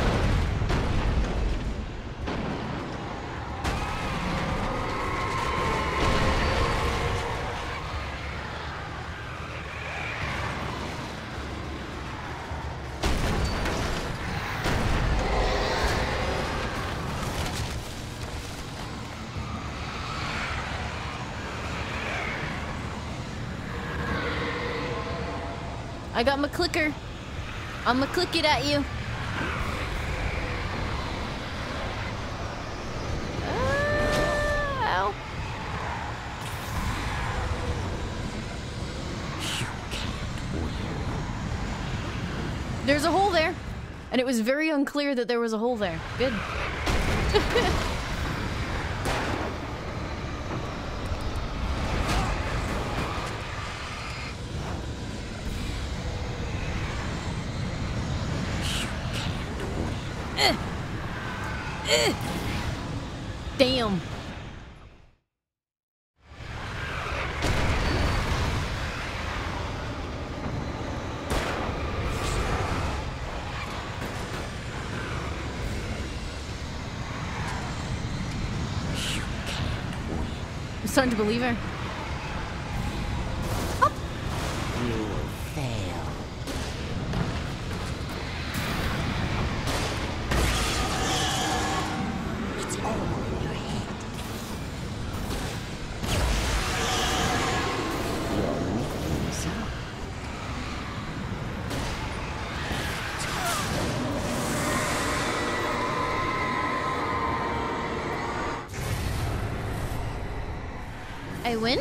I got my clicker. I'ma click it at you. Ow. There's a hole there. And it was very unclear that there was a hole there. Good. Damn. I'm starting to believe her. You fail. It's all in your head. You're making this up. I win?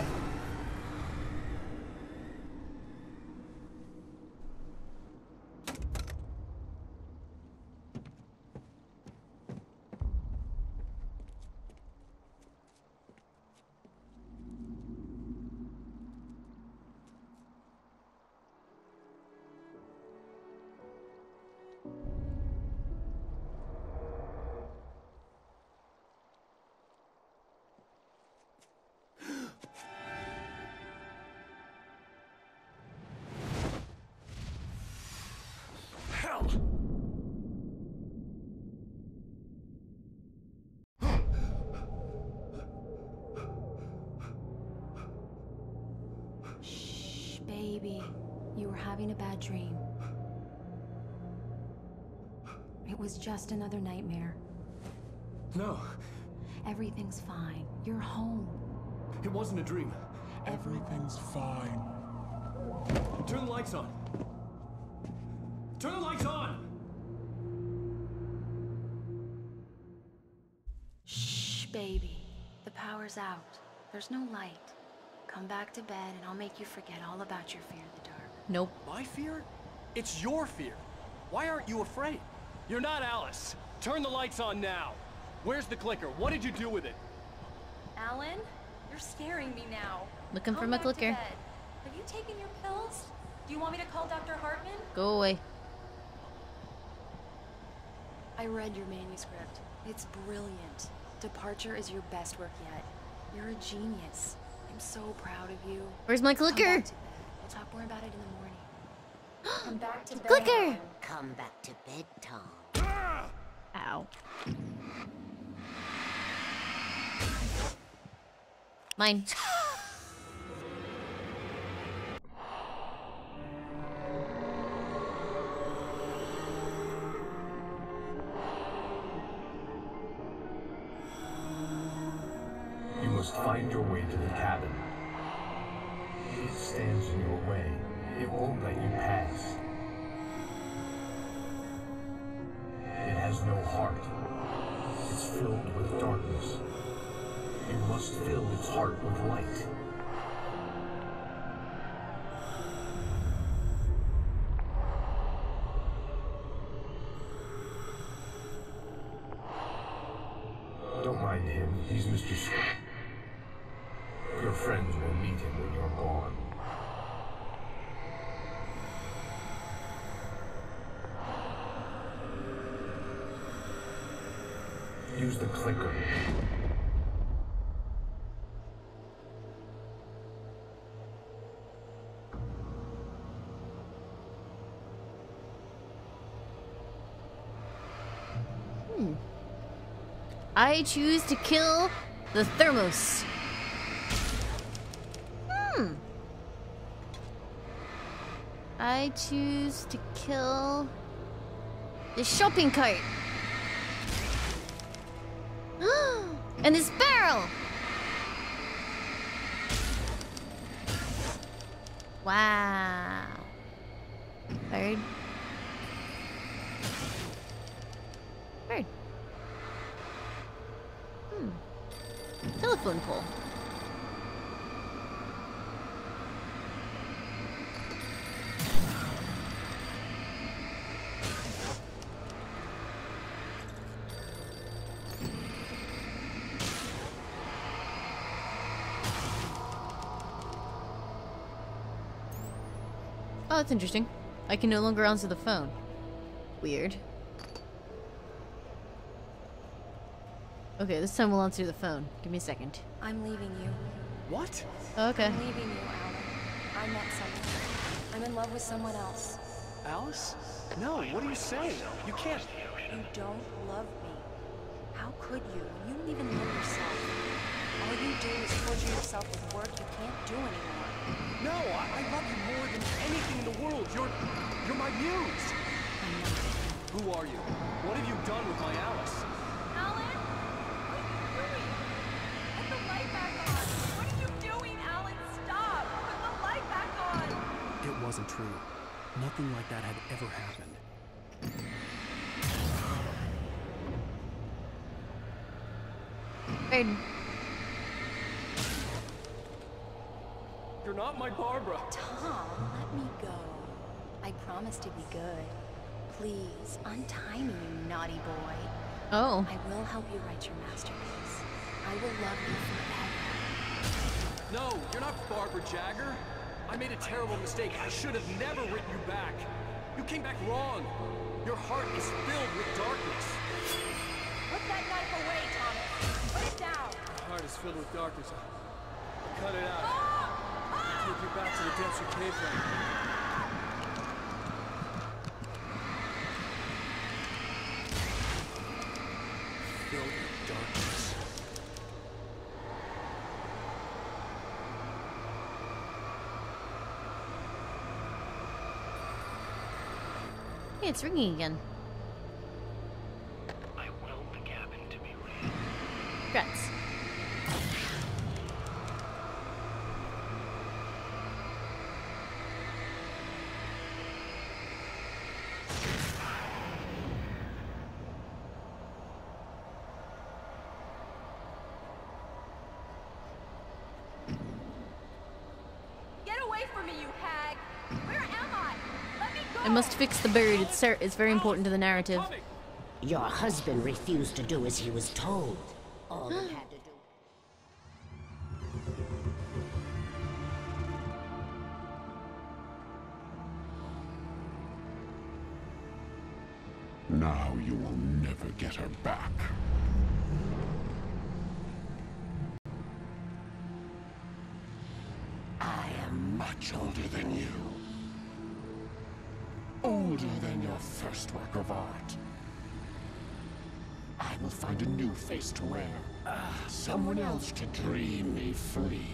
Shh, baby. You were having a bad dream. It was just another nightmare. No, Everything's fine. You're home. it wasn't a dream. Everything's fine. Turn the lights on. Turn the lights on! Shh, baby. The power's out. There's no light. Come back to bed and I'll make you forget all about your fear of the dark. Nope. My fear? It's your fear. Why aren't you afraid? You're not Alice. Turn the lights on now. Where's the clicker? What did you do with it? Alan, you're scaring me now. Looking for Come my back to clicker. bed. Have you taken your pills? Do you want me to call Dr. Hartman? Go away. I read your manuscript. It's brilliant. Departure is your best work yet. You're a genius. I'm so proud of you. Where's my Come clicker? back to bed. We'll talk more about it in the morning. Come back to bed. Clicker! Come back to bed, Tom. Ow. Mine. You must find your way to the cabin. It stands in your way. It won't let you pass. It has no heart. It's filled with darkness. You must fill its heart with light. Don't mind him. He's Mr. Your friends will meet him when you're gone. Use the clicker. I choose to kill the thermos. I choose to kill the shopping cart. And this barrel. Wow. Bird. Bird. Telephone pole. Oh, that's interesting. I can no longer answer the phone. Weird. Okay, this time we'll answer the phone. Give me a second. I'm leaving you. What? Oh, okay. I'm leaving you, Alan. I met someone. I'm in love with someone else. Alice? No, what are you saying? You can't. You don't love me. How could you? You don't even love yourself. All you do is torture yourself with work you can't do anymore. No, I love you more than anything in the world. You're my muse. I'm not. Who are you? What have you done with my Alice? Alan? What are you doing? Put the light back on. What are you doing, Alan? Stop. Put the light back on. It wasn't true. Nothing like that had ever happened. Bird. You're not my Barbara. Tom, let me go. I promise to be good. Please, untie me, you naughty boy. Oh. I will help you write your masterpiece. I will love you forever. No, you're not Barbara Jagger. I made a terrible mistake. I should have never written you back. You came back wrong. Your heart is filled with darkness. Put that knife away, Thomas. Put it down. My heart is filled with darkness. I'll cut it out. Take you back to the depths you came from. Filled with darkness. Hey, it's ringing again. I willed the cabin to be real. Congrats. Get away from me, you hag. Where am I? Let me go. I must fix the bird. It's very important to the narrative. Your husband refused to do as he was told. All he had to do. Now you will never get her back. I am much older than you. Older than your first work of art. I will find a new face to wear. Someone else to dream me free.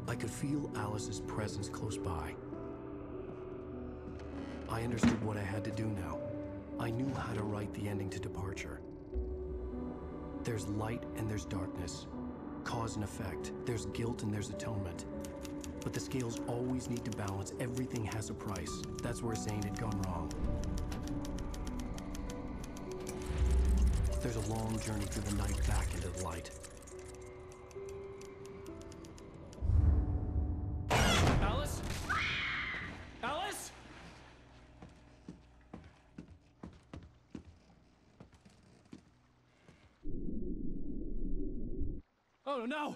I could feel Alice's presence close by. I understood what I had to do now. I knew how to write the ending to Departure. There's light and there's darkness. Cause and effect. There's guilt and there's atonement. But the scales always need to balance. Everything has a price. That's where Zane had gone wrong. There's a long journey through the night back into the light. Alice? Alice? Oh no!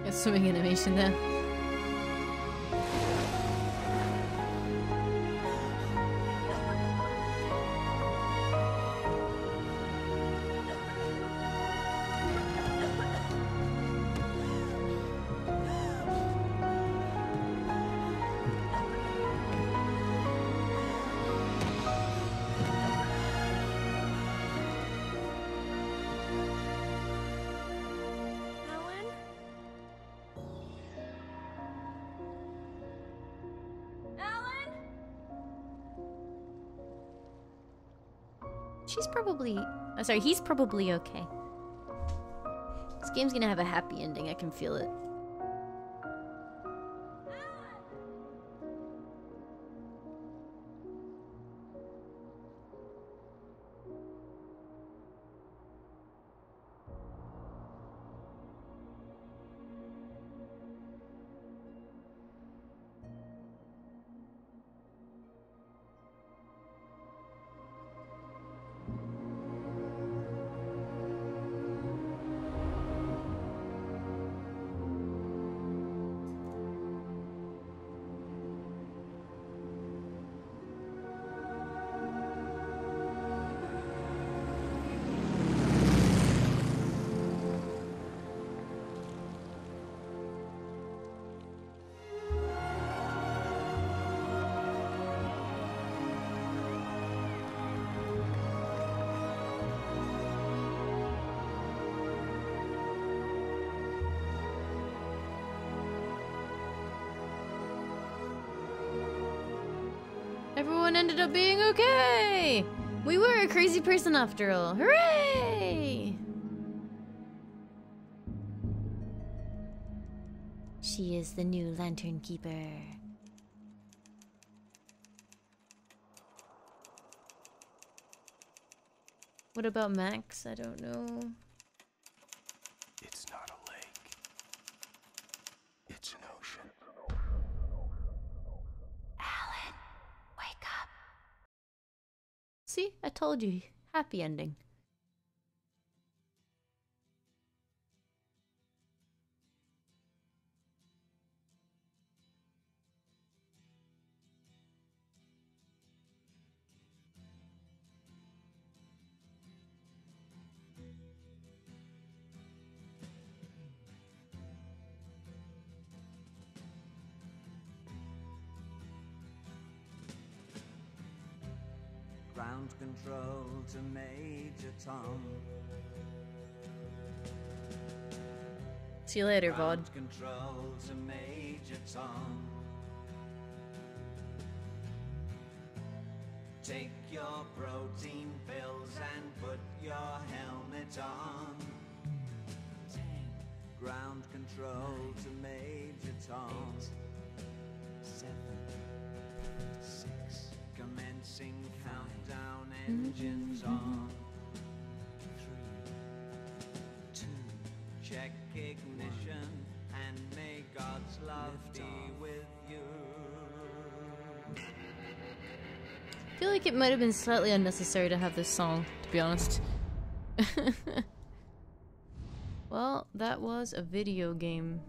A swimming animation there. She's probably... Oh, sorry, he's probably okay. This game's gonna have a happy ending, I can feel it. Everyone ended up being okay! We were a crazy person after all. Hooray! She is the new Lantern Keeper. What about Max? I don't know. It's not a lake. It's an ocean. Alan, wake up. See? I told you. Happy ending. Ground control to Major Tom. See you later, Ground Vaughn. control to Major Tom. Take your protein pills and put your helmet on. 10. Ground control 9, to Major Tom. 8, 7, 6. Commencing countdown, engines on. 3, 2. Check ignition and may God's love be with you. feel like it might have been slightly unnecessary to have this song, to be honest. Well, that was a video game.